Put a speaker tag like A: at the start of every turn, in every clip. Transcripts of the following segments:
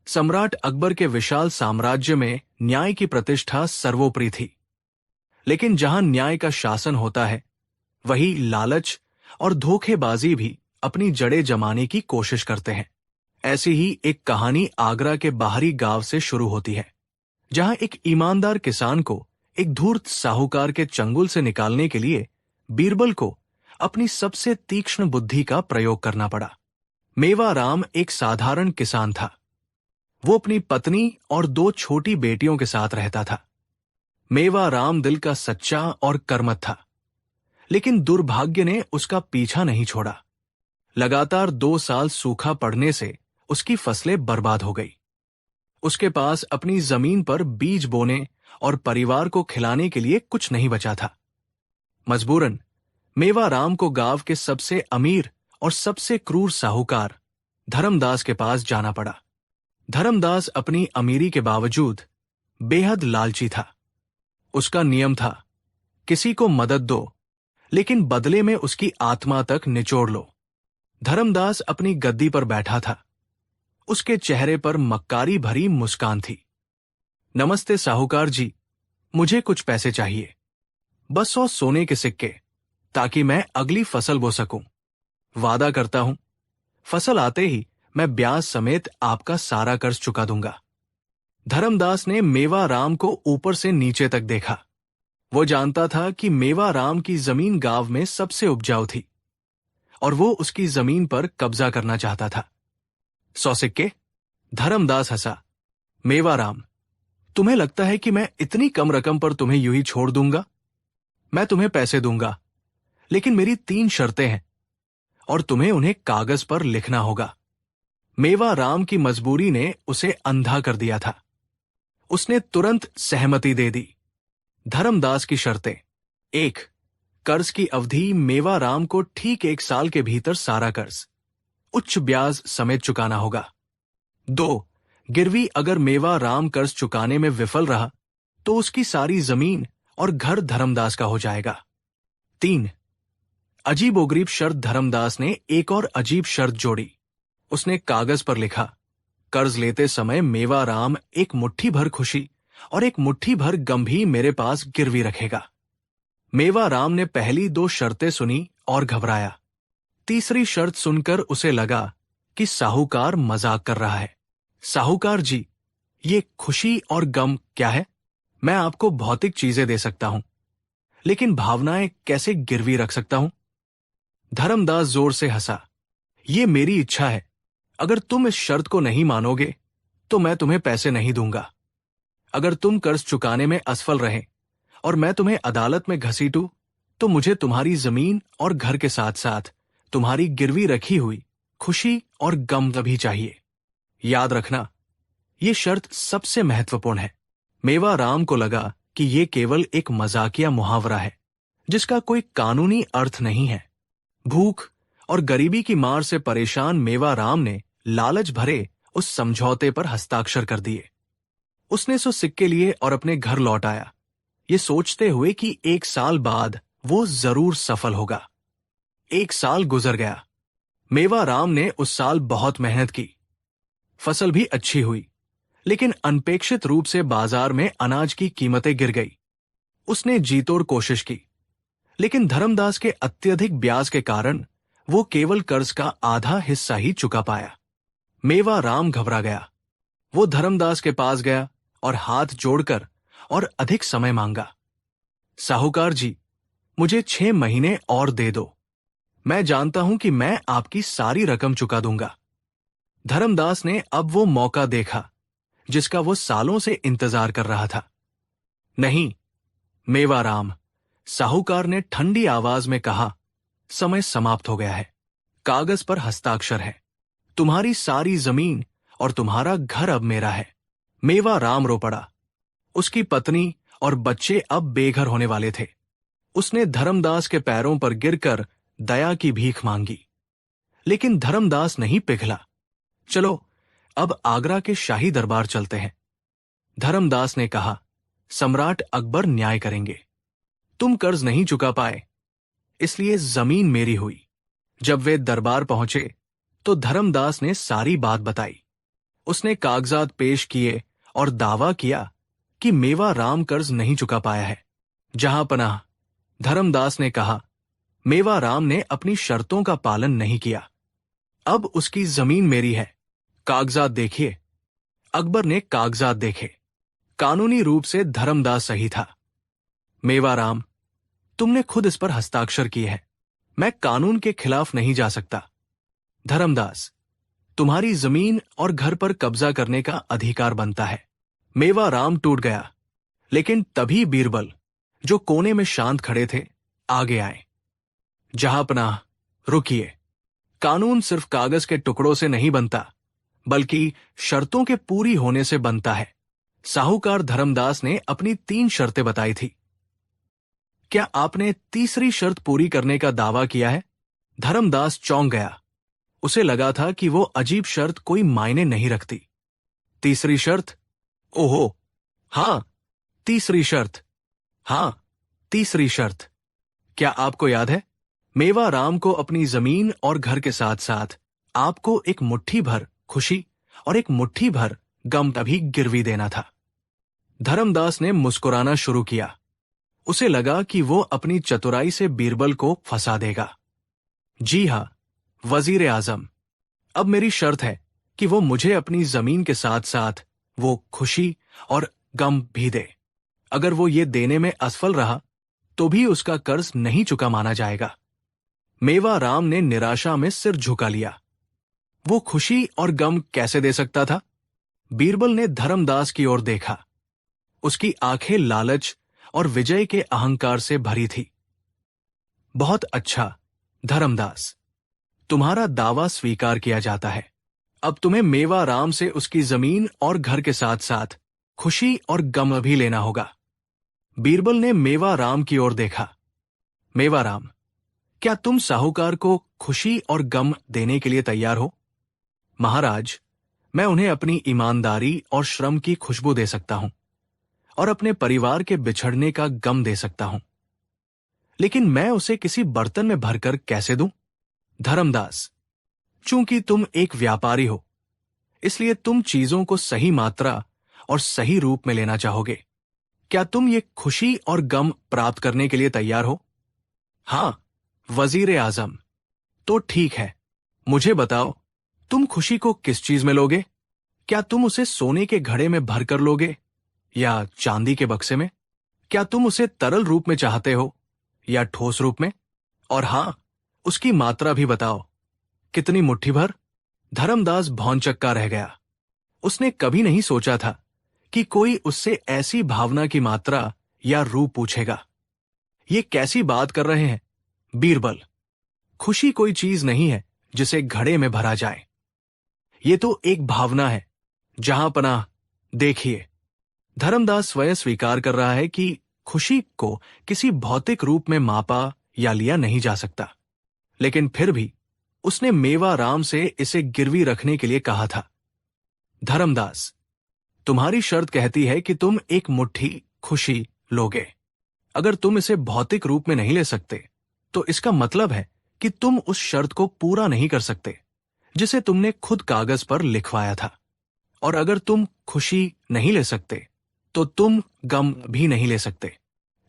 A: सम्राट अकबर के विशाल साम्राज्य में न्याय की प्रतिष्ठा सर्वोपरि थी। लेकिन जहां न्याय का शासन होता है, वही लालच और धोखेबाजी भी अपनी जड़ें जमाने की कोशिश करते हैं। ऐसी ही एक कहानी आगरा के बाहरी गांव से शुरू होती है, जहां एक ईमानदार किसान को एक धूर्त साहूकार के चंगुल से निकालने के लिए बीरबल को अपनी सबसे तीक्ष्ण बुद्धि का प्रयोग करना पड़ा। मेवाराम एक साधारण किसान था। वो अपनी पत्नी और 2 छोटी बेटियों के साथ रहता था। मेवाराम दिल का सच्चा और कर्मठ था, लेकिन दुर्भाग्य ने उसका पीछा नहीं छोड़ा। लगातार 2 साल सूखा पड़ने से उसकी फसलें बर्बाद हो गई। उसके पास अपनी जमीन पर बीज बोने और परिवार को खिलाने के लिए कुछ नहीं बचा था। मजबूरन मेवाराम को गांव के सबसे अमीर और सबसे क्रूर साहूकार धर्मदास के पास जाना पड़ा। धर्मदास अपनी अमीरी के बावजूद बेहद लालची था। उसका नियम था, किसी को मदद दो, लेकिन बदले में उसकी आत्मा तक निचोड़ लो। धर्मदास अपनी गद्दी पर बैठा था। उसके चेहरे पर मक्कारी भरी मुस्कान थी। नमस्ते साहूकार जी, मुझे कुछ पैसे चाहिए, बस 100 सोने के सिक्के, ताकि मैं अगली फसल बो सकूं। वादा करता हूं, फसल आते ही मैं ब्याज समेत आपका सारा कर्ज चुका दूंगा। धर्मदास ने मेवाराम को ऊपर से नीचे तक देखा। वो जानता था कि मेवाराम की जमीन गांव में सबसे उपजाऊ थी और वो उसकी जमीन पर कब्जा करना चाहता था। 100 सिक्के? धर्मदास हंसा। मेवाराम, तुम्हें लगता है कि मैं इतनी कम रकम पर तुम्हें यूं ही छोड़ दूंगा? मैं तुम्हें पैसे दूंगा, लेकिन मेरी 3 शर्तें हैं और तुम्हें उन्हें कागज पर लिखना होगा। मेवाराम की मजबूरी ने उसे अंधा कर दिया था। उसने तुरंत सहमति दे दी। धर्मदास की शर्तें: 1. कर्ज की अवधि मेवाराम को ठीक 1 साल के भीतर सारा कर्ज उच्च ब्याज समेत चुकाना होगा। 2. गिरवी अगर मेवाराम कर्ज चुकाने में विफल रहा तो उसकी सारी जमीन और घर धर्मदास का हो जाएगा। 3. अजीबोगरीब शर्त धर्मदास ने एक और अजीब शर्त जोड़ी। उसने कागज पर लिखा, कर्ज लेते समय मेवाराम एक मुट्ठी भर खुशी और एक मुट्ठी भर गम भी मेरे पास गिरवी रखेगा। मेवाराम ने पहली 2 शर्तें सुनी और घबराया। तीसरी शर्त सुनकर उसे लगा कि साहूकार मजाक कर रहा है। साहूकार जी, ये खुशी और गम क्या है? मैं आपको भौतिक चीजें दे सकता हूं, लेकिन भावनाएं कैसे गिरवी रख सकता हूं? धर्मदास जोर से हंसा। ये मेरी इच्छा है। अगर तुम इस शर्त को नहीं मानोगे तो मैं तुम्हें पैसे नहीं दूंगा। अगर तुम कर्ज चुकाने में असफल रहे और मैं तुम्हें अदालत में घसीटूं, तो मुझे तुम्हारी जमीन और घर के साथ साथ तुम्हारी गिरवी रखी हुई खुशी और गम भी चाहिए। याद रखना, ये शर्त सबसे महत्वपूर्ण है। मेवाराम को लगा कि ये केवल एक मजाकिया मुहावरा है, जिसका कोई कानूनी अर्थ नहीं है। भूख और गरीबी की मार से परेशान मेवाराम ने लालच भरे उस समझौते पर हस्ताक्षर कर दिए। उसने 100 सिक्के लिए और अपने घर लौट आया, ये सोचते हुए कि 1 साल बाद वो जरूर सफल होगा। 1 साल गुजर गया। मेवाराम ने उस साल बहुत मेहनत की। फसल भी अच्छी हुई, लेकिन अनपेक्षित रूप से बाजार में अनाज की कीमतें गिर गई। उसने जीतोड़ कोशिश की, लेकिन धर्मदास के अत्यधिक ब्याज के कारण वो केवल कर्ज का आधा हिस्सा ही चुका पाया। मेवाराम घबरा गया। वो धर्मदास के पास गया और हाथ जोड़कर और अधिक समय मांगा। साहूकार जी, मुझे 6 महीने और दे दो। मैं जानता हूं कि मैं आपकी सारी रकम चुका दूंगा। धर्मदास ने अब वो मौका देखा जिसका वो सालों से इंतजार कर रहा था। नहीं मेवाराम, साहूकार ने ठंडी आवाज में कहा, समय समाप्त हो गया है। कागज पर हस्ताक्षर है। तुम्हारी सारी जमीन और तुम्हारा घर अब मेरा है। मेवाराम रो पड़ा। उसकी पत्नी और बच्चे अब बेघर होने वाले थे। उसने धर्मदास के पैरों पर गिरकर दया की भीख मांगी, लेकिन धर्मदास नहीं पिघला। चलो अब आगरा के शाही दरबार चलते हैं। धर्मदास ने कहा, सम्राट अकबर न्याय करेंगे। तुम कर्ज नहीं चुका पाए, इसलिए जमीन मेरी हुई। जब वे दरबार पहुंचे तो धर्मदास ने सारी बात बताई। उसने कागजात पेश किए और दावा किया कि मेवा राम कर्ज नहीं चुका पाया है। जहां पनाह, धर्मदास ने कहा, मेवा राम ने अपनी शर्तों का पालन नहीं किया। अब उसकी जमीन मेरी है। कागजात देखिए। अकबर ने कागजात देखे। कानूनी रूप से धर्मदास सही था। मेवा राम, तुमने खुद इस पर हस्ताक्षर किए हैं। मैं कानून के खिलाफ नहीं जा सकता। धर्मदास, तुम्हारी जमीन और घर पर कब्जा करने का अधिकार बनता है। मेवा राम टूट गया, लेकिन तभी बीरबल, जो कोने में शांत खड़े थे, आगे आए। जहांपनाह, रुकिए। कानून सिर्फ कागज के टुकड़ों से नहीं बनता, बल्कि शर्तों के पूरी होने से बनता है। साहूकार धर्मदास ने अपनी 3 शर्तें बताई थी। क्या आपने तीसरी शर्त पूरी करने का दावा किया है? धर्मदास चौंक गया। उसे लगा था कि वो अजीब शर्त कोई मायने नहीं रखती। तीसरी शर्त? ओहो, हां, तीसरी शर्त। हां, तीसरी शर्त। क्या आपको याद है? मेवा राम को अपनी जमीन और घर के साथ साथ आपको एक मुट्ठी भर खुशी और एक मुट्ठी भर गम तभी गिरवी देना था। धर्मदास ने मुस्कुराना शुरू किया। उसे लगा कि वो अपनी चतुराई से बीरबल को फंसा देगा। जी हां, वजीर आजम, अब मेरी शर्त है कि वो मुझे अपनी जमीन के साथ साथ वो खुशी और गम भी दे। अगर वो ये देने में असफल रहा तो भी उसका कर्ज नहीं चुका माना जाएगा। मेवा राम ने निराशा में सिर झुका लिया। वो खुशी और गम कैसे दे सकता था? बीरबल ने धर्मदास की ओर देखा। उसकी आंखें लालच और विजय के अहंकार से भरी थी। बहुत अच्छा धर्मदास, तुम्हारा दावा स्वीकार किया जाता है। अब तुम्हें मेवा राम से उसकी जमीन और घर के साथ साथ खुशी और गम भी लेना होगा। बीरबल ने मेवा राम की ओर देखा। मेवा राम, क्या तुम साहूकार को खुशी और गम देने के लिए तैयार हो? महाराज, मैं उन्हें अपनी ईमानदारी और श्रम की खुशबू दे सकता हूं और अपने परिवार के बिछड़ने का गम दे सकता हूं, लेकिन मैं उसे किसी बर्तन में भरकर कैसे दूं? धर्मदास, चूंकि तुम एक व्यापारी हो, इसलिए तुम चीजों को सही मात्रा और सही रूप में लेना चाहोगे। क्या तुम ये खुशी और गम प्राप्त करने के लिए तैयार हो? हां, वजीर आजम, तो ठीक है। मुझे बताओ, तुम खुशी को किस चीज में लोगे? क्या तुम उसे सोने के घड़े में भरकर लोगे या चांदी के बक्से में? क्या तुम उसे तरल रूप में चाहते हो या ठोस रूप में? और हां, उसकी मात्रा भी बताओ, कितनी मुट्ठी भर? धर्मदास भौंचक्का रह गया। उसने कभी नहीं सोचा था कि कोई उससे ऐसी भावना की मात्रा या रूप पूछेगा। ये कैसी बात कर रहे हैं बीरबल? खुशी कोई चीज नहीं है जिसे घड़े में भरा जाए। ये तो एक भावना है। जहांपनाह, देखिए, धर्मदास स्वयं स्वीकार कर रहा है कि खुशी को किसी भौतिक रूप में मापा या लिया नहीं जा सकता, लेकिन फिर भी उसने मेवा राम से इसे गिरवी रखने के लिए कहा था। धर्मदास, तुम्हारी शर्त कहती है कि तुम एक मुट्ठी खुशी लोगे। अगर तुम इसे भौतिक रूप में नहीं ले सकते, तो इसका मतलब है कि तुम उस शर्त को पूरा नहीं कर सकते जिसे तुमने खुद कागज पर लिखवाया था। और अगर तुम खुशी नहीं ले सकते, तो तुम गम भी नहीं ले सकते,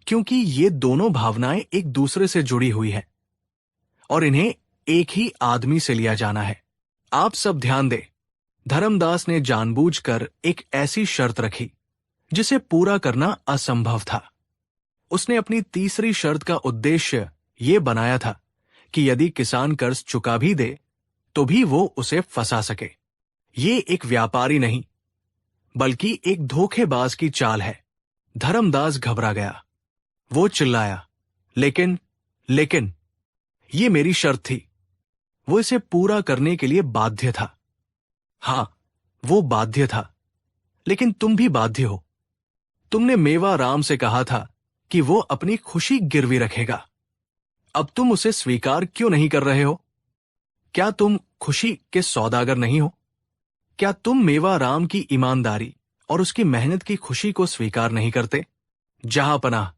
A: क्योंकि ये दोनों भावनाएं एक दूसरे से जुड़ी हुई हैं और इन्हें एक ही आदमी से लिया जाना है। आप सब ध्यान दें। धर्मदास ने जानबूझकर एक ऐसी शर्त रखी जिसे पूरा करना असंभव था। उसने अपनी तीसरी शर्त का उद्देश्य ये बनाया था कि यदि किसान कर्ज चुका भी दे तो भी वो उसे फंसा सके। ये एक व्यापारी नहीं, बल्कि एक धोखेबाज की चाल है। धर्मदास घबरा गया। वो चिल्लाया, लेकिन ये मेरी शर्त थी। वो इसे पूरा करने के लिए बाध्य था। हां, वो बाध्य था, लेकिन तुम भी बाध्य हो। तुमने मेवा राम से कहा था कि वो अपनी खुशी गिरवी रखेगा। अब तुम उसे स्वीकार क्यों नहीं कर रहे हो? क्या तुम खुशी के सौदागर नहीं हो? क्या तुम मेवा राम की ईमानदारी और उसकी मेहनत की खुशी को स्वीकार नहीं करते? जहांपनाह,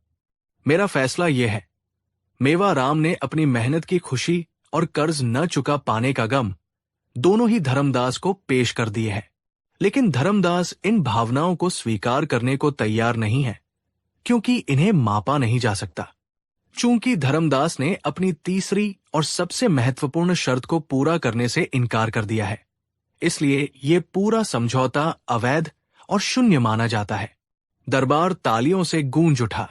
A: मेरा फैसला यह है, मेवा राम ने अपनी मेहनत की खुशी और कर्ज न चुका पाने का गम दोनों ही धर्मदास को पेश कर दिए हैं, लेकिन धर्मदास इन भावनाओं को स्वीकार करने को तैयार नहीं है, क्योंकि इन्हें मापा नहीं जा सकता। चूंकि धर्मदास ने अपनी तीसरी और सबसे महत्वपूर्ण शर्त को पूरा करने से इनकार कर दिया है, इसलिए ये पूरा समझौता अवैध और शून्य माना जाता है। दरबार तालियों से गूंज उठा।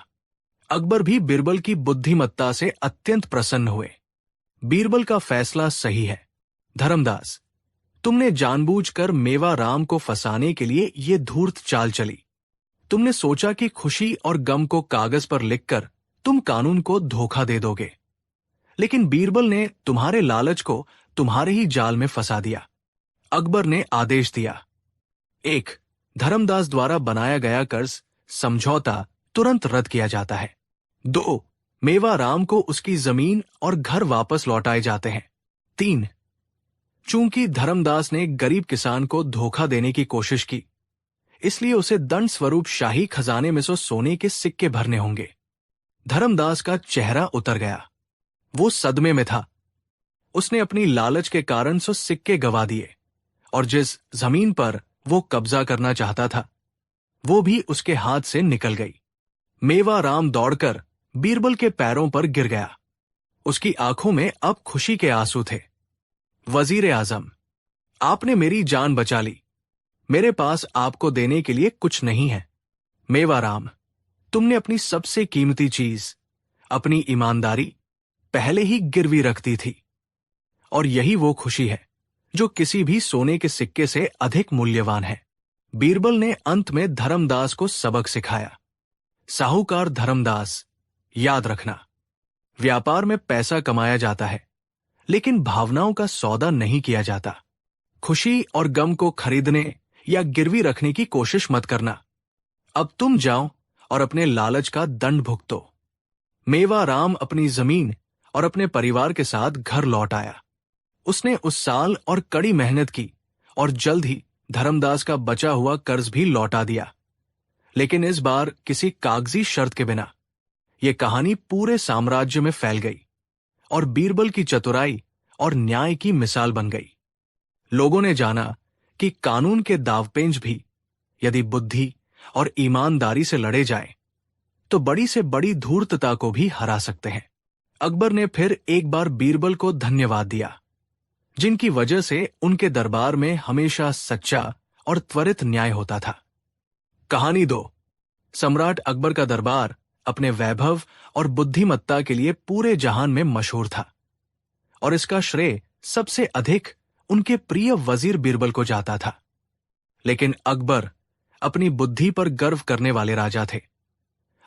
A: अकबर भी बीरबल की बुद्धिमत्ता से अत्यंत प्रसन्न हुए। बीरबल का फैसला सही है। धर्मदास, तुमने जानबूझकर मेवा राम को फंसाने के लिए ये धूर्त चाल चली। तुमने सोचा कि खुशी और गम को कागज पर लिखकर तुम कानून को धोखा दे दोगे, लेकिन बीरबल ने तुम्हारे लालच को तुम्हारे ही जाल में फंसा दिया। अकबर ने आदेश दिया, 1. धर्मदास द्वारा बनाया गया कर्ज समझौता तुरंत रद्द किया जाता है। 2. मेवा राम को उसकी जमीन और घर वापस लौटाए जाते हैं। 3. चूंकि धर्मदास ने गरीब किसान को धोखा देने की कोशिश की, इसलिए उसे दंड स्वरूप शाही खजाने में से सोने के सिक्के भरने होंगे। धर्मदास का चेहरा उतर गया। वो सदमे में था। उसने अपनी लालच के कारण सो सिक्के गवा दिए, और जिस जमीन पर वो कब्जा करना चाहता था, वो भी उसके हाथ से निकल गई। मेवा राम दौड़कर बीरबल के पैरों पर गिर गया। उसकी आंखों में अब खुशी के आंसू थे। वजीर आजम, आपने मेरी जान बचा ली। मेरे पास आपको देने के लिए कुछ नहीं है। मेवा राम, तुमने अपनी सबसे कीमती चीज, अपनी ईमानदारी, पहले ही गिरवी रख दी थी, और यही वो खुशी है जो किसी भी सोने के सिक्के से अधिक मूल्यवान है। बीरबल ने अंत में धर्मदास को सबक सिखाया। साहूकार धर्मदास, याद रखना, व्यापार में पैसा कमाया जाता है, लेकिन भावनाओं का सौदा नहीं किया जाता। खुशी और गम को खरीदने या गिरवी रखने की कोशिश मत करना। अब तुम जाओ और अपने लालच का दंड भुगतो। मेवा राम अपनी जमीन और अपने परिवार के साथ घर लौट आया। उसने उस साल और कड़ी मेहनत की और जल्द ही धर्मदास का बचा हुआ कर्ज भी लौटा दिया, लेकिन इस बार किसी कागजी शर्त के बिना। यह कहानी पूरे साम्राज्य में फैल गई और बीरबल की चतुराई और न्याय की मिसाल बन गई। लोगों ने जाना कि कानून के दावपेंच भी यदि बुद्धि और ईमानदारी से लड़े जाएं, तो बड़ी से बड़ी धूर्तता को भी हरा सकते हैं। अकबर ने फिर एक बार बीरबल को धन्यवाद दिया, जिनकी वजह से उनके दरबार में हमेशा सच्चा और त्वरित न्याय होता था। कहानी 2। सम्राट अकबर का दरबार अपने वैभव और बुद्धिमत्ता के लिए पूरे जहान में मशहूर था, और इसका श्रेय सबसे अधिक उनके प्रिय वजीर बीरबल को जाता था। लेकिन अकबर अपनी बुद्धि पर गर्व करने वाले राजा थे,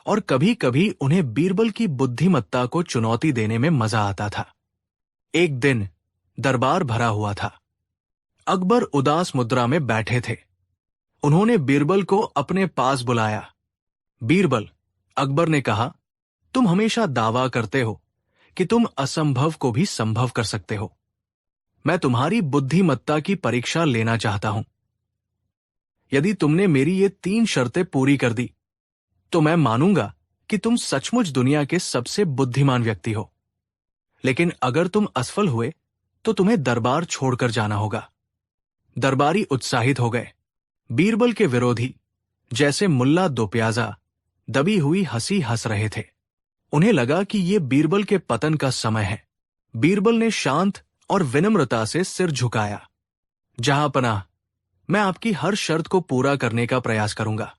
A: और कभी कभी उन्हें बीरबल की बुद्धिमत्ता को चुनौती देने में मजा आता था। एक दिन दरबार भरा हुआ था। अकबर उदास मुद्रा में बैठे थे। उन्होंने बीरबल को अपने पास बुलाया। बीरबल, अकबर ने कहा, तुम हमेशा दावा करते हो कि तुम असंभव को भी संभव कर सकते हो। मैं तुम्हारी बुद्धिमत्ता की परीक्षा लेना चाहता हूं। यदि तुमने मेरी ये 3 शर्तें पूरी कर दी, तो मैं मानूंगा कि तुम सचमुच दुनिया के सबसे बुद्धिमान व्यक्ति हो। लेकिन अगर तुम असफल हुए, तो तुम्हें दरबार छोड़कर जाना होगा। दरबारी उत्साहित हो गए। बीरबल के विरोधी, जैसे मुल्ला दो प्याजा, दबी हुई हंसी हंस रहे थे। उन्हें लगा कि ये बीरबल के पतन का समय है। बीरबल ने शांत और विनम्रता से सिर झुकाया। जहांपनाह, मैं आपकी हर शर्त को पूरा करने का प्रयास करूंगा।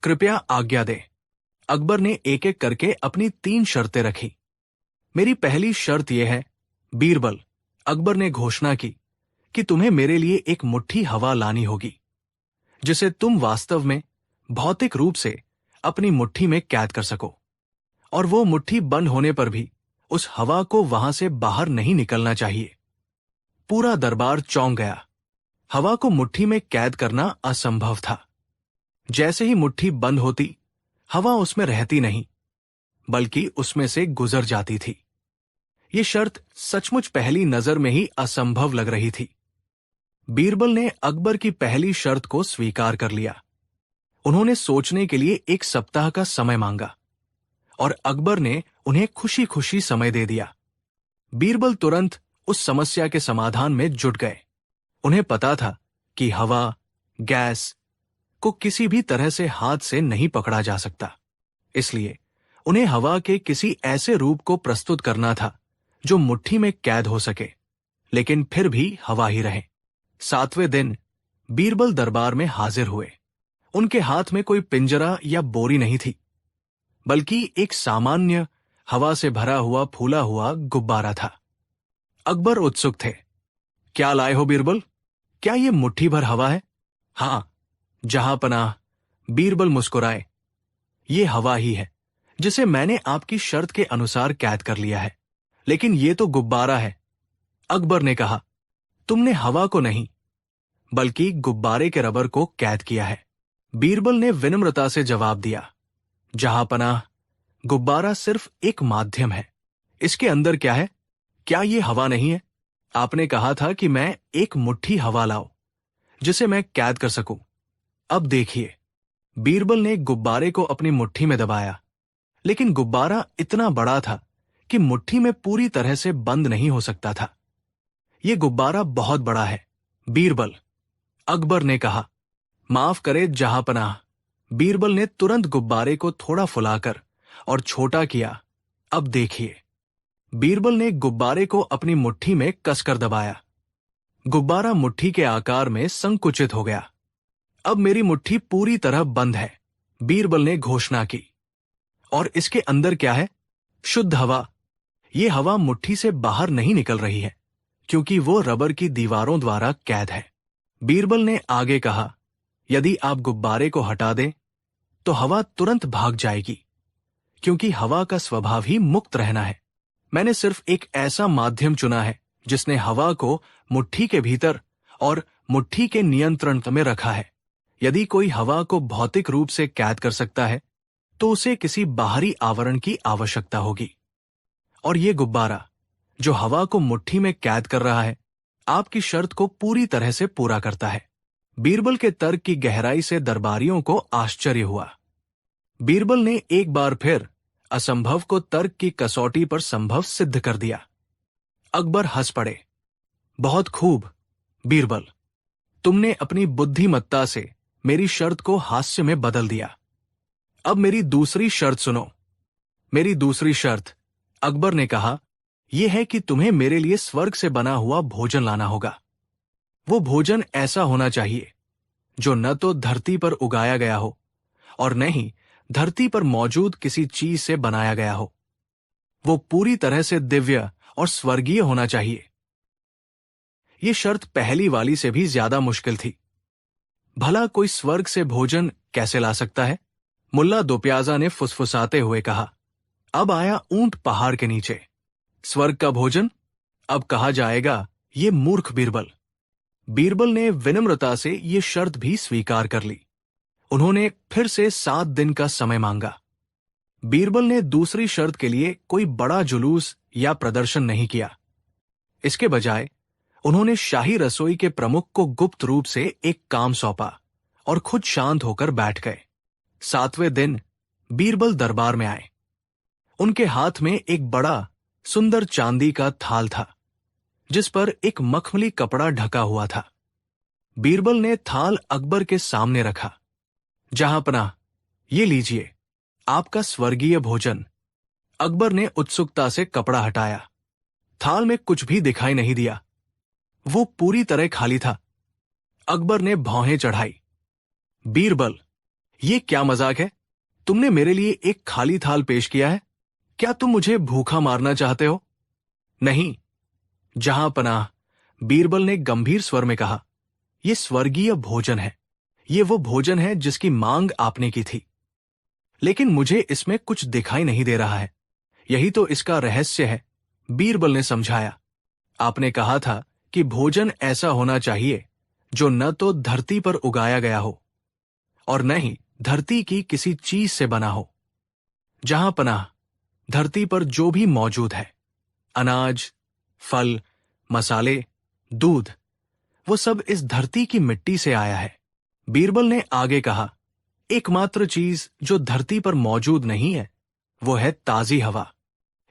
A: कृपया आज्ञा दें। अकबर ने एक एक करके अपनी 3 शर्तें रखी। मेरी पहली शर्त यह है, बीरबल, अकबर ने घोषणा की, कि तुम्हें मेरे लिए एक मुट्ठी हवा लानी होगी, जिसे तुम वास्तव में भौतिक रूप से अपनी मुट्ठी में कैद कर सको, और वो मुट्ठी बंद होने पर भी उस हवा को वहां से बाहर नहीं निकलना चाहिए। पूरा दरबार चौंक गया। हवा को मुट्ठी में कैद करना असंभव था। जैसे ही मुट्ठी बंद होती, हवा उसमें रहती नहीं, बल्कि उसमें से गुजर जाती थी। ये शर्त सचमुच पहली नजर में ही असंभव लग रही थी। बीरबल ने अकबर की पहली शर्त को स्वीकार कर लिया। उन्होंने सोचने के लिए 1 सप्ताह का समय मांगा, और अकबर ने उन्हें खुशी खुशी समय दे दिया। बीरबल तुरंत उस समस्या के समाधान में जुट गए। उन्हें पता था कि हवा, गैस को किसी भी तरह से हाथ से नहीं पकड़ा जा सकता। इसलिए उन्हें हवा के किसी ऐसे रूप को प्रस्तुत करना था जो मुट्ठी में कैद हो सके, लेकिन फिर भी हवा ही रहे। 7वें दिन बीरबल दरबार में हाजिर हुए। उनके हाथ में कोई पिंजरा या बोरी नहीं थी, बल्कि एक सामान्य हवा से भरा हुआ फूला हुआ गुब्बारा था। अकबर उत्सुक थे। क्या लाए हो बीरबल? क्या ये मुट्ठी भर हवा है? हाँ जहांपनाह, बीरबल मुस्कुराए। ये हवा ही है जिसे मैंने आपकी शर्त के अनुसार कैद कर लिया है। लेकिन ये तो गुब्बारा है। अकबर ने कहा, तुमने हवा को नहीं बल्कि गुब्बारे के रबर को कैद किया है। बीरबल ने विनम्रता से जवाब दिया, जहांपनाह, गुब्बारा सिर्फ एक माध्यम है। इसके अंदर क्या है? क्या ये हवा नहीं है? आपने कहा था कि मैं एक मुट्ठी हवा लाऊं जिसे मैं कैद कर सकूं। अब देखिए। बीरबल ने गुब्बारे को अपनी मुट्ठी में दबाया, लेकिन गुब्बारा इतना बड़ा था कि मुट्ठी में पूरी तरह से बंद नहीं हो सकता था। यह गुब्बारा बहुत बड़ा है बीरबल, अकबर ने कहा। माफ करे जहांपनाह। बीरबल ने तुरंत गुब्बारे को थोड़ा फुलाकर और छोटा किया। अब देखिए। बीरबल ने गुब्बारे को अपनी मुट्ठी में कसकर दबाया। गुब्बारा मुट्ठी के आकार में संकुचित हो गया। अब मेरी मुट्ठी पूरी तरह बंद है, बीरबल ने घोषणा की। और इसके अंदर क्या है? शुद्ध हवा। यह हवा मुट्ठी से बाहर नहीं निकल रही है, क्योंकि वो रबर की दीवारों द्वारा कैद है। बीरबल ने आगे कहा, यदि आप गुब्बारे को हटा दें तो हवा तुरंत भाग जाएगी, क्योंकि हवा का स्वभाव ही मुक्त रहना है। मैंने सिर्फ एक ऐसा माध्यम चुना है जिसने हवा को मुट्ठी के भीतर और मुट्ठी के नियंत्रण में रखा है। यदि कोई हवा को भौतिक रूप से कैद कर सकता है तो उसे किसी बाहरी आवरण की आवश्यकता होगी। और ये गुब्बारा जो हवा को मुट्ठी में कैद कर रहा है, आपकी शर्त को पूरी तरह से पूरा करता है। बीरबल के तर्क की गहराई से दरबारियों को आश्चर्य हुआ। बीरबल ने एक बार फिर असंभव को तर्क की कसौटी पर संभव सिद्ध कर दिया। अकबर हंस पड़े। बहुत खूब बीरबल, तुमने अपनी बुद्धिमत्ता से मेरी शर्त को हास्य में बदल दिया। अब मेरी दूसरी शर्त सुनो। मेरी दूसरी शर्त, अकबर ने कहा, यह है कि तुम्हें मेरे लिए स्वर्ग से बना हुआ भोजन लाना होगा। वो भोजन ऐसा होना चाहिए जो न तो धरती पर उगाया गया हो और न ही धरती पर मौजूद किसी चीज से बनाया गया हो। वो पूरी तरह से दिव्य और स्वर्गीय होना चाहिए। ये शर्त पहली वाली से भी ज्यादा मुश्किल थी। भला कोई स्वर्ग से भोजन कैसे ला सकता है? मुल्ला दोप्याजा ने फुसफुसाते हुए कहा। अब आया ऊंट पहाड़ के नीचे। स्वर्ग का भोजन? अब कहा जाएगा, ये मूर्ख बीरबल। बीरबल ने विनम्रता से ये शर्त भी स्वीकार कर ली। उन्होंने फिर से 7 दिन का समय मांगा। बीरबल ने दूसरी शर्त के लिए कोई बड़ा जुलूस या प्रदर्शन नहीं किया। इसके बजाय उन्होंने शाही रसोई के प्रमुख को गुप्त रूप से एक काम सौंपा और खुद शांत होकर बैठ गए। 7वें दिन बीरबल दरबार में आए। उनके हाथ में एक बड़ा सुंदर चांदी का थाल था, जिस पर एक मखमली कपड़ा ढका हुआ था। बीरबल ने थाल अकबर के सामने रखा। जहांपनाह, ये लीजिए आपका स्वर्गीय भोजन। अकबर ने उत्सुकता से कपड़ा हटाया। थाल में कुछ भी दिखाई नहीं दिया। वो पूरी तरह खाली था। अकबर ने भौहें चढ़ाई। बीरबल, ये क्या मजाक है? तुमने मेरे लिए एक खाली थाल पेश किया है। क्या तुम मुझे भूखा मारना चाहते हो? नहीं जहांपनाह, बीरबल ने गंभीर स्वर में कहा, यह स्वर्गीय भोजन है। ये वो भोजन है जिसकी मांग आपने की थी। लेकिन मुझे इसमें कुछ दिखाई नहीं दे रहा है। यही तो इसका रहस्य है, बीरबल ने समझाया। आपने कहा था कि भोजन ऐसा होना चाहिए जो न तो धरती पर उगाया गया हो और न ही धरती की किसी चीज से बना हो। जहांपनाह, धरती पर जो भी मौजूद है, अनाज, फल, मसाले, दूध, वो सब इस धरती की मिट्टी से आया है। बीरबल ने आगे कहा, एकमात्र चीज जो धरती पर मौजूद नहीं है वो है ताजी हवा।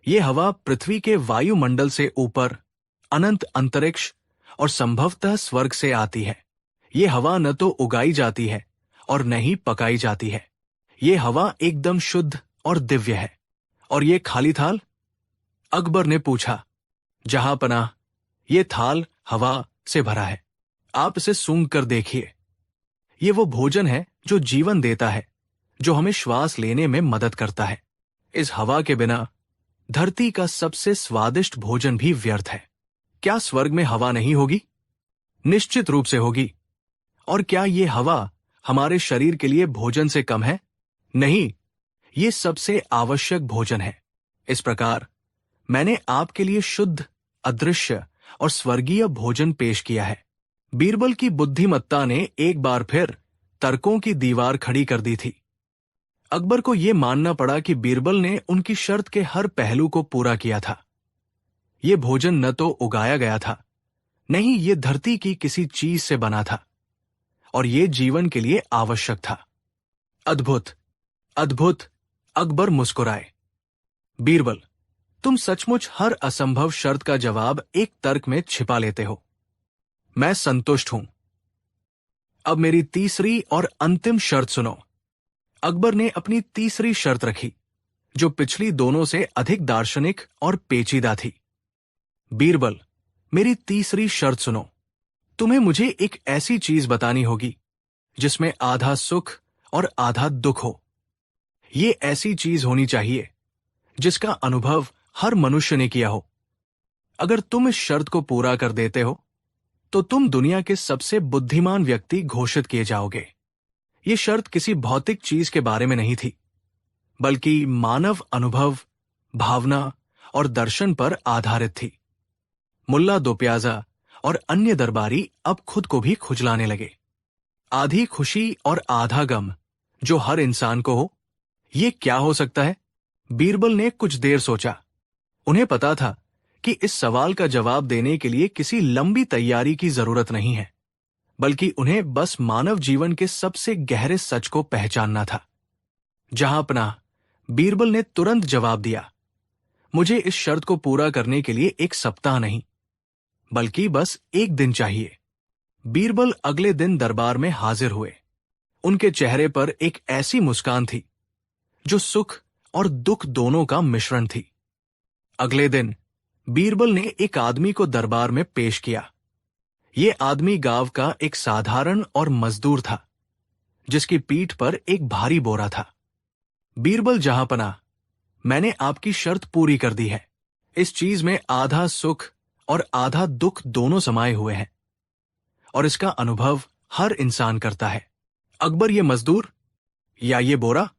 A: ये हवा पृथ्वी के वायुमंडल से ऊपर, अनंत अंतरिक्ष और संभवतः स्वर्ग से आती है। ये हवा न तो उगाई जाती है और न ही पकाई जाती है। ये हवा एकदम शुद्ध और दिव्य है। और ये खाली थाल? अकबर ने पूछा। जहां पनाह, ये थाल हवा से भरा है। आप इसे सूंघ कर देखिए। ये वो भोजन है जो जीवन देता है, जो हमें श्वास लेने में मदद करता है। इस हवा के बिना धरती का सबसे स्वादिष्ट भोजन भी व्यर्थ है। क्या स्वर्ग में हवा नहीं होगी? निश्चित रूप से होगी। और क्या ये हवा हमारे शरीर के लिए भोजन से कम है? नहीं, ये सबसे आवश्यक भोजन है। इस प्रकार मैंने आपके लिए शुद्ध, अदृश्य और स्वर्गीय भोजन पेश किया है। बीरबल की बुद्धिमत्ता ने एक बार फिर तर्कों की दीवार खड़ी कर दी थी। अकबर को यह मानना पड़ा कि बीरबल ने उनकी शर्त के हर पहलू को पूरा किया था। यह भोजन न तो उगाया गया था, नहीं ये धरती की किसी चीज से बना था, और ये जीवन के लिए आवश्यक था। अद्भुत, अद्भुत! अकबर मुस्कुराए। बीरबल, तुम सचमुच हर असंभव शर्त का जवाब एक तर्क में छिपा लेते हो। मैं संतुष्ट हूं। अब मेरी तीसरी और अंतिम शर्त सुनो। अकबर ने अपनी तीसरी शर्त रखी, जो पिछली दोनों से अधिक दार्शनिक और पेचीदा थी। बीरबल, मेरी तीसरी शर्त सुनो। तुम्हें मुझे एक ऐसी चीज बतानी होगी जिसमें आधा सुख और आधा दुख हो। ये ऐसी चीज होनी चाहिए जिसका अनुभव हर मनुष्य ने किया हो। अगर तुम इस शर्त को पूरा कर देते हो तो तुम दुनिया के सबसे बुद्धिमान व्यक्ति घोषित किए जाओगे। ये शर्त किसी भौतिक चीज के बारे में नहीं थी, बल्कि मानव अनुभव, भावना और दर्शन पर आधारित थी। मुल्ला दो प्याजा और अन्य दरबारी अब खुद को भी खुजलाने लगे। आधी खुशी और आधा गम जो हर इंसान को हो, ये क्या हो सकता है? बीरबल ने कुछ देर सोचा। उन्हें पता था कि इस सवाल का जवाब देने के लिए किसी लंबी तैयारी की जरूरत नहीं है, बल्कि उन्हें बस मानव जीवन के सबसे गहरे सच को पहचानना था। जहां पनाह, बीरबल ने तुरंत जवाब दिया। मुझे इस शर्त को पूरा करने के लिए 1 सप्ताह नहीं, बल्कि बस 1 दिन चाहिए। बीरबल अगले दिन दरबार में हाजिर हुए। उनके चेहरे पर एक ऐसी मुस्कान थी जो सुख और दुख दोनों का मिश्रण थी। अगले दिन बीरबल ने एक आदमी को दरबार में पेश किया। ये आदमी गांव का एक साधारण और मजदूर था, जिसकी पीठ पर एक भारी बोरा था। बीरबल जहांपनाह, मैंने आपकी शर्त पूरी कर दी है। इस चीज में आधा सुख और आधा दुख दोनों समाये हुए हैं, और इसका अनुभव हर इंसान करता है। अकबर, ये मजदूर या ये बोरा?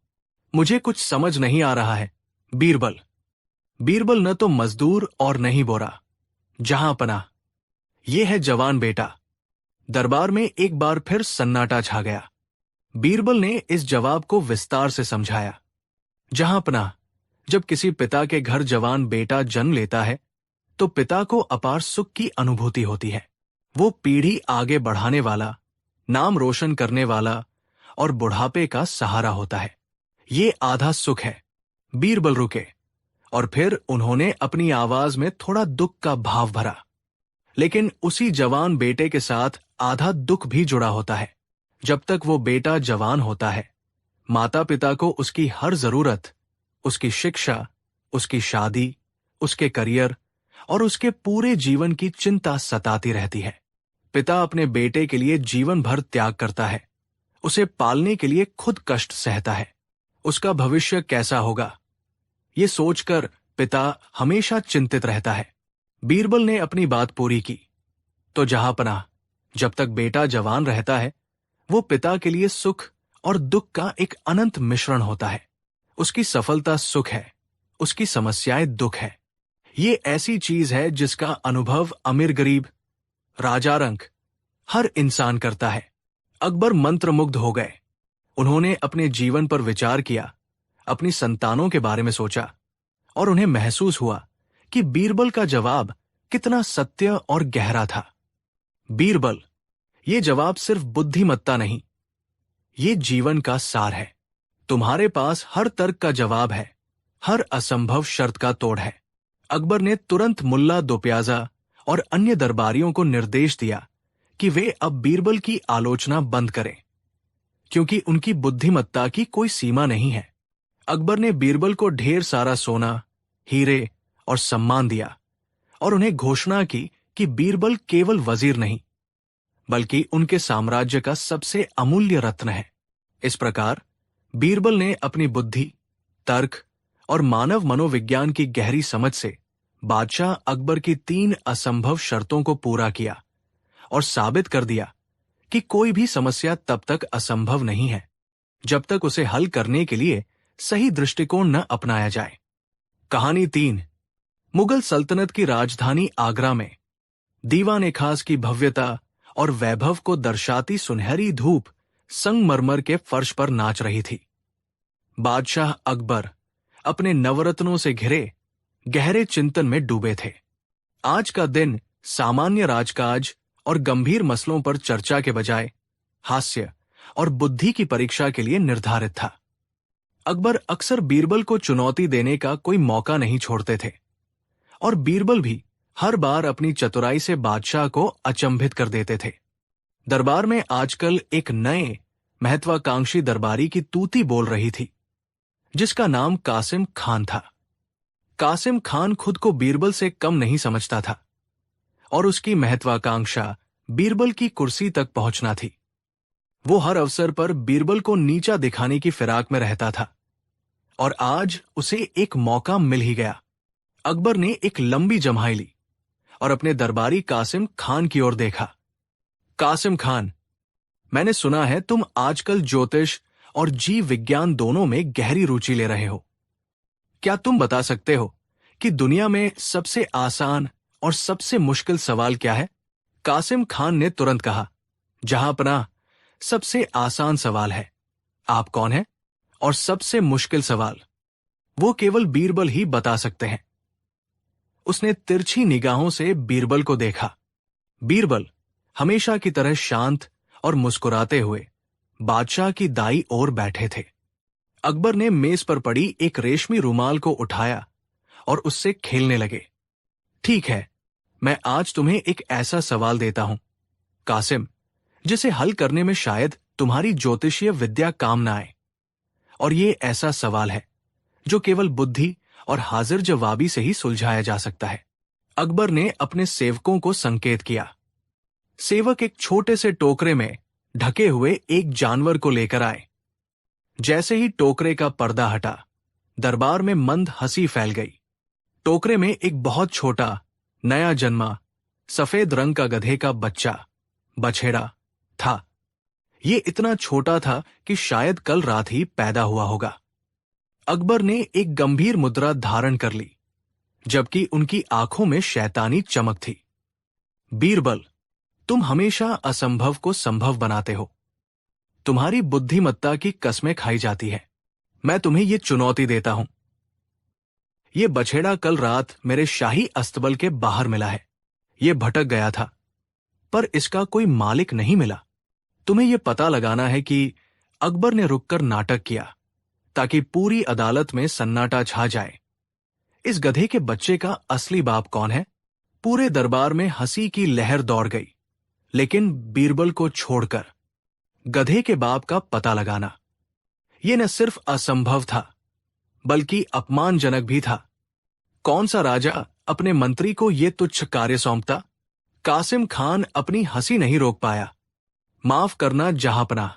A: मुझे कुछ समझ नहीं आ रहा है। बीरबल, बीरबल न तो मजदूर और न ही बोरा। जहांपनाह, ये है जवान बेटा। दरबार में एक बार फिर सन्नाटा छा गया। बीरबल ने इस जवाब को विस्तार से समझाया। जहांपनाह, जब किसी पिता के घर जवान बेटा जन्म लेता है तो पिता को अपार सुख की अनुभूति होती है। वो पीढ़ी आगे बढ़ाने वाला, नाम रोशन करने वाला और बुढ़ापे का सहारा होता है। ये आधा सुख है। बीरबल रुके और फिर उन्होंने अपनी आवाज में थोड़ा दुख का भाव भरा। लेकिन उसी जवान बेटे के साथ आधा दुख भी जुड़ा होता है। जब तक वो बेटा जवान होता है, माता पिता को उसकी हर जरूरत, उसकी शिक्षा, उसकी शादी, उसके करियर और उसके पूरे जीवन की चिंता सताती रहती है। पिता अपने बेटे के लिए जीवन भर त्याग करता है, उसे पालने के लिए खुद कष्ट सहता है। उसका भविष्य कैसा होगा, ये सोचकर पिता हमेशा चिंतित रहता है। बीरबल ने अपनी बात पूरी की। तो जहांपनाह, जब तक बेटा जवान रहता है, वो पिता के लिए सुख और दुख का एक अनंत मिश्रण होता है। उसकी सफलता सुख है, उसकी समस्याएं दुख है। ये ऐसी चीज है जिसका अनुभव अमीर गरीब, राजा रंक, हर इंसान करता है। अकबर मंत्रमुग्ध हो गए। उन्होंने अपने जीवन पर विचार किया, अपनी संतानों के बारे में सोचा, और उन्हें महसूस हुआ कि बीरबल का जवाब कितना सत्य और गहरा था। बीरबल, ये जवाब सिर्फ बुद्धिमत्ता नहीं, ये जीवन का सार है। तुम्हारे पास हर तर्क का जवाब है, हर असंभव शर्त का तोड़ है। अकबर ने तुरंत मुल्ला दो प्याजा और अन्य दरबारियों को निर्देश दिया कि वे अब बीरबल की आलोचना बंद करें, क्योंकि उनकी बुद्धिमत्ता की कोई सीमा नहीं है। अकबर ने बीरबल को ढेर सारा सोना, हीरे और सम्मान दिया और उन्हें घोषणा की कि बीरबल केवल वजीर नहीं, बल्कि उनके साम्राज्य का सबसे अमूल्य रत्न है। इस प्रकार बीरबल ने अपनी बुद्धि, तर्क और मानव मनोविज्ञान की गहरी समझ से बादशाह अकबर की 3 असंभव शर्तों को पूरा किया और साबित कर दिया कि कोई भी समस्या तब तक असंभव नहीं है जब तक उसे हल करने के लिए सही दृष्टिकोण न अपनाया जाए। कहानी 3। मुगल सल्तनत की राजधानी आगरा में दीवान खास की भव्यता और वैभव को दर्शाती सुनहरी धूप संगमरमर के फर्श पर नाच रही थी। बादशाह अकबर अपने नवरत्नों से घिरे गहरे चिंतन में डूबे थे। आज का दिन सामान्य राजकाज और गंभीर मसलों पर चर्चा के बजाय हास्य और बुद्धि की परीक्षा के लिए निर्धारित था। अकबर अक्सर बीरबल को चुनौती देने का कोई मौका नहीं छोड़ते थे और बीरबल भी हर बार अपनी चतुराई से बादशाह को अचंभित कर देते थे। दरबार में आजकल एक नए महत्वाकांक्षी दरबारी की तूती बोल रही थी, जिसका नाम कासिम खान था। कासिम खान खुद को बीरबल से कम नहीं समझता था और उसकी महत्वाकांक्षा बीरबल की कुर्सी तक पहुंचना थी। वो हर अवसर पर बीरबल को नीचा दिखाने की फिराक में रहता था और आज उसे एक मौका मिल ही गया। अकबर ने एक लंबी जम्हाई ली और अपने दरबारी कासिम खान की ओर देखा। कासिम खान, मैंने सुना है तुम आजकल ज्योतिष और जीव विज्ञान दोनों में गहरी रुचि ले रहे हो। क्या तुम बता सकते हो कि दुनिया में सबसे आसान और सबसे मुश्किल सवाल क्या है? कासिम खान ने तुरंत कहा, जहांपनाह, सबसे आसान सवाल है आप कौन हैं, और सबसे मुश्किल सवाल वो केवल बीरबल ही बता सकते हैं। उसने तिरछी निगाहों से बीरबल को देखा। बीरबल हमेशा की तरह शांत और मुस्कुराते हुए बादशाह की दाईं ओर बैठे थे। अकबर ने मेज पर पड़ी एक रेशमी रुमाल को उठाया और उससे खेलने लगे। ठीक है, मैं आज तुम्हें एक ऐसा सवाल देता हूं, कासिम, जिसे हल करने में शायद तुम्हारी ज्योतिषीय विद्या काम न आए। और ये ऐसा सवाल है जो केवल बुद्धि और हाजिर जवाबी से ही सुलझाया जा सकता है। अकबर ने अपने सेवकों को संकेत किया। सेवक एक छोटे से टोकरे में ढके हुए एक जानवर को लेकर आए। जैसे ही टोकरे का पर्दा हटा, दरबार में मंद हंसी फैल गई। टोकरे में एक बहुत छोटा, नया जन्मा, सफेद रंग का गधे का बच्चा, बछेड़ा था। ये इतना छोटा था कि शायद कल रात ही पैदा हुआ होगा। अकबर ने एक गंभीर मुद्रा धारण कर ली, जबकि उनकी आंखों में शैतानी चमक थी। बीरबल, तुम हमेशा असंभव को संभव बनाते हो। तुम्हारी बुद्धिमत्ता की कस्में खाई जाती है। मैं तुम्हें ये चुनौती देता हूं। ये बछेड़ा कल रात मेरे शाही अस्तबल के बाहर मिला है। ये भटक गया था, पर इसका कोई मालिक नहीं मिला। तुम्हें यह पता लगाना है कि अकबर ने रुककर नाटक किया ताकि पूरी अदालत में सन्नाटा छा जाए। इस गधे के बच्चे का असली बाप कौन है? पूरे दरबार में हंसी की लहर दौड़ गई, लेकिन बीरबल को छोड़कर गधे के बाप का पता लगाना यह न सिर्फ असंभव था, बल्कि अपमानजनक भी था। कौन सा राजा अपने मंत्री को यह तुच्छ कार्य सौंपता? कासिम खान अपनी हंसी नहीं रोक पाया। माफ करना जहांपनाह,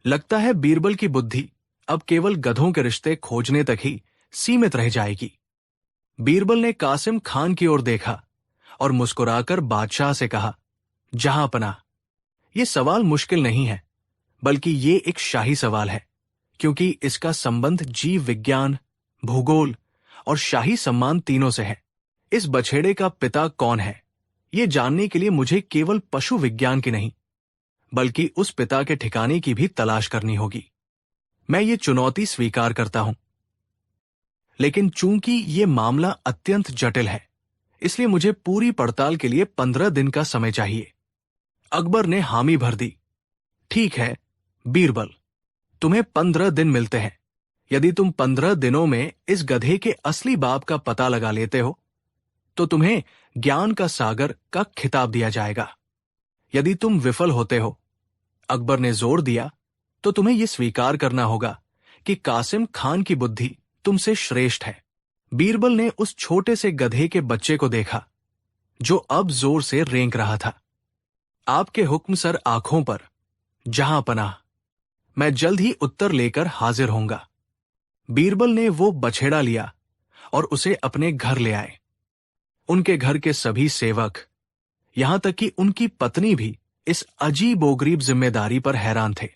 A: लगता है बीरबल की बुद्धि अब केवल गधों के रिश्ते खोजने तक ही सीमित रह जाएगी। बीरबल ने कासिम खान की ओर देखा और मुस्कुराकर बादशाह से कहा, जहांपनाह, यह सवाल मुश्किल नहीं है, बल्कि ये एक शाही सवाल है, क्योंकि इसका संबंध जीव विज्ञान, भूगोल और शाही सम्मान तीनों से है। इस बछेड़े का पिता कौन है, ये जानने के लिए मुझे केवल पशु विज्ञान की नहीं, बल्कि उस पिता के ठिकाने की भी तलाश करनी होगी। मैं ये चुनौती स्वीकार करता हूं, लेकिन चूंकि ये मामला अत्यंत जटिल है, इसलिए मुझे पूरी पड़ताल के लिए 15 दिन का समय चाहिए। अकबर ने हामी भर दी। ठीक है बीरबल, तुम्हें 15 दिन मिलते हैं। यदि तुम 15 दिनों में इस गधे के असली बाप का पता लगा लेते हो, तो तुम्हें ज्ञान का सागर का खिताब दिया जाएगा। यदि तुम विफल होते हो, अकबर ने जोर दिया, तो तुम्हें यह स्वीकार करना होगा कि कासिम खान की बुद्धि तुमसे श्रेष्ठ है। बीरबल ने उस छोटे से गधे के बच्चे को देखा जो अब जोर से रेंक रहा था। आपके हुक्म सर आंखों पर, जहां पनाह। मैं जल्द ही उत्तर लेकर हाजिर होऊंगा। बीरबल ने वो बछेड़ा लिया और उसे अपने घर ले आए। उनके घर के सभी सेवक, यहां तक कि उनकी पत्नी भी इस अजीबोगरीब जिम्मेदारी पर हैरान थे।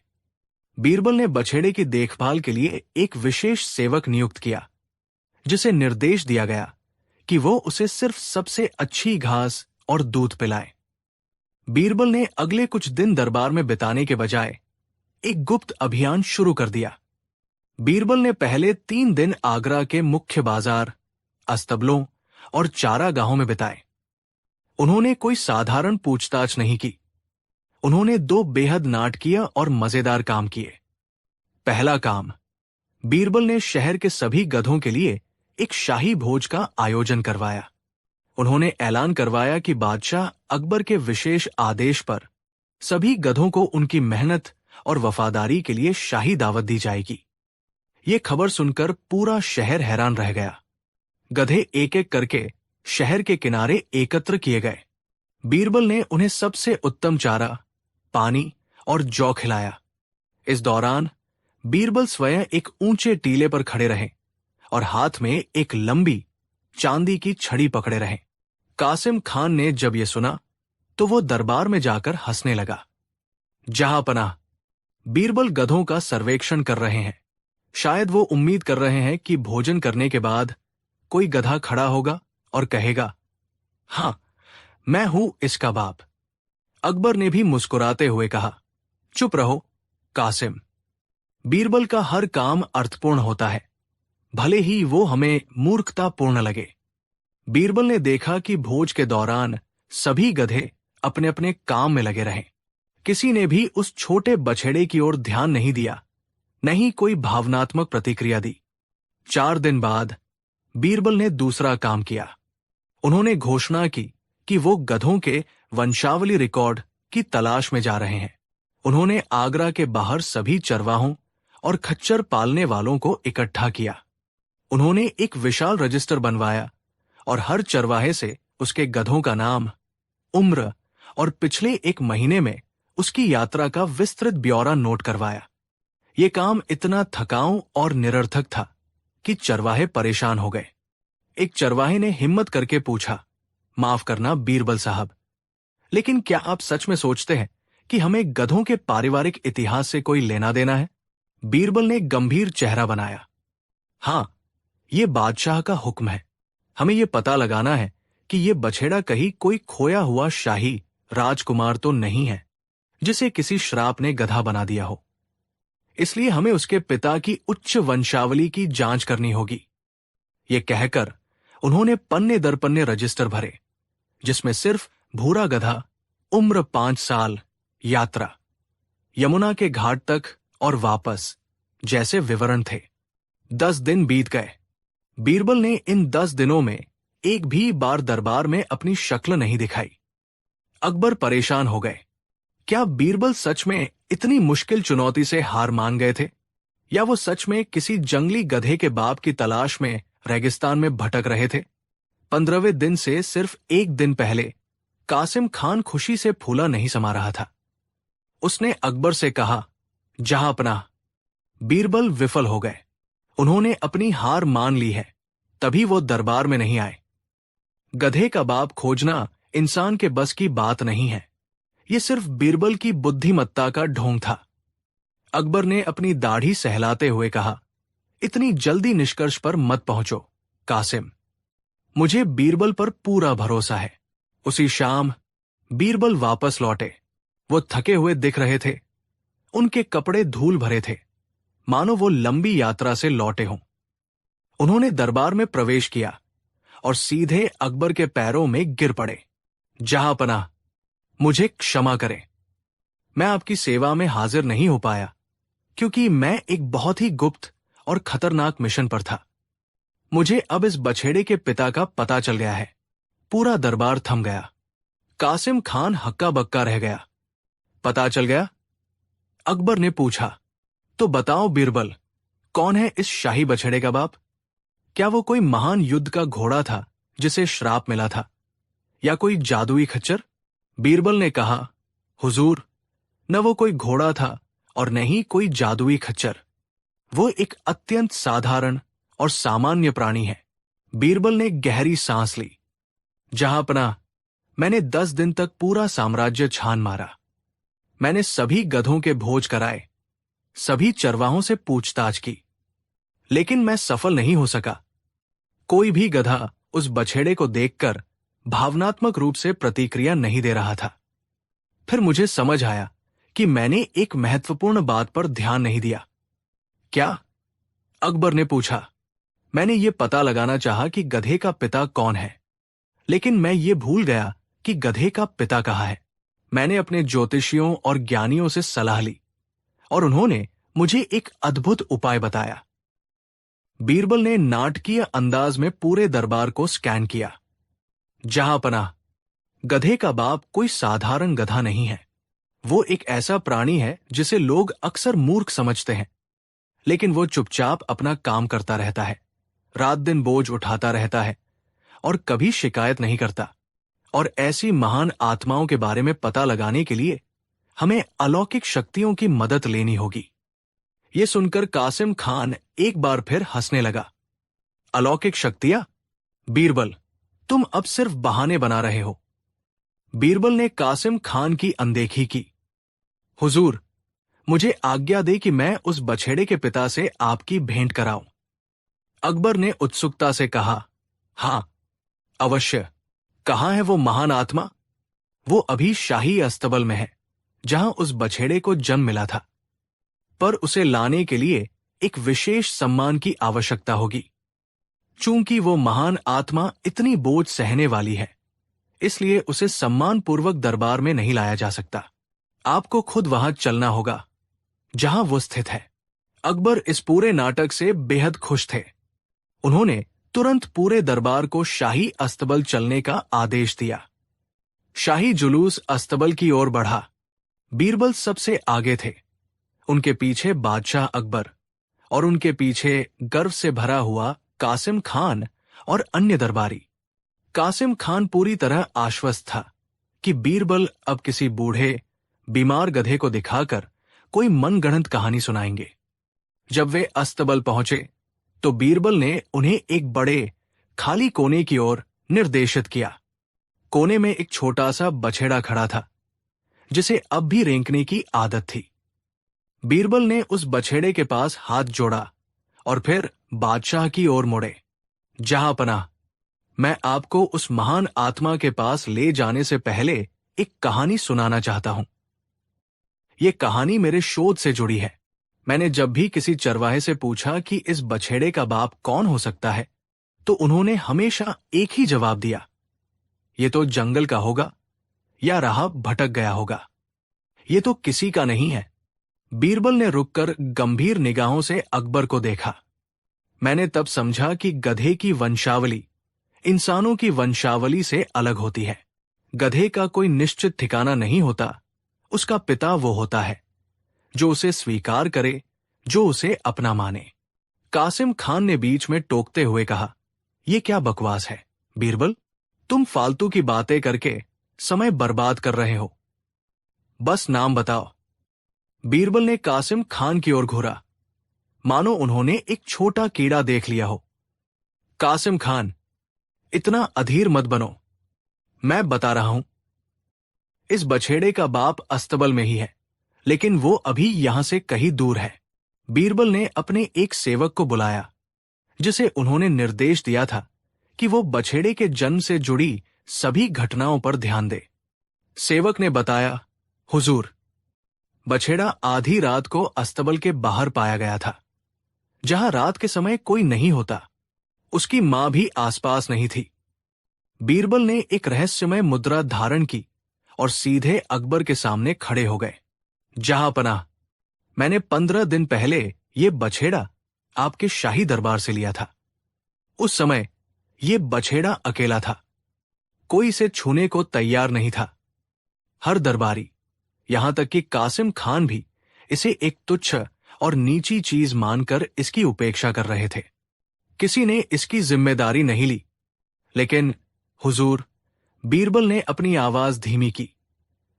A: बीरबल ने बछेड़े की देखभाल के लिए एक विशेष सेवक नियुक्त किया, जिसे निर्देश दिया गया कि वो उसे सिर्फ सबसे अच्छी घास और दूध पिलाए। बीरबल ने अगले कुछ दिन दरबार में बिताने के बजाय एक गुप्त अभियान शुरू कर दिया। बीरबल ने पहले 3 दिन आगरा के मुख्य बाजार, अस्तबलों और चारागाहों में बिताए। उन्होंने कोई साधारण पूछताछ नहीं की। उन्होंने 2 बेहद नाटकीय और मजेदार काम किए। पहला काम, बीरबल ने शहर के सभी गधों के लिए एक शाही भोज का आयोजन करवाया। उन्होंने ऐलान करवाया कि बादशाह अकबर के विशेष आदेश पर सभी गधों को उनकी मेहनत और वफादारी के लिए शाही दावत दी जाएगी। ये खबर सुनकर पूरा शहर हैरान रह गया। गधे एक एक करके शहर के किनारे एकत्र किए गए। बीरबल ने उन्हें सबसे उत्तम चारा, पानी और जौ खिलाया। इस दौरान बीरबल स्वयं एक ऊंचे टीले पर खड़े रहे और हाथ में एक लंबी चांदी की छड़ी पकड़े रहे। कासिम खान ने जब यह सुना तो वो दरबार में जाकर हंसने लगा। जहां पनाह, बीरबल गधों का सर्वेक्षण कर रहे हैं। शायद वो उम्मीद कर रहे हैं कि भोजन करने के बाद कोई गधा खड़ा होगा और कहेगा, हां, मैं हूं इसका बाप। अकबर ने भी मुस्कुराते हुए कहा, चुप रहो कासिम। बीरबल का हर काम अर्थपूर्ण होता है, भले ही वो हमें मूर्खतापूर्ण लगे। बीरबल ने देखा कि भोज के दौरान सभी गधे अपने अपने काम में लगे रहे। किसी ने भी उस छोटे बछड़े की ओर ध्यान नहीं दिया, न ही कोई भावनात्मक प्रतिक्रिया दी। 4 दिन बाद बीरबल ने दूसरा काम किया। उन्होंने घोषणा की कि वो गधों के वंशावली रिकॉर्ड की तलाश में जा रहे हैं। उन्होंने आगरा के बाहर सभी चरवाहों और खच्चर पालने वालों को इकट्ठा किया। उन्होंने एक विशाल रजिस्टर बनवाया और हर चरवाहे से उसके गधों का नाम, उम्र और पिछले 1 महीने में उसकी यात्रा का विस्तृत ब्यौरा नोट करवाया। ये काम इतना थकाऊ और निरर्थक था कि चरवाहे परेशान हो गए। एक चरवाहे ने हिम्मत करके पूछा, माफ करना बीरबल साहब, लेकिन क्या आप सच में सोचते हैं कि हमें गधों के पारिवारिक इतिहास से कोई लेना देना है? बीरबल ने गंभीर चेहरा बनाया। हां, ये बादशाह का हुक्म है। हमें ये पता लगाना है कि ये बछेड़ा कहीं कोई खोया हुआ शाही राजकुमार तो नहीं है जिसे किसी श्राप ने गधा बना दिया हो। इसलिए हमें उसके पिता की उच्च वंशावली की जांच करनी होगी। ये कहकर उन्होंने पन्ने दर पन्ने रजिस्टर भरे, जिसमें सिर्फ भूरा गधा, उम्र 5 साल, यात्रा, यमुना के घाट तक और वापस जैसे विवरण थे। 10 दिन बीत गए। बीरबल ने इन 10 दिनों में एक भी बार दरबार में अपनी शक्ल नहीं दिखाई। अकबर परेशान हो गए। क्या बीरबल सच में इतनी मुश्किल चुनौती से हार मान गए थे, या वो सच में किसी जंगली गधे के बाप की तलाश में रेगिस्तान में भटक रहे थे? 15वें दिन से सिर्फ 1 दिन पहले कासिम खान खुशी से फूला नहीं समा रहा था। उसने अकबर से कहा, जहां पनाह, बीरबल विफल हो गए। उन्होंने अपनी हार मान ली है, तभी वो दरबार में नहीं आए। गधे का बाप खोजना इंसान के बस की बात नहीं है। ये सिर्फ बीरबल की बुद्धिमत्ता का ढोंग था। अकबर ने अपनी दाढ़ी सहलाते हुए कहा, इतनी जल्दी निष्कर्ष पर मत पहुंचो कासिम। मुझे बीरबल पर पूरा भरोसा है। उसी शाम बीरबल वापस लौटे। वो थके हुए दिख रहे थे। उनके कपड़े धूल भरे थे, मानो वो लंबी यात्रा से लौटे हों। उन्होंने दरबार में प्रवेश किया और सीधे अकबर के पैरों में गिर पड़े। जहां पनाह, मुझे क्षमा करें। मैं आपकी सेवा में हाजिर नहीं हो पाया क्योंकि मैं एक बहुत ही गुप्त और खतरनाक मिशन पर था। मुझे अब इस बछेड़े के पिता का पता चल गया है। पूरा दरबार थम गया। कासिम खान हक्का बक्का रह गया। पता चल गया? अकबर ने पूछा। तो बताओ बीरबल, कौन है इस शाही बछड़े का बाप? क्या वो कोई महान युद्ध का घोड़ा था जिसे श्राप मिला था, या कोई जादुई खच्चर? बीरबल ने कहा, हुजूर, न वो कोई घोड़ा था और न ही कोई जादुई खच्चर। वो एक अत्यंत साधारण और सामान्य प्राणी है। बीरबल ने गहरी सांस ली। जहांपनाह, मैंने 10 दिन तक पूरा साम्राज्य छान मारा। मैंने सभी गधों के भोज कराए, सभी चरवाहों से पूछताछ की, लेकिन मैं सफल नहीं हो सका। कोई भी गधा उस बछेड़े को देखकर भावनात्मक रूप से प्रतिक्रिया नहीं दे रहा था। फिर मुझे समझ आया कि मैंने एक महत्वपूर्ण बात पर ध्यान नहीं दिया। क्या? अकबर ने पूछा। मैंने ये पता लगाना चाहा कि गधे का पिता कौन है, लेकिन मैं ये भूल गया कि गधे का पिता कहाँ है। मैंने अपने ज्योतिषियों और ज्ञानियों से सलाह ली और उन्होंने मुझे एक अद्भुत उपाय बताया। बीरबल ने नाटकीय अंदाज में पूरे दरबार को स्कैन किया। जहांपनाह, गधे का बाप कोई साधारण गधा नहीं है। वो एक ऐसा प्राणी है जिसे लोग अक्सर मूर्ख समझते हैं, लेकिन वो चुपचाप अपना काम करता रहता है, रात दिन बोझ उठाता रहता है और कभी शिकायत नहीं करता। और ऐसी महान आत्माओं के बारे में पता लगाने के लिए हमें अलौकिक शक्तियों की मदद लेनी होगी। ये सुनकर कासिम खान एक बार फिर हंसने लगा। अलौकिक शक्तियां? बीरबल, तुम अब सिर्फ बहाने बना रहे हो। बीरबल ने कासिम खान की अनदेखी की। हुजूर, मुझे आज्ञा दे कि मैं उस बछेड़े के पिता से आपकी भेंट कराऊं। अकबर ने उत्सुकता से कहा। हां, अवश्य। कहाँ है वो महान आत्मा? वो अभी शाही अस्तबल में है, जहां उस बछेड़े को जन्म मिला था। पर उसे लाने के लिए एक विशेष सम्मान की आवश्यकता होगी। चूंकि वो महान आत्मा इतनी बोझ सहने वाली है, इसलिए उसे सम्मानपूर्वक दरबार में नहीं लाया जा सकता। आपको खुद वहां चलना होगा जहां वो स्थित है। अकबर इस पूरे नाटक से बेहद खुश थे। उन्होंने तुरंत पूरे दरबार को शाही अस्तबल चलने का आदेश दिया। शाही जुलूस अस्तबल की ओर बढ़ा। बीरबल सबसे आगे थे। उनके पीछे बादशाह अकबर और उनके पीछे गर्व से भरा हुआ कासिम खान और अन्य दरबारी। कासिम खान पूरी तरह आश्वस्त था कि बीरबल अब किसी बूढ़े, बीमार गधे को दिखाकर कोई मनगढ़ंत कहानी सुनाएंगे। जब वे अस्तबल पहुंचे तो बीरबल ने उन्हें एक बड़े, खाली कोने की ओर निर्देशित किया। कोने में एक छोटा सा बछेड़ा खड़ा था, जिसे अब भी रेंकने की आदत थी। बीरबल ने उस बछेड़े के पास हाथ जोड़ा और फिर बादशाह की ओर मुड़े। जहांपनाह, मैं आपको उस महान आत्मा के पास ले जाने से पहले एक कहानी सुनाना चाहता हूं। यह कहानी मेरे शोध से जुड़ी है। मैंने जब भी किसी चरवाहे से पूछा कि इस बछेड़े का बाप कौन हो सकता है, तो उन्होंने हमेशा एक ही जवाब दिया, ये तो जंगल का होगा या राह भटक गया होगा। ये तो किसी का नहीं है। बीरबल ने रुककर गंभीर निगाहों से अकबर को देखा। मैंने तब समझा कि गधे की वंशावली इंसानों की वंशावली से अलग होती है। गधे का कोई निश्चित ठिकाना नहीं होता। उसका पिता वो होता है जो उसे स्वीकार करे, जो उसे अपना माने। कासिम खान ने बीच में टोकते हुए कहा, यह क्या बकवास है बीरबल? तुम फालतू की बातें करके समय बर्बाद कर रहे हो। बस नाम बताओ। बीरबल ने कासिम खान की ओर घूरा, मानो उन्होंने एक छोटा कीड़ा देख लिया हो। कासिम खान, इतना अधीर मत बनो। मैं बता रहा हूं। इस बछेड़े का बाप अस्तबल में ही है, लेकिन वो अभी यहां से कहीं दूर है। बीरबल ने अपने एक सेवक को बुलाया, जिसे उन्होंने निर्देश दिया था कि वो बछेड़े के जन्म से जुड़ी सभी घटनाओं पर ध्यान दे। सेवक ने बताया, हुजूर, बछेड़ा आधी रात को अस्तबल के बाहर पाया गया था, जहां रात के समय कोई नहीं होता। उसकी मां भी आसपास नहीं थी। बीरबल ने एक रहस्यमय मुद्रा धारण की और सीधे अकबर के सामने खड़े हो गए। जहांपनाह, मैंने 15 दिन पहले ये बछेड़ा आपके शाही दरबार से लिया था। उस समय ये बछेड़ा अकेला था। कोई इसे छूने को तैयार नहीं था। हर दरबारी, यहां तक कि कासिम खान भी इसे एक तुच्छ और नीची चीज मानकर इसकी उपेक्षा कर रहे थे। किसी ने इसकी जिम्मेदारी नहीं ली। लेकिन हुजूर, बीरबल ने अपनी आवाज धीमी की,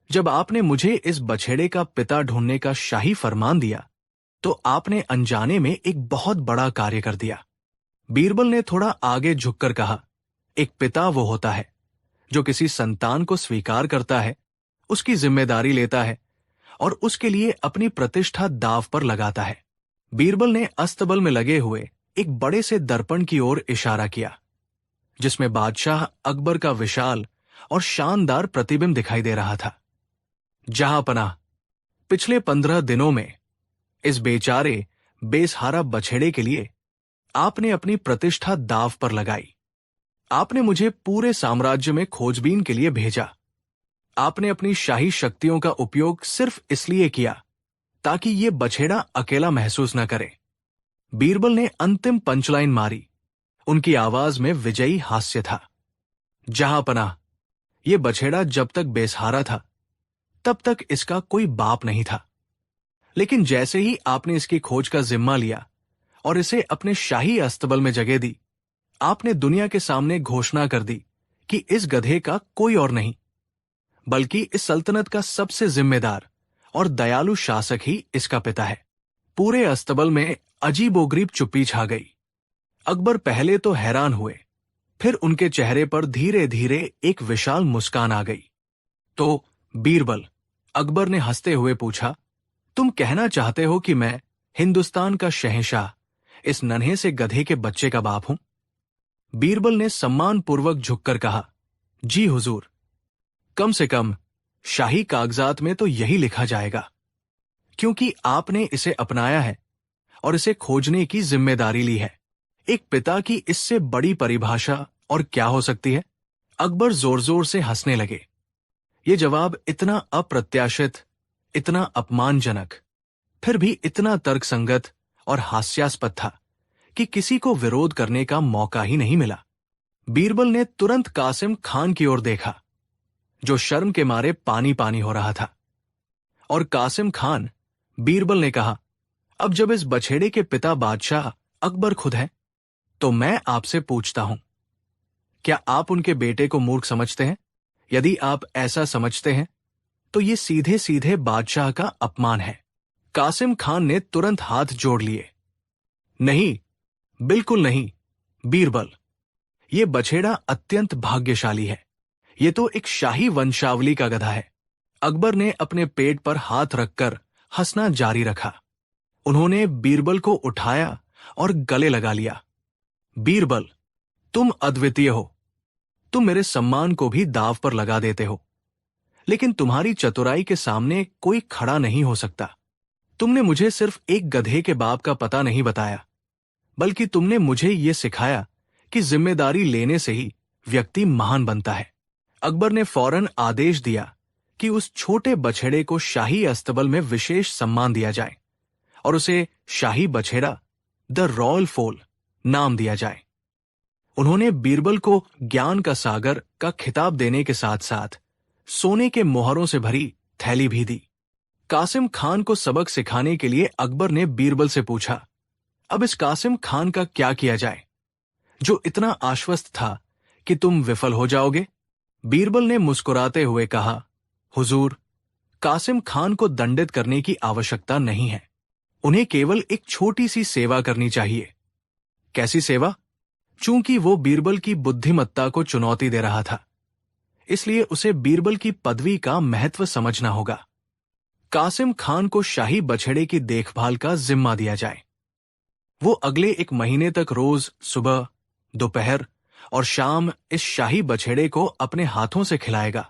A: जब आपने मुझे इस बछेड़े का पिता ढूंढने का शाही फरमान दिया तो आपने अनजाने में एक बहुत बड़ा कार्य कर दिया। बीरबल ने थोड़ा आगे झुककर कहा, एक पिता वो होता है जो किसी संतान को स्वीकार करता है, उसकी जिम्मेदारी लेता है और उसके लिए अपनी प्रतिष्ठा दांव पर लगाता है। बीरबल ने अस्तबल में लगे हुए एक बड़े से दर्पण की ओर इशारा किया, जिसमें बादशाह अकबर का विशाल और शानदार प्रतिबिंब दिखाई दे रहा था। जहां पनाह, पिछले 15 दिनों में इस बेचारे बेसहारा बछेड़े के लिए आपने अपनी प्रतिष्ठा दांव पर लगाई। आपने मुझे पूरे साम्राज्य में खोजबीन के लिए भेजा। आपने अपनी शाही शक्तियों का उपयोग सिर्फ इसलिए किया ताकि ये बछेड़ा अकेला महसूस न करे। बीरबल ने अंतिम पंचलाइन मारी। उनकी आवाज में विजयी हास्य था। जहां पनाह, ये बछेड़ा जब तक बेसहारा था तब तक इसका कोई बाप नहीं था। लेकिन जैसे ही आपने इसकी खोज का जिम्मा लिया और इसे अपने शाही अस्तबल में जगह दी, आपने दुनिया के सामने घोषणा कर दी कि इस गधे का कोई और नहीं बल्कि इस सल्तनत का सबसे जिम्मेदार और दयालु शासक ही इसका पिता है। पूरे अस्तबल में अजीबोगरीब चुप्पी छा गई। अकबर पहले तो हैरान हुए, फिर उनके चेहरे पर धीरे धीरे एक विशाल मुस्कान आ गई। तो बीरबल, अकबर ने हंसते हुए पूछा, तुम कहना चाहते हो कि मैं हिंदुस्तान का शहंशाह इस नन्हे से गधे के बच्चे का बाप हूं? बीरबल ने सम्मानपूर्वक झुककर कहा, जी हुजूर, कम से कम शाही कागजात में तो यही लिखा जाएगा, क्योंकि आपने इसे अपनाया है और इसे खोजने की जिम्मेदारी ली है। एक पिता की इससे बड़ी परिभाषा और क्या हो सकती है? अकबर जोर जोर से हंसने लगे। ये जवाब इतना अप्रत्याशित, इतना अपमानजनक, फिर भी इतना तर्कसंगत और हास्यास्पद था कि किसी को विरोध करने का मौका ही नहीं मिला। बीरबल ने तुरंत कासिम खान की ओर देखा, जो शर्म के मारे पानी पानी हो रहा था। और कासिम खान, बीरबल ने कहा, अब जब इस बछेड़े के पिता बादशाह अकबर खुद हैं, तो मैं आपसे पूछता हूं, क्या आप उनके बेटे को मूर्ख समझते हैं? यदि आप ऐसा समझते हैं तो ये सीधे सीधे बादशाह का अपमान है। कासिम खान ने तुरंत हाथ जोड़ लिए। नहीं, बिल्कुल नहीं बीरबल, ये बछेड़ा अत्यंत भाग्यशाली है। ये तो एक शाही वंशावली का गधा है। अकबर ने अपने पेट पर हाथ रखकर हंसना जारी रखा। उन्होंने बीरबल को उठाया और गले लगा लिया। बीरबल, तुम अद्वितीय हो। तुम मेरे सम्मान को भी दांव पर लगा देते हो, लेकिन तुम्हारी चतुराई के सामने कोई खड़ा नहीं हो सकता। तुमने मुझे सिर्फ एक गधे के बाप का पता नहीं बताया, बल्कि तुमने मुझे ये सिखाया कि जिम्मेदारी लेने से ही व्यक्ति महान बनता है। अकबर ने फौरन आदेश दिया कि उस छोटे बछेड़े को शाही अस्तबल में विशेष सम्मान दिया जाए और उसे शाही बछेड़ा द रॉयल फोल नाम दिया जाए। उन्होंने बीरबल को ज्ञान का सागर का खिताब देने के साथ साथ सोने के मोहरों से भरी थैली भी दी। कासिम खान को सबक सिखाने के लिए अकबर ने बीरबल से पूछा, अब इस कासिम खान का क्या किया जाए, जो इतना आश्वस्त था कि तुम विफल हो जाओगे? बीरबल ने मुस्कुराते हुए कहा, हुजूर, कासिम खान को दंडित करने की आवश्यकता नहीं है। उन्हें केवल एक छोटी सी सेवा करनी चाहिए। कैसी सेवा? चूंकि वो बीरबल की बुद्धिमत्ता को चुनौती दे रहा था, इसलिए उसे बीरबल की पदवी का महत्व समझना होगा। कासिम खान को शाही बछड़े की देखभाल का जिम्मा दिया जाए। वो अगले 1 महीने तक रोज सुबह, दोपहर और शाम इस शाही बछड़े को अपने हाथों से खिलाएगा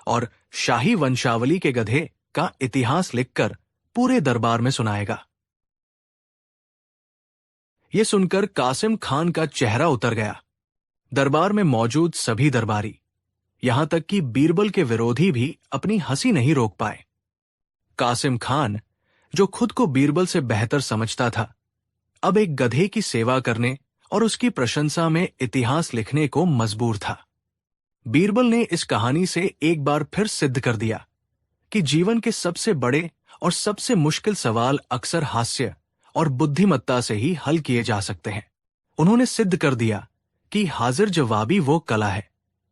A: और शाही वंशावली के गधे का इतिहास लिखकर पूरे दरबार में सुनाएगा। यह सुनकर कासिम खान का चेहरा उतर गया। दरबार में मौजूद सभी दरबारी, यहां तक कि बीरबल के विरोधी भी अपनी हंसी नहीं रोक पाए। कासिम खान, जो खुद को बीरबल से बेहतर समझता था, अब एक गधे की सेवा करने और उसकी प्रशंसा में इतिहास लिखने को मजबूर था। बीरबल ने इस कहानी से एक बार फिर सिद्ध कर दिया कि जीवन के सबसे बड़े और सबसे मुश्किल सवाल अक्सर हास्य और बुद्धिमत्ता से ही हल किए जा सकते हैं। उन्होंने सिद्ध कर दिया कि हाजिर जवाबी वो कला है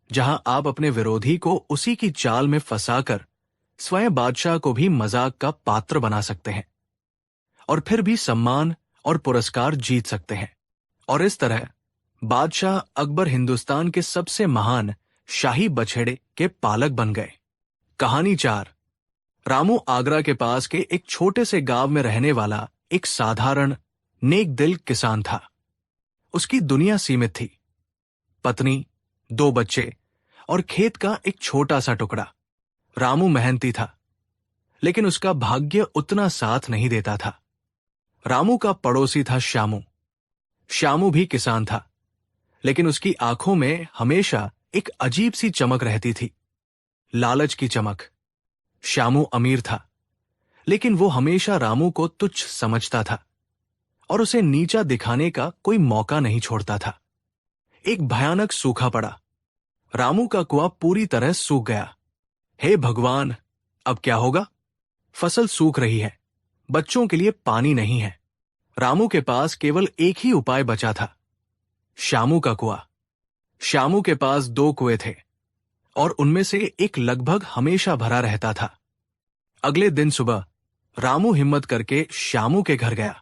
A: जहां आप अपने विरोधी को उसी की चाल में फंसाकर स्वयं बादशाह को भी मजाक का पात्र बना सकते हैं और फिर भी सम्मान और पुरस्कार जीत सकते हैं। और इस तरह बादशाह अकबर हिंदुस्तान के सबसे महान शाही बछड़े के पालक बन गए। कहानी 4। रामू आगरा के पास के एक छोटे से गांव में रहने वाला एक साधारण नेक दिल किसान था। उसकी दुनिया सीमित थी, पत्नी, 2 बच्चे और खेत का एक छोटा सा टुकड़ा। रामू मेहनती था, लेकिन उसका भाग्य उतना साथ नहीं देता था। रामू का पड़ोसी था श्यामू। श्यामू भी किसान था, लेकिन उसकी आंखों में हमेशा एक अजीब सी चमक रहती थी, लालच की चमक। श्यामू अमीर था, लेकिन वो हमेशा रामू को तुच्छ समझता था और उसे नीचा दिखाने का कोई मौका नहीं छोड़ता था। एक भयानक सूखा पड़ा। रामू का कुआं पूरी तरह सूख गया। हे भगवान, अब क्या होगा? फसल सूख रही है, बच्चों के लिए पानी नहीं है। रामू के पास केवल एक ही उपाय बचा था, श्यामू का कुआं। श्यामू के पास 2 कुएं थे और उनमें से एक लगभग हमेशा भरा रहता था। अगले दिन सुबह रामू हिम्मत करके श्यामू के घर गया।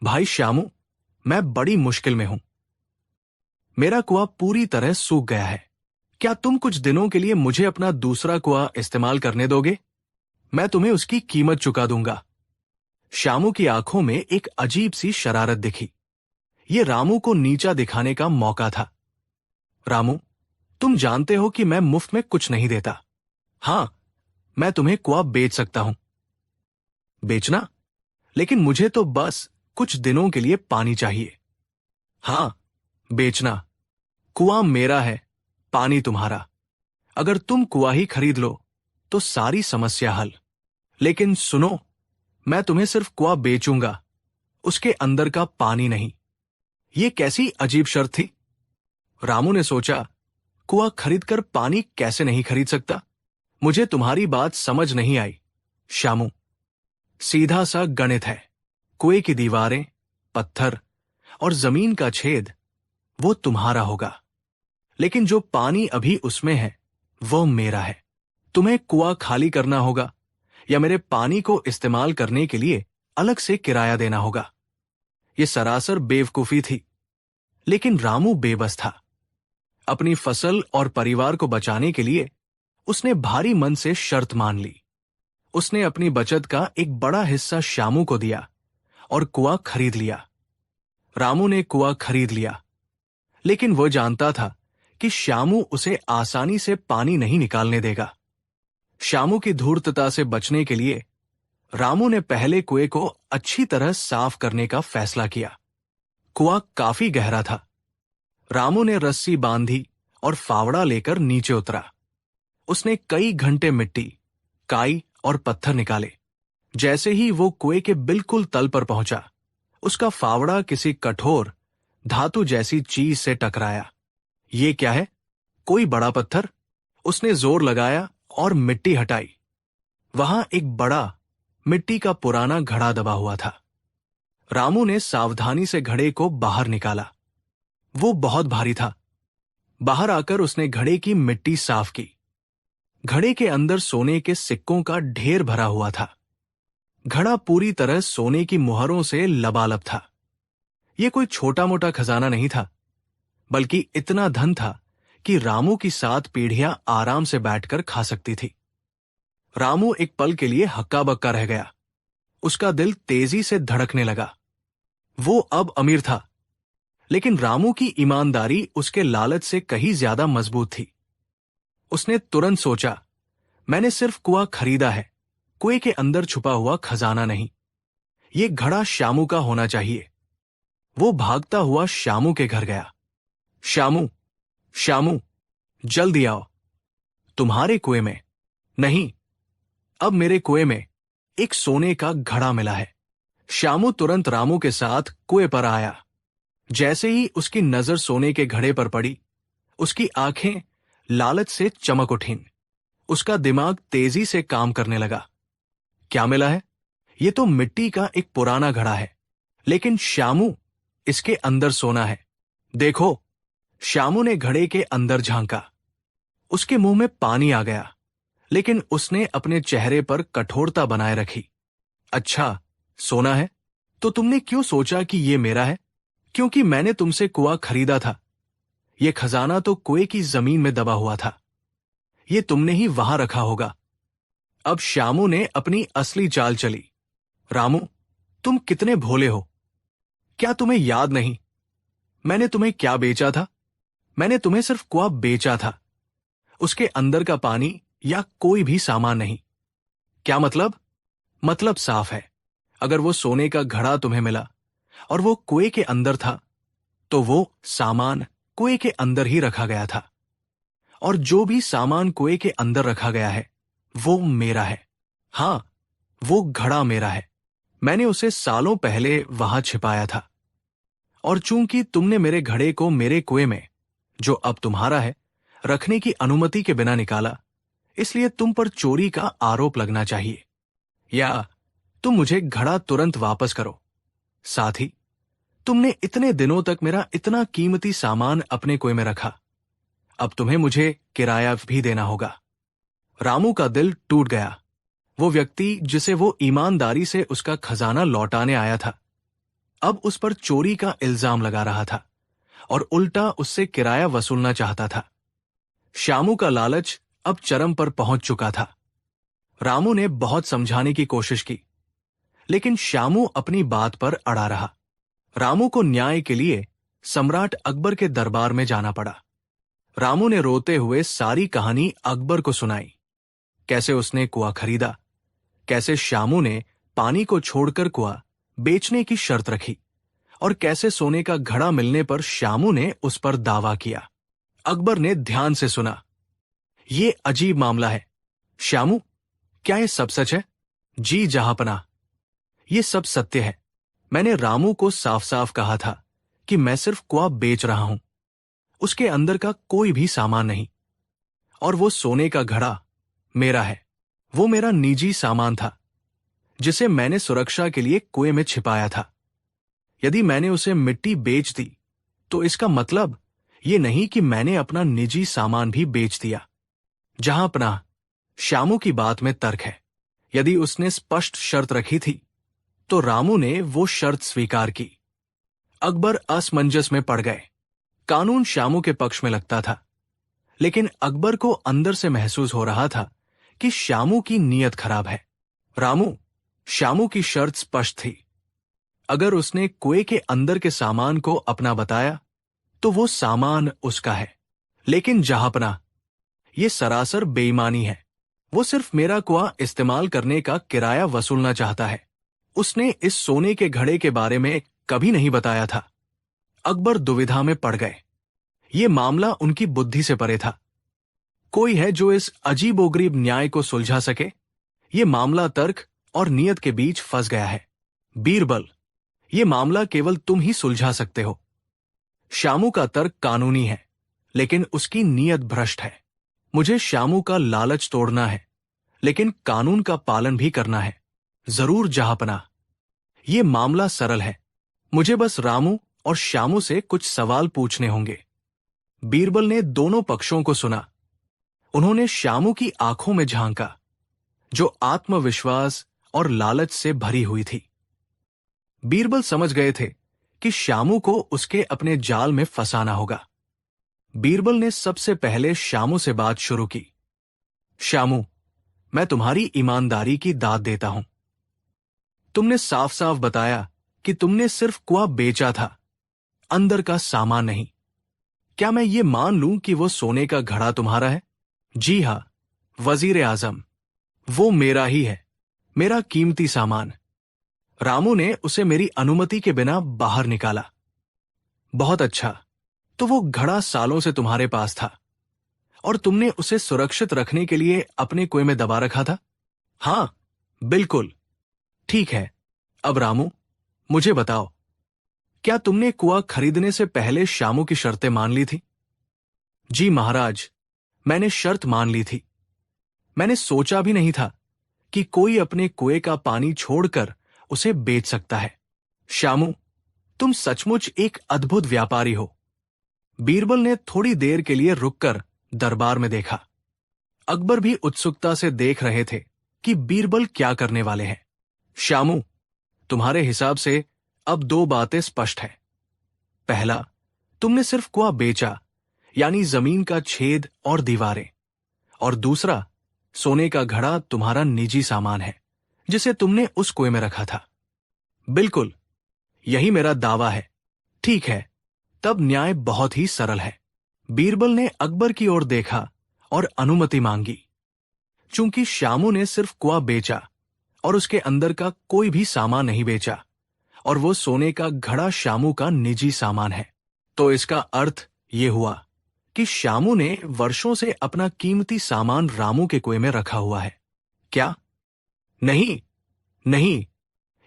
A: भाई श्यामू, मैं बड़ी मुश्किल में हूं। मेरा कुआं पूरी तरह सूख गया है। क्या तुम कुछ दिनों के लिए मुझे अपना दूसरा कुआं इस्तेमाल करने दोगे? मैं तुम्हें उसकी कीमत चुका दूंगा। श्यामू की आंखों में एक अजीब सी शरारत दिखी। ये रामू को नीचा दिखाने का मौका था। रामू, तुम जानते हो कि मैं मुफ्त में कुछ नहीं देता। हां, मैं तुम्हें कुआं बेच सकता हूं। बेचना? लेकिन मुझे तो बस कुछ दिनों के लिए पानी चाहिए। हां, बेचना। कुआं मेरा है, पानी तुम्हारा। अगर तुम कुआं ही खरीद लो तो सारी समस्या हल। लेकिन सुनो, मैं तुम्हें सिर्फ कुआं बेचूंगा, उसके अंदर का पानी नहीं। ये कैसी अजीब शर्त थी? रामू ने सोचा, कुआं खरीदकर पानी कैसे नहीं खरीद सकता? मुझे तुम्हारी बात समझ नहीं आई। श्यामू, सीधा सा गणित है। कुएं की दीवारें, पत्थर और जमीन का छेद वो तुम्हारा होगा, लेकिन जो पानी अभी उसमें है वो मेरा है। तुम्हें कुआं खाली करना होगा या मेरे पानी को इस्तेमाल करने के लिए अलग से किराया देना होगा। ये सरासर बेवकूफी थी, लेकिन रामू बेबस था। अपनी फसल और परिवार को बचाने के लिए उसने भारी मन से शर्त मान ली। उसने अपनी बचत का एक बड़ा हिस्सा श्यामू को दिया और कुआं खरीद लिया। रामू ने कुआं खरीद लिया, लेकिन वह जानता था कि श्यामू उसे आसानी से पानी नहीं निकालने देगा। श्यामू की धूर्तता से बचने के लिए रामू ने पहले कुएं को अच्छी तरह साफ करने का फैसला किया। कुआं काफी गहरा था। रामू ने रस्सी बांधी और फावड़ा लेकर नीचे उतरा। उसने कई घंटे मिट्टी, काई और पत्थर निकाले। जैसे ही वो कुएं के बिल्कुल तल पर पहुंचा, उसका फावड़ा किसी कठोर धातु जैसी चीज से टकराया। ये क्या है? कोई बड़ा पत्थर? उसने जोर लगाया और मिट्टी हटाई। वहां एक बड़ा मिट्टी का पुराना घड़ा दबा हुआ था। रामू ने सावधानी से घड़े को बाहर निकाला। वो बहुत भारी था। बाहर आकर उसने घड़े की मिट्टी साफ की। घड़े के अंदर सोने के सिक्कों का ढेर भरा हुआ था। घड़ा पूरी तरह सोने की मुहरों से लबालब था। यह कोई छोटा मोटा खजाना नहीं था, बल्कि इतना धन था कि रामू की 7 पीढ़ियां आराम से बैठकर खा सकती थी। रामू एक पल के लिए हक्का बक्का रह गया। उसका दिल तेजी से धड़कने लगा। वो अब अमीर था, लेकिन रामू की ईमानदारी उसके लालच से कहीं ज्यादा मजबूत थी। उसने तुरंत सोचा, मैंने सिर्फ कुआं खरीदा है, कुएं के अंदर छुपा हुआ खजाना नहीं। ये घड़ा श्यामू का होना चाहिए। वो भागता हुआ श्यामू के घर गया। श्यामू, श्यामू, जल्दी आओ। तुम्हारे कुएं में नहीं, अब मेरे कुएं में एक सोने का घड़ा मिला है। श्यामू तुरंत रामू के साथ कुएं पर आया। जैसे ही उसकी नजर सोने के घड़े पर पड़ी, उसकी आंखें लालच से चमक उठीं। उसका दिमाग तेजी से काम करने लगा। क्या मिला है? ये तो मिट्टी का एक पुराना घड़ा है, लेकिन श्यामू, इसके अंदर सोना है। देखो। श्यामू ने घड़े के अंदर झांका। उसके मुंह में पानी आ गया, लेकिन उसने अपने चेहरे पर कठोरता बनाए रखी। अच्छा, सोना है? तो तुमने क्यों सोचा कि ये मेरा है? क्योंकि मैंने तुमसे कुआं खरीदा था। ये खजाना तो कुएं की जमीन में दबा हुआ था। ये तुमने ही वहां रखा होगा। अब श्यामू ने अपनी असली चाल चली। रामू, तुम कितने भोले हो। क्या तुम्हें याद नहीं मैंने तुम्हें क्या बेचा था? मैंने तुम्हें सिर्फ कुआं बेचा था, उसके अंदर का पानी या कोई भी सामान नहीं। क्या मतलब? मतलब साफ है। अगर वो सोने का घड़ा तुम्हें मिला और वो कुएं के अंदर था, तो वो सामान कुएं के अंदर ही रखा गया था। और जो भी सामान कुएं के अंदर रखा गया है, वो मेरा है। हां, वो घड़ा मेरा है। मैंने उसे सालों पहले वहां छिपाया था। और चूंकि तुमने मेरे घड़े को मेरे कुएं में, जो अब तुम्हारा है, रखने की अनुमति के बिना निकाला, इसलिए तुम पर चोरी का आरोप लगना चाहिए। या तुम मुझे घड़ा तुरंत वापस करो। साथ ही तुमने इतने दिनों तक मेरा इतना कीमती सामान अपने कुएं में रखा, अब तुम्हें मुझे किराया भी देना होगा। रामू का दिल टूट गया। वो व्यक्ति जिसे वो ईमानदारी से उसका खजाना लौटाने आया था, अब उस पर चोरी का इल्जाम लगा रहा था और उल्टा उससे किराया वसूलना चाहता था। श्यामू का लालच अब चरम पर पहुंच चुका था। रामू ने बहुत समझाने की कोशिश की, लेकिन श्यामू अपनी बात पर अड़ा रहा। रामू को न्याय के लिए सम्राट अकबर के दरबार में जाना पड़ा। रामू ने रोते हुए सारी कहानी अकबर को सुनाई। कैसे उसने कुआं खरीदा, कैसे श्यामू ने पानी को छोड़कर कुआं बेचने की शर्त रखी, और कैसे सोने का घड़ा मिलने पर श्यामू ने उस पर दावा किया। अकबर ने ध्यान से सुना। ये अजीब मामला है। श्यामू, क्या ये सब सच है? जी जहांपनाह, ये सब सत्य है। मैंने रामू को साफ साफ कहा था कि मैं सिर्फ कुआं बेच रहा हूं, उसके अंदर का कोई भी सामान नहीं। और वो सोने का घड़ा मेरा है। वो मेरा निजी सामान था, जिसे मैंने सुरक्षा के लिए कुएं में छिपाया था। यदि मैंने उसे मिट्टी बेच दी, तो इसका मतलब ये नहीं कि मैंने अपना निजी सामान भी बेच दिया। जहांपनाह, श्यामू की बात में तर्क है। यदि उसने स्पष्ट शर्त रखी थी, तो रामू ने वो शर्त स्वीकार की। अकबर असमंजस में पड़ गए। कानून श्यामू के पक्ष में लगता था, लेकिन अकबर को अंदर से महसूस हो रहा था कि श्यामू की नीयत खराब है। रामू, श्यामू की शर्त स्पष्ट थी। अगर उसने कुएं के अंदर के सामान को अपना बताया, तो वो सामान उसका है। लेकिन जहांपनाह, ये सरासर बेईमानी है। वो सिर्फ मेरा कुआं इस्तेमाल करने का किराया वसूलना चाहता है। उसने इस सोने के घड़े के बारे में कभी नहीं बताया था। अकबर दुविधा में पड़ गए। ये मामला उनकी बुद्धि से परे था। कोई है जो इस अजीबोगरीब न्याय को सुलझा सके? ये मामला तर्क और नियत के बीच फंस गया है। बीरबल, ये मामला केवल तुम ही सुलझा सकते हो। श्यामू का तर्क कानूनी है, लेकिन उसकी नीयत भ्रष्ट है। मुझे श्यामू का लालच तोड़ना है, लेकिन कानून का पालन भी करना है। जरूर जहांपनाह, ये मामला सरल है। मुझे बस रामू और श्यामू से कुछ सवाल पूछने होंगे। बीरबल ने दोनों पक्षों को सुना। उन्होंने श्यामू की आंखों में झांका, जो आत्मविश्वास और लालच से भरी हुई थी। बीरबल समझ गए थे कि श्यामू को उसके अपने जाल में फंसाना होगा। बीरबल ने सबसे पहले श्यामू से बात शुरू की। श्यामू, मैं तुम्हारी ईमानदारी की दाद देता हूं। तुमने साफ साफ बताया कि तुमने सिर्फ कुआं बेचा था, अंदर का सामान नहीं। क्या मैं ये मान लूं कि वो सोने का घड़ा तुम्हारा है? जी हां, वजीर आजम, वो मेरा ही है, मेरा कीमती सामान। रामू ने उसे मेरी अनुमति के बिना बाहर निकाला। बहुत अच्छा, तो वो घड़ा सालों से तुम्हारे पास था और तुमने उसे सुरक्षित रखने के लिए अपने कुएं में दबा रखा था? हां, बिल्कुल। ठीक है। अब रामू, मुझे बताओ, क्या तुमने कुआं खरीदने से पहले श्यामू की शर्तें मान ली थी? जी महाराज, मैंने शर्त मान ली थी। मैंने सोचा भी नहीं था कि कोई अपने कुएं का पानी छोड़कर उसे बेच सकता है। श्यामू, तुम सचमुच एक अद्भुत व्यापारी हो। बीरबल ने थोड़ी देर के लिए रुककर दरबार में देखा। अकबर भी उत्सुकता से देख रहे थे कि बीरबल क्या करने वाले हैं। श्यामू, तुम्हारे हिसाब से अब दो बातें स्पष्ट हैं। पहला, तुमने सिर्फ कुआं बेचा, यानी जमीन का छेद और दीवारें। और दूसरा, सोने का घड़ा तुम्हारा निजी सामान है, जिसे तुमने उस कुएं में रखा था। बिल्कुल, यही मेरा दावा है। ठीक है, तब न्याय बहुत ही सरल है। बीरबल ने अकबर की ओर देखा और अनुमति मांगी। चूंकि श्यामू ने सिर्फ कुआं बेचा और उसके अंदर का कोई भी सामान नहीं बेचा, और वो सोने का घड़ा श्यामू का निजी सामान है, तो इसका अर्थ ये हुआ कि श्यामू ने वर्षों से अपना कीमती सामान रामू के कुएं में रखा हुआ है। क्या? नहीं, नहीं,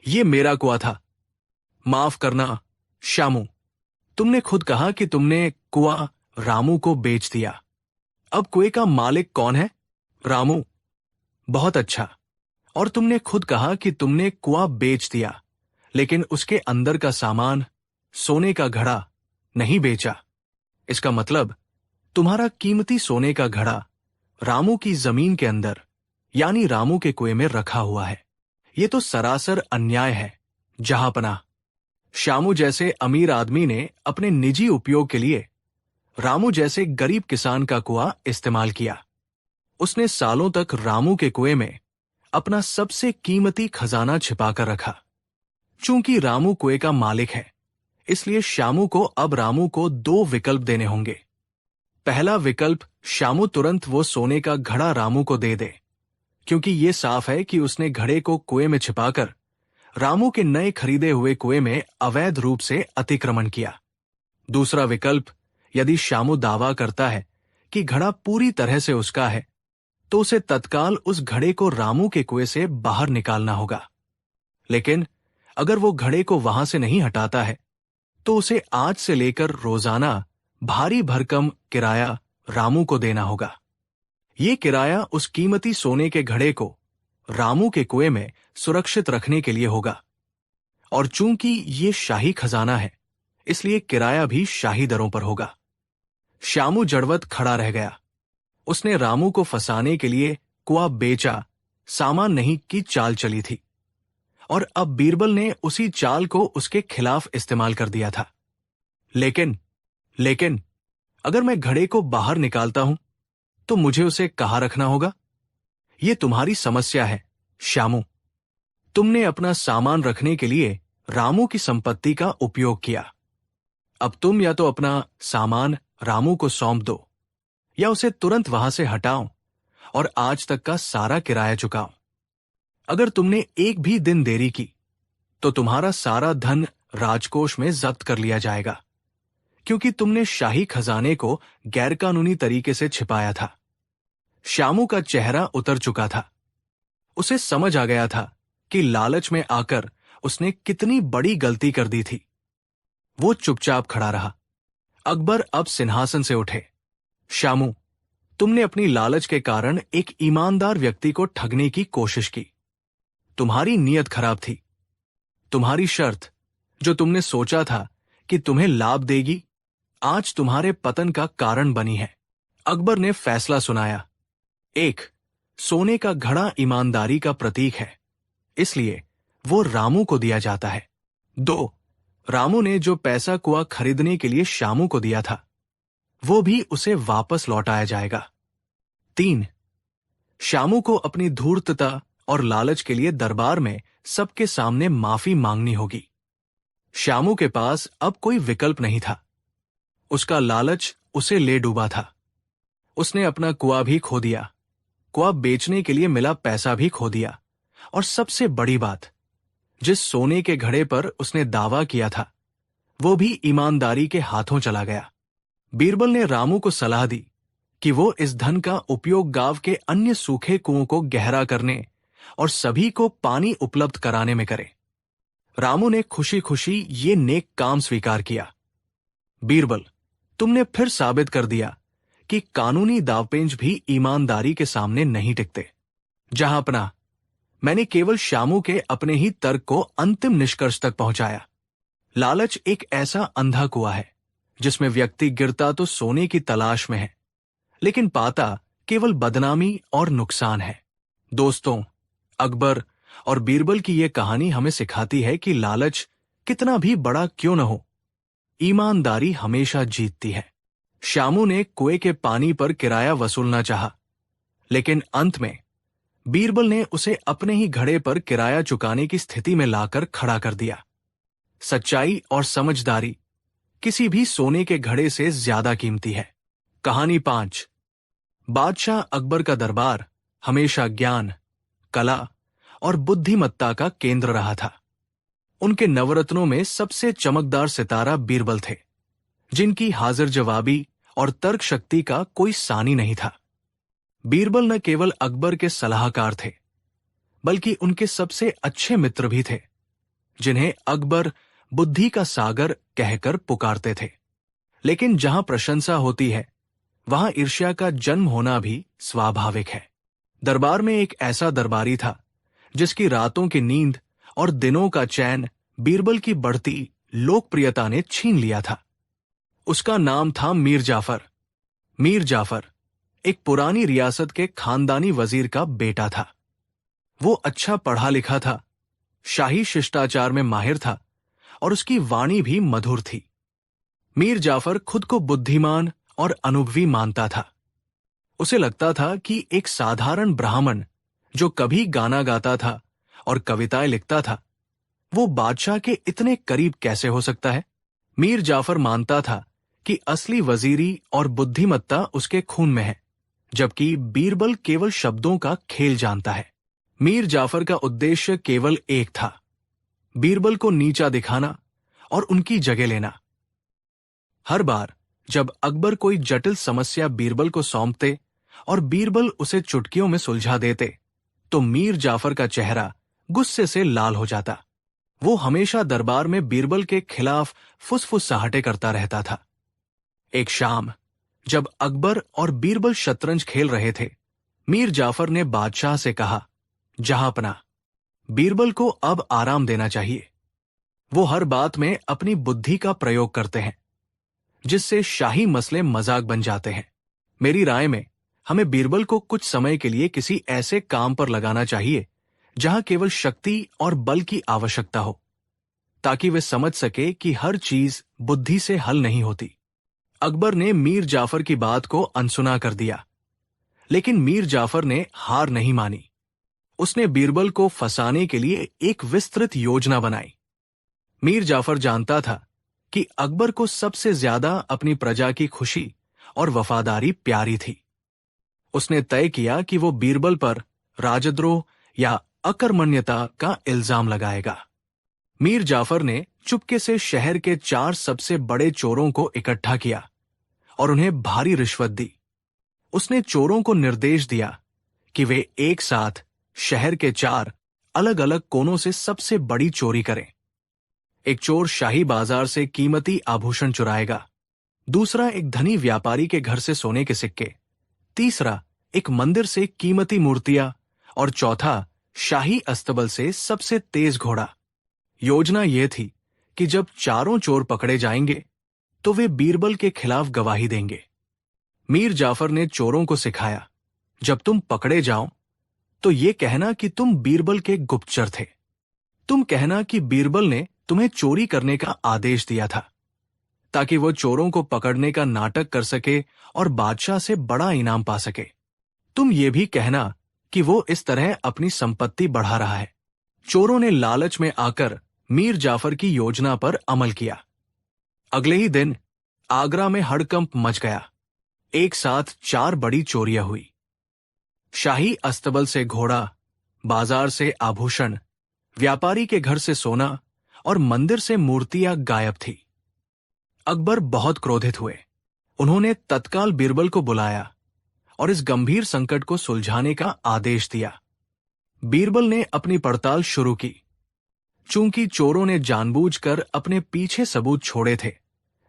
A: ये मेरा कुआं था। माफ करना श्यामू, तुमने खुद कहा कि तुमने कुआं रामू को बेच दिया। अब कुएं का मालिक कौन है? रामू। बहुत अच्छा। और तुमने खुद कहा कि तुमने कुआं बेच दिया, लेकिन उसके अंदर का सामान, सोने का घड़ा, नहीं बेचा। इसका मतलब तुम्हारा कीमती सोने का घड़ा रामू की जमीन के अंदर, यानी रामू के कुएं में रखा हुआ है। यह तो सरासर अन्याय है, जहांपनाह। श्यामू जैसे अमीर आदमी ने अपने निजी उपयोग के लिए रामू जैसे गरीब किसान का कुआं इस्तेमाल किया। उसने सालों तक रामू के कुएं में अपना सबसे कीमती खजाना छिपाकर रखा। चूंकि रामू कुएं का मालिक है, इसलिए श्यामू को अब रामू को दो विकल्प देने होंगे। पहला विकल्प, श्यामू तुरंत वो सोने का घड़ा रामू को दे दे, क्योंकि ये साफ है कि उसने घड़े को कुएं में छिपाकर रामू के नए खरीदे हुए कुएं में अवैध रूप से अतिक्रमण किया। दूसरा विकल्प, यदि श्यामू दावा करता है कि घड़ा पूरी तरह से उसका है, तो उसे तत्काल उस घड़े को रामू के कुएं से बाहर निकालना होगा। लेकिन अगर वो घड़े को वहां से नहीं हटाता है, तो उसे आज से लेकर रोजाना भारी भरकम किराया रामू को देना होगा। ये किराया उस कीमती सोने के घड़े को रामू के कुएं में सुरक्षित रखने के लिए होगा। और चूंकि ये शाही खजाना है, इसलिए किराया भी शाही दरों पर होगा। श्यामू जड़वत खड़ा रह गया। उसने रामू को फंसाने के लिए कुआं बेचा, सामान नहीं की चाल चली थी, और अब बीरबल ने उसी चाल को उसके खिलाफ इस्तेमाल कर दिया था। लेकिन अगर मैं घड़े को बाहर निकालता हूं, तो मुझे उसे कहां रखना होगा? यह तुम्हारी समस्या है श्यामू। तुमने अपना सामान रखने के लिए रामू की संपत्ति का उपयोग किया। अब तुम या तो अपना सामान रामू को सौंप दो, या उसे तुरंत वहां से हटाओ और आज तक का सारा किराया चुकाओ। अगर तुमने एक भी दिन देरी की, तो तुम्हारा सारा धन राजकोष में जब्त कर लिया जाएगा, क्योंकि तुमने शाही खजाने को गैरकानूनी तरीके से छिपाया था। श्यामू का चेहरा उतर चुका था। उसे समझ आ गया था कि लालच में आकर उसने कितनी बड़ी गलती कर दी थी। वो चुपचाप खड़ा रहा। अकबर अब सिंहासन से उठे। श्यामू, तुमने अपनी लालच के कारण एक ईमानदार व्यक्ति को ठगने की कोशिश की। तुम्हारी नीयत खराब थी। तुम्हारी शर्त, जो तुमने सोचा था कि तुम्हें लाभ देगी, आज तुम्हारे पतन का कारण बनी है। अकबर ने फैसला सुनाया। 1. सोने का घड़ा ईमानदारी का प्रतीक है, इसलिए वो रामू को दिया जाता है। 2. रामू ने जो पैसा कुआं खरीदने के लिए श्यामू को दिया था, वो भी उसे वापस लौटाया जाएगा। 3. श्यामू को अपनी धूर्तता और लालच के लिए दरबार में सबके सामने माफी मांगनी होगी। श्यामू के पास अब कोई विकल्प नहीं था। उसका लालच उसे ले डूबा था। उसने अपना कुआं भी खो दिया, कुआं बेचने के लिए मिला पैसा भी खो दिया, और सबसे बड़ी बात, जिस सोने के घड़े पर उसने दावा किया था, वो भी ईमानदारी के हाथों चला गया। बीरबल ने रामू को सलाह दी कि वो इस धन का उपयोग गांव के अन्य सूखे कुओं को गहरा करने और सभी को पानी उपलब्ध कराने में करे। रामू ने खुशी खुशी ये नेक काम स्वीकार किया। बीरबल, तुमने फिर साबित कर दिया कि कानूनी दावपेंच भी ईमानदारी के सामने नहीं टिकते। जहां अपना मैंने केवल शामू के अपने ही तर्क को अंतिम निष्कर्ष तक पहुंचाया। लालच एक ऐसा अंधा कुआं है जिसमें व्यक्ति गिरता तो सोने की तलाश में है, लेकिन पाता केवल बदनामी और नुकसान है। दोस्तों, अकबर और बीरबल की यह कहानी हमें सिखाती है कि लालच कितना भी बड़ा क्यों न हो, ईमानदारी हमेशा जीतती है। शामू ने कुएं के पानी पर किराया वसूलना चाहा, लेकिन अंत में बीरबल ने उसे अपने ही घड़े पर किराया चुकाने की स्थिति में लाकर खड़ा कर दिया। सच्चाई और समझदारी किसी भी सोने के घड़े से ज्यादा कीमती है। कहानी 5। बादशाह अकबर का दरबार हमेशा ज्ञान, कला और बुद्धिमत्ता का केंद्र रहा था। उनके नवरत्नों में सबसे चमकदार सितारा बीरबल थे, जिनकी हाजिर जवाबी और तर्क शक्ति का कोई सानी नहीं था। बीरबल न केवल अकबर के सलाहकार थे, बल्कि उनके सबसे अच्छे मित्र भी थे, जिन्हें अकबर बुद्धि का सागर कहकर पुकारते थे। लेकिन जहां प्रशंसा होती है, वहां ईर्ष्या का जन्म होना भी स्वाभाविक है। दरबार में एक ऐसा दरबारी था जिसकी रातों की नींद और दिनों का चैन बीरबल की बढ़ती लोकप्रियता ने छीन लिया था। उसका नाम था मीर जाफर। मीर जाफर एक पुरानी रियासत के खानदानी वजीर का बेटा था। वो अच्छा पढ़ा लिखा था, शाही शिष्टाचार में माहिर था और उसकी वाणी भी मधुर थी। मीर जाफर खुद को बुद्धिमान और अनुभवी मानता था। उसे लगता था कि एक साधारण ब्राह्मण जो कभी गाना गाता था और कविताएं लिखता था, वो बादशाह के इतने करीब कैसे हो सकता है। मीर जाफर मानता था कि असली वजीरी और बुद्धिमत्ता उसके खून में है, जबकि बीरबल केवल शब्दों का खेल जानता है। मीर जाफर का उद्देश्य केवल एक था, बीरबल को नीचा दिखाना और उनकी जगह लेना। हर बार जब अकबर कोई जटिल समस्या बीरबल को सौंपते और बीरबल उसे चुटकियों में सुलझा देते, तो मीर जाफर का चेहरा गुस्से से लाल हो जाता। वो हमेशा दरबार में बीरबल के खिलाफ फुसफुसाहटें करता रहता था। एक शाम जब अकबर और बीरबल शतरंज खेल रहे थे, मीर जाफर ने बादशाह से कहा, जहांपना, बीरबल को अब आराम देना चाहिए। वो हर बात में अपनी बुद्धि का प्रयोग करते हैं, जिससे शाही मसले मजाक बन जाते हैं। मेरी राय में हमें बीरबल को कुछ समय के लिए किसी ऐसे काम पर लगाना चाहिए जहां केवल शक्ति और बल की आवश्यकता हो, ताकि वे समझ सके कि हर चीज बुद्धि से हल नहीं होती। अकबर ने मीर जाफर की बात को अनसुना कर दिया, लेकिन मीर जाफर ने हार नहीं मानी। उसने बीरबल को फंसाने के लिए एक विस्तृत योजना बनाई। मीर जाफर जानता था कि अकबर को सबसे ज्यादा अपनी प्रजा की खुशी और वफादारी प्यारी थी। उसने तय किया कि वो बीरबल पर राजद्रोह या अकर्मण्यता का इल्जाम लगाएगा। मीर जाफर ने चुपके से शहर के 4 सबसे बड़े चोरों को इकट्ठा किया और उन्हें भारी रिश्वत दी। उसने चोरों को निर्देश दिया कि वे एक साथ शहर के 4 अलग अलग कोनों से सबसे बड़ी चोरी करें। एक चोर शाही बाजार से कीमती आभूषण चुराएगा, दूसरा एक धनी व्यापारी के घर से सोने के सिक्के, तीसरा एक मंदिर से कीमती मूर्तियां और चौथा शाही अस्तबल से सबसे तेज घोड़ा। योजना यह थी कि जब चारों चोर पकड़े जाएंगे तो वे बीरबल के खिलाफ गवाही देंगे। मीर जाफर ने चोरों को सिखाया, जब तुम पकड़े जाओ तो ये कहना कि तुम बीरबल के गुप्तचर थे। तुम कहना कि बीरबल ने तुम्हें चोरी करने का आदेश दिया था, ताकि वो चोरों को पकड़ने का नाटक कर सके और बादशाह से बड़ा इनाम पा सके। तुम ये भी कहना कि वो इस तरह अपनी संपत्ति बढ़ा रहा है। चोरों ने लालच में आकर मीर जाफर की योजना पर अमल किया। अगले ही दिन आगरा में हड़कंप मच गया। एक साथ 4 बड़ी चोरियां हुई। शाही अस्तबल से घोड़ा, बाजार से आभूषण, व्यापारी के घर से सोना और मंदिर से मूर्तियां गायब थी। अकबर बहुत क्रोधित हुए। उन्होंने तत्काल बीरबल को बुलाया और इस गंभीर संकट को सुलझाने का आदेश दिया। बीरबल ने अपनी पड़ताल शुरू की। चूंकि चोरों ने जानबूझकर अपने पीछे सबूत छोड़े थे,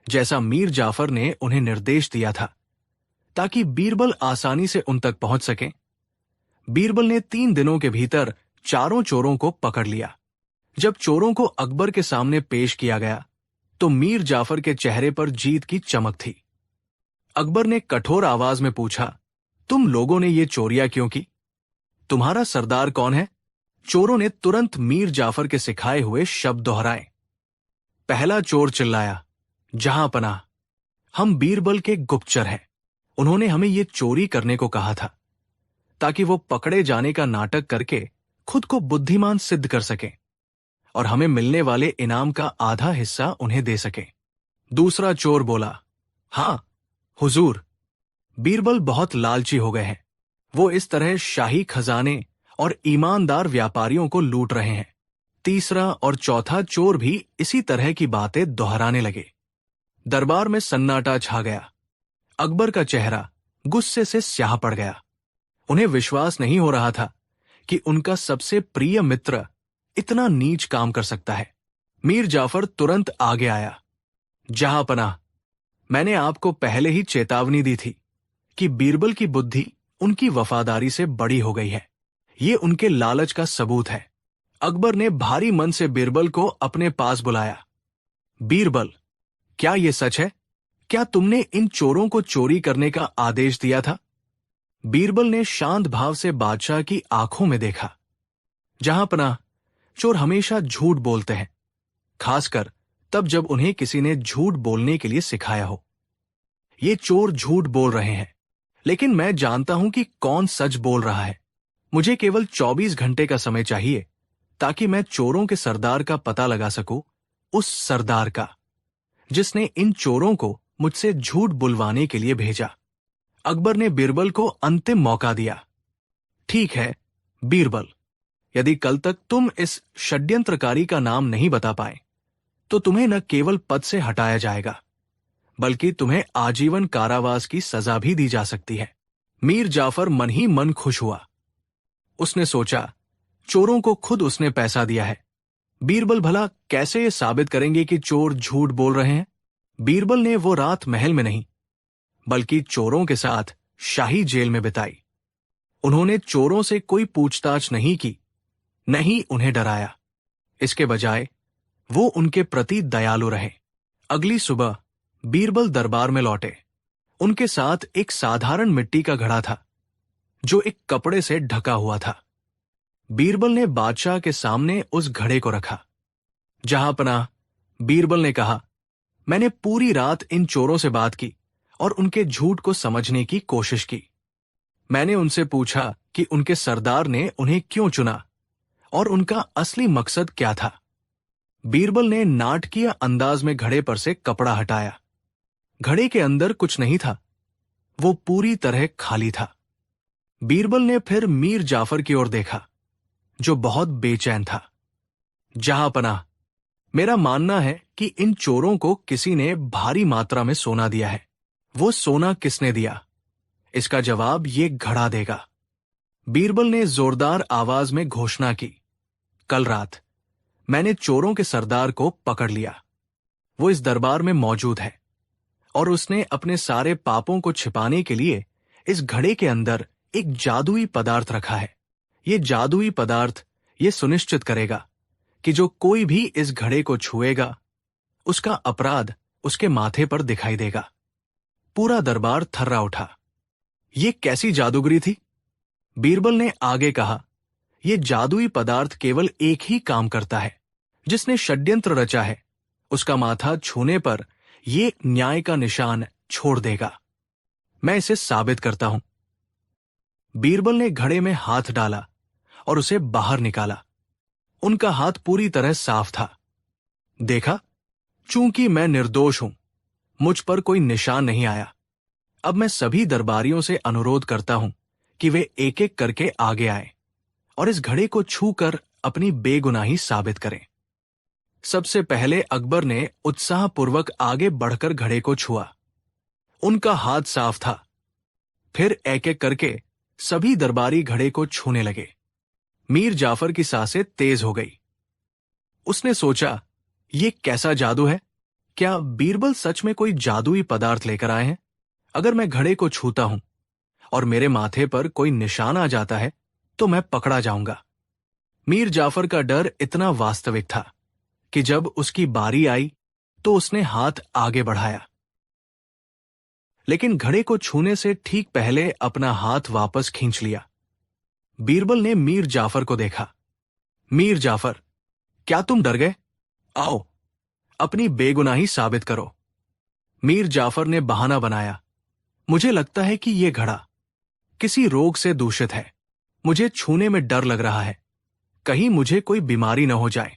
A: जैसा मीर जाफर ने उन्हें निर्देश दिया था, ताकि बीरबल आसानी से उन तक पहुंच सके। बीरबल ने 3 दिनों के भीतर चारों चोरों को पकड़ लिया। जब चोरों को अकबर के सामने पेश किया गया तो मीर जाफर के चेहरे पर जीत की चमक थी। अकबर ने कठोर आवाज में पूछा, तुम लोगों ने ये चोरियां क्यों की? तुम्हारा सरदार कौन है? चोरों ने तुरंत मीर जाफर के सिखाए हुए शब्द दोहराए। पहला चोर चिल्लाया, जहां पनाह, हम बीरबल के गुप्तचर हैं। उन्होंने हमें ये चोरी करने को कहा था ताकि वो पकड़े जाने का नाटक करके खुद को बुद्धिमान सिद्ध कर सके और हमें मिलने वाले इनाम का आधा हिस्सा उन्हें दे सके। दूसरा चोर बोला, हां हुजूर, बीरबल बहुत लालची हो गए हैं। वो इस तरह शाही खजाने और ईमानदार व्यापारियों को लूट रहे हैं। तीसरा और चौथा चोर भी इसी तरह की बातें दोहराने लगे। दरबार में सन्नाटा छा गया। अकबर का चेहरा गुस्से से स्याह पड़ गया। उन्हें विश्वास नहीं हो रहा था कि उनका सबसे प्रिय मित्र इतना नीच काम कर सकता है। मीर जाफर तुरंत आगे आया। जहां पनाह, मैंने आपको पहले ही चेतावनी दी थी कि बीरबल की बुद्धि उनकी वफादारी से बड़ी हो गई है। ये उनके लालच का सबूत है। अकबर ने भारी मन से बीरबल को अपने पास बुलाया। बीरबल, क्या यह सच है? क्या तुमने इन चोरों को चोरी करने का आदेश दिया था? बीरबल ने शांत भाव से बादशाह की आंखों में देखा। जहां पनाह, चोर हमेशा झूठ बोलते हैं, खासकर तब जब उन्हें किसी ने झूठ बोलने के लिए सिखाया हो। ये चोर झूठ बोल रहे हैं, लेकिन मैं जानता हूं कि कौन सच बोल रहा है। मुझे केवल 24 घंटे का समय चाहिए ताकि मैं चोरों के सरदार का पता लगा सकूं, उस सरदार का जिसने इन चोरों को मुझसे झूठ बुलवाने के लिए भेजा। अकबर ने बीरबल को अंतिम मौका दिया। ठीक है बीरबल, यदि कल तक तुम इस षड्यंत्रकारी का नाम नहीं बता पाए तो तुम्हें न केवल पद से हटाया जाएगा बल्कि तुम्हें आजीवन कारावास की सजा भी दी जा सकती है। मीर जाफर मन ही मन खुश हुआ। उसने सोचा, चोरों को खुद उसने पैसा दिया है। बीरबल भला कैसे ये साबित करेंगे कि चोर झूठ बोल रहे हैं? बीरबल ने वो रात महल में नहीं बल्कि चोरों के साथ शाही जेल में बिताई। उन्होंने चोरों से कोई पूछताछ नहीं की, नहीं उन्हें डराया। इसके बजाय वो उनके प्रति दयालु रहे। अगली सुबह बीरबल दरबार में लौटे। उनके साथ एक साधारण मिट्टी का घड़ा था जो एक कपड़े से ढका हुआ था। बीरबल ने बादशाह के सामने उस घड़े को रखा। जहां पनाह, बीरबल ने कहा, मैंने पूरी रात इन चोरों से बात की और उनके झूठ को समझने की कोशिश की। मैंने उनसे पूछा कि उनके सरदार ने उन्हें क्यों चुना और उनका असली मकसद क्या था। बीरबल ने नाटकीय अंदाज में घड़े पर से कपड़ा हटाया। घड़े के अंदर कुछ नहीं था, वो पूरी तरह खाली था। बीरबल ने फिर मीर जाफर की ओर देखा जो बहुत बेचैन था। जहां पनाह, मेरा मानना है कि इन चोरों को किसी ने भारी मात्रा में सोना दिया है। वो सोना किसने दिया, इसका जवाब ये घड़ा देगा। बीरबल ने जोरदार आवाज में घोषणा की, कल रात मैंने चोरों के सरदार को पकड़ लिया। वो इस दरबार में मौजूद है और उसने अपने सारे पापों को छिपाने के लिए इस घड़े के अंदर एक जादुई पदार्थ रखा है। ये जादुई पदार्थ ये सुनिश्चित करेगा कि जो कोई भी इस घड़े को छुएगा उसका अपराध उसके माथे पर दिखाई देगा। पूरा दरबार थर्रा उठा। ये कैसी जादूगरी थी? बीरबल ने आगे कहा, यह जादुई पदार्थ केवल एक ही काम करता है। जिसने षड्यंत्र रचा है उसका माथा छूने पर यह न्याय का निशान छोड़ देगा। मैं इसे साबित करता हूं। बीरबल ने घड़े में हाथ डाला और उसे बाहर निकाला। उनका हाथ पूरी तरह साफ था। देखा, चूंकि मैं निर्दोष हूं, मुझ पर कोई निशान नहीं आया। अब मैं सभी दरबारियों से अनुरोध करता हूं कि वे एक एक करके आगे आए और इस घड़े को छूकर अपनी बेगुनाही साबित करें। सबसे पहले अकबर ने उत्साहपूर्वक आगे बढ़कर घड़े को छुआ। उनका हाथ साफ था। फिर एक एक करके सभी दरबारी घड़े को छूने लगे। मीर जाफर की सांसें तेज हो गई। उसने सोचा, ये कैसा जादू है? क्या बीरबल सच में कोई जादुई पदार्थ लेकर आए हैं? अगर मैं घड़े को छूता हूं और मेरे माथे पर कोई निशान आ जाता है तो मैं पकड़ा जाऊंगा। मीर जाफर का डर इतना वास्तविक था कि जब उसकी बारी आई तो उसने हाथ आगे बढ़ाया, लेकिन घड़े को छूने से ठीक पहले अपना हाथ वापस खींच लिया। बीरबल ने मीर जाफर को देखा। मीर जाफर, क्या तुम डर गए? आओ, अपनी बेगुनाही साबित करो। मीर जाफर ने बहाना बनाया, मुझे लगता है कि यह घड़ा किसी रोग से दूषित है। मुझे छूने में डर लग रहा है, कहीं मुझे कोई बीमारी न हो जाए।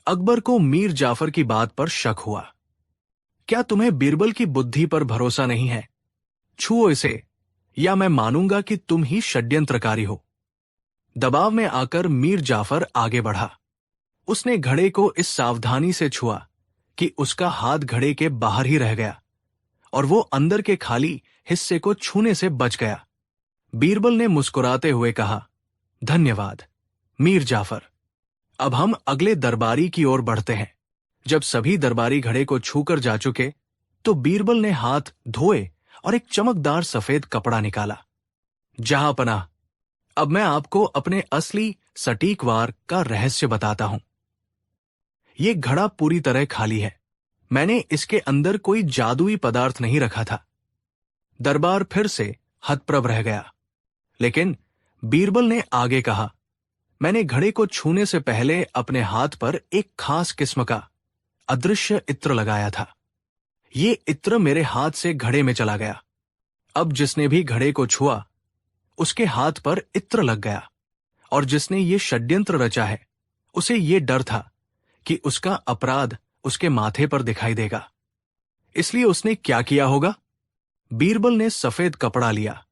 A: अकबर को मीर जाफर की बात पर शक हुआ। क्या तुम्हें बीरबल की बुद्धि पर भरोसा नहीं है? छुओ इसे, या मैं मानूंगा कि तुम ही षड्यंत्रकारी हो। दबाव में आकर मीर जाफर आगे बढ़ा। उसने घड़े को इस सावधानी से छुआ कि उसका हाथ घड़े के बाहर ही रह गया और वो अंदर के खाली हिस्से को छूने से बच गया। बीरबल ने मुस्कुराते हुए कहा, धन्यवाद मीर जाफर। अब हम अगले दरबारी की ओर बढ़ते हैं। जब सभी दरबारी घड़े को छूकर जा चुके तो बीरबल ने हाथ धोए और एक चमकदार सफेद कपड़ा निकाला। जहां पनाह, अब मैं आपको अपने असली सटीक वार का रहस्य बताता हूं। यह घड़ा पूरी तरह खाली है। मैंने इसके अंदर कोई जादुई पदार्थ नहीं रखा था। दरबार फिर से हतप्रभ रह गया, लेकिन बीरबल ने आगे कहा, मैंने घड़े को छूने से पहले अपने हाथ पर एक खास किस्म का अदृश्य इत्र लगाया था। ये इत्र मेरे हाथ से घड़े में चला गया। अब जिसने भी घड़े को छुआ उसके हाथ पर इत्र लग गया, और जिसने ये षड्यंत्र रचा है उसे ये डर था कि उसका अपराध उसके माथे पर दिखाई देगा। इसलिए उसने क्या किया होगा? बीरबल ने सफेद कपड़ा लिया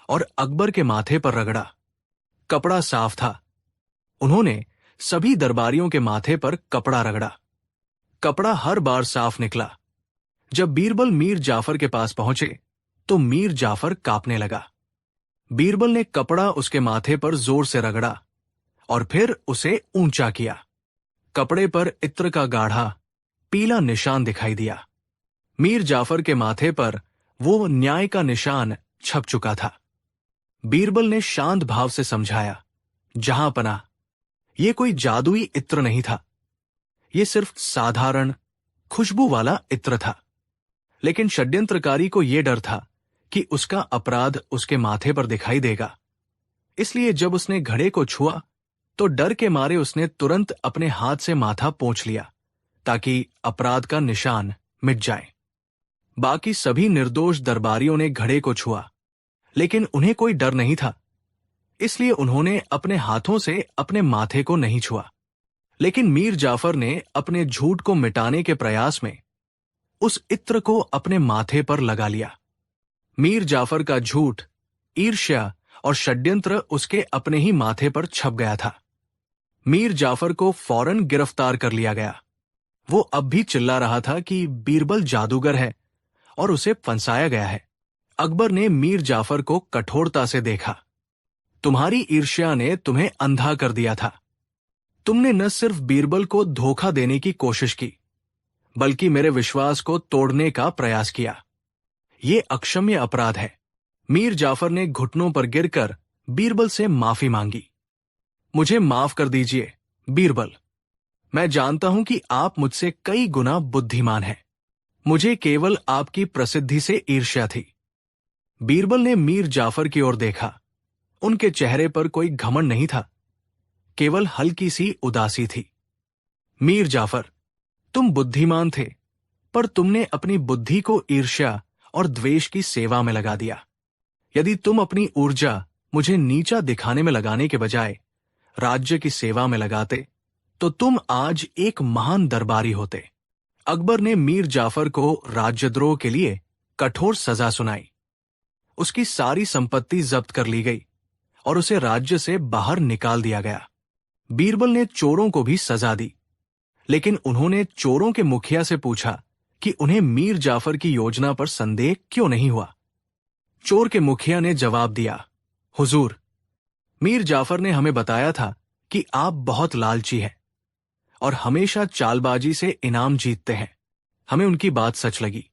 A: और अकबर के माथे पर रगड़ा। कपड़ा साफ था। उन्होंने सभी दरबारियों के माथे पर कपड़ा रगड़ा। कपड़ा हर बार साफ निकला। जब बीरबल मीर जाफर के पास पहुंचे तो मीर जाफर कांपने लगा। बीरबल ने कपड़ा उसके माथे पर जोर से रगड़ा और फिर उसे ऊंचा किया। कपड़े पर इत्र का गाढ़ा पीला निशान दिखाई दिया। मीर जाफर के माथे पर वो न्याय का निशान छप चुका था। बीरबल ने शांत भाव से समझाया, जहां पनाह, यह कोई जादुई इत्र नहीं था। यह सिर्फ साधारण खुशबू वाला इत्र था। लेकिन षड्यंत्रकारी को यह डर था कि उसका अपराध उसके माथे पर दिखाई देगा। इसलिए जब उसने घड़े को छुआ तो डर के मारे उसने तुरंत अपने हाथ से माथा पोंछ लिया ताकि अपराध का निशान मिट जाए। बाकी सभी निर्दोष दरबारियों ने घड़े को छुआ, लेकिन उन्हें कोई डर नहीं था। इसलिए उन्होंने अपने हाथों से अपने माथे को नहीं छुआ। लेकिन मीर जाफर ने अपने झूठ को मिटाने के प्रयास में उस इत्र को अपने माथे पर लगा लिया। मीर जाफर का झूठ, ईर्ष्या और षड्यंत्र उसके अपने ही माथे पर छप गया था। मीर जाफर को फौरन गिरफ्तार कर लिया गया। वो अब भी चिल्ला रहा था कि बीरबल जादूगर है और उसे फंसाया गया है। अकबर ने मीर जाफर को कठोरता से देखा। तुम्हारी ईर्ष्या ने तुम्हें अंधा कर दिया था। तुमने न सिर्फ बीरबल को धोखा देने की कोशिश की, बल्कि मेरे विश्वास को तोड़ने का प्रयास किया। ये अक्षम्य अपराध है। मीर जाफर ने घुटनों पर गिरकर बीरबल से माफी मांगी। मुझे माफ कर दीजिए बीरबल। मैं जानता हूं कि आप मुझसे कई गुना बुद्धिमान हैं। मुझे केवल आपकी प्रसिद्धि से ईर्ष्या थी। बीरबल ने मीर जाफर की ओर देखा। उनके चेहरे पर कोई घमंड नहीं था, केवल हल्की सी उदासी थी। मीर जाफर, तुम बुद्धिमान थे, पर तुमने अपनी बुद्धि को ईर्ष्या और द्वेष की सेवा में लगा दिया। यदि तुम अपनी ऊर्जा मुझे नीचा दिखाने में लगाने के बजाय राज्य की सेवा में लगाते तो तुम आज एक महान दरबारी होते। अकबर ने मीर जाफर को राज्यद्रोह के लिए कठोर सजा सुनाई। उसकी सारी संपत्ति जब्त कर ली गई और उसे राज्य से बाहर निकाल दिया गया। बीरबल ने चोरों को भी सजा दी, लेकिन उन्होंने चोरों के मुखिया से पूछा कि उन्हें मीर जाफर की योजना पर संदेह क्यों नहीं हुआ। चोर के मुखिया ने जवाब दिया, हुजूर, मीर जाफर ने हमें बताया था कि आप बहुत लालची हैं और हमेशा चालबाजी से इनाम जीतते हैं। हमें उनकी बात सच लगी।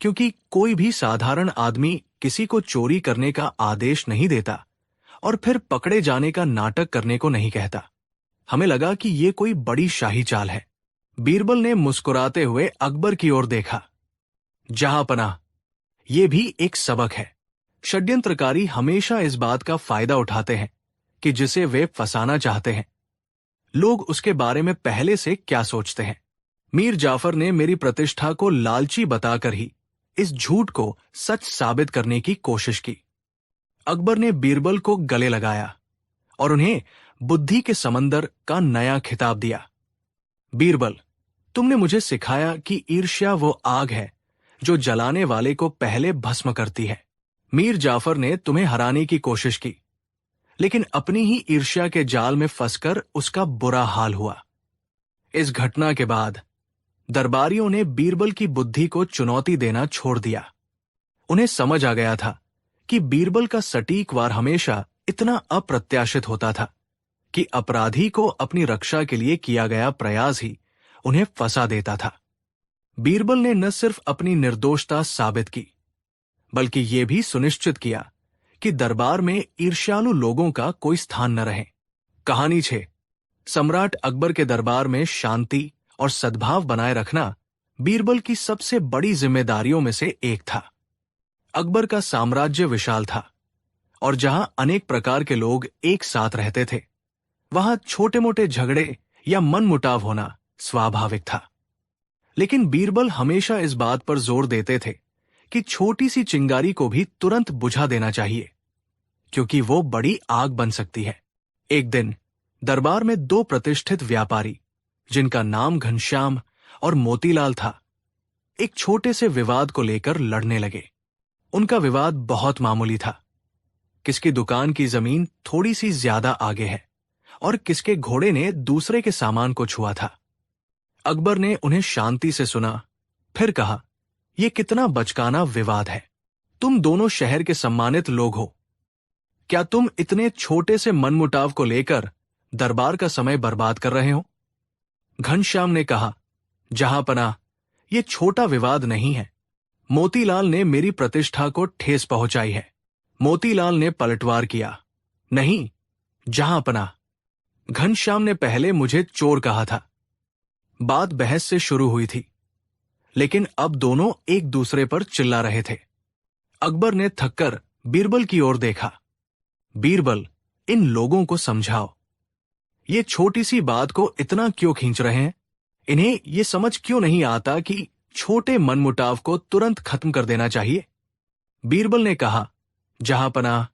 A: क्योंकि कोई भी साधारण आदमी किसी को चोरी करने का आदेश नहीं देता और फिर पकड़े जाने का नाटक करने को नहीं कहता। हमें लगा कि ये कोई बड़ी शाही चाल है। बीरबल ने मुस्कुराते हुए अकबर की ओर देखा। जहांपनाह, ये भी एक सबक है। षड्यंत्रकारी हमेशा इस बात का फायदा उठाते हैं कि जिसे वे फंसाना चाहते हैं, लोग उसके बारे में पहले से क्या सोचते हैं। मीर जाफर ने मेरी प्रतिष्ठा को लालची बताकर ही इस झूठ को सच साबित करने की कोशिश की। अकबर ने बीरबल को गले लगाया और उन्हें बुद्धि के समंदर का नया खिताब दिया। बीरबल, तुमने मुझे सिखाया कि ईर्ष्या वो आग है जो जलाने वाले को पहले भस्म करती है। मीर जाफर ने तुम्हें हराने की कोशिश की, लेकिन अपनी ही ईर्ष्या के जाल में फंसकर उसका बुरा हाल हुआ। इस घटना के बाद दरबारियों ने बीरबल की बुद्धि को चुनौती देना छोड़ दिया। उन्हें समझ आ गया था कि बीरबल का सटीक वार हमेशा इतना अप्रत्याशित होता था कि अपराधी को अपनी रक्षा के लिए किया गया प्रयास ही उन्हें फंसा देता था। बीरबल ने न सिर्फ अपनी निर्दोषता साबित की, बल्कि यह भी सुनिश्चित किया कि दरबार में ईर्ष्यालु लोगों का कोई स्थान न रहे। कहानी 6। सम्राट अकबर के दरबार में शांति और सद्भाव बनाए रखना बीरबल की सबसे बड़ी जिम्मेदारियों में से एक था। अकबर का साम्राज्य विशाल था और जहां अनेक प्रकार के लोग एक साथ रहते थे, वहां छोटे मोटे झगड़े या मनमुटाव होना स्वाभाविक था। लेकिन बीरबल हमेशा इस बात पर जोर देते थे कि छोटी सी चिंगारी को भी तुरंत बुझा देना चाहिए, क्योंकि वो बड़ी आग बन सकती है। एक दिन दरबार में 2 प्रतिष्ठित व्यापारी, जिनका नाम घनश्याम और मोतीलाल था, एक छोटे से विवाद को लेकर लड़ने लगे। उनका विवाद बहुत मामूली था। किसकी दुकान की जमीन थोड़ी सी ज्यादा आगे है और किसके घोड़े ने दूसरे के सामान को छुआ था। अकबर ने उन्हें शांति से सुना, फिर कहा, यह कितना बचकाना विवाद है। तुम दोनों शहर के सम्मानित लोग हो। क्या तुम इतने छोटे से मनमुटाव को लेकर दरबार का समय बर्बाद कर रहे हो? घनश्याम ने कहा, जहांपनाह, यह छोटा विवाद नहीं है। मोतीलाल ने मेरी प्रतिष्ठा को ठेस पहुंचाई है। मोतीलाल ने पलटवार किया, नहीं जहांपनाह, घनश्याम ने पहले मुझे चोर कहा था। बात बहस से शुरू हुई थी, लेकिन अब दोनों एक दूसरे पर चिल्ला रहे थे। अकबर ने थककर बीरबल की ओर देखा। बीरबल, इन लोगों को समझाओ। ये छोटी सी बात को इतना क्यों खींच रहे हैं? इन्हें ये समझ क्यों नहीं आता कि छोटे मनमुटाव को तुरंत खत्म कर देना चाहिए? बीरबल ने कहा, जहांपनाह,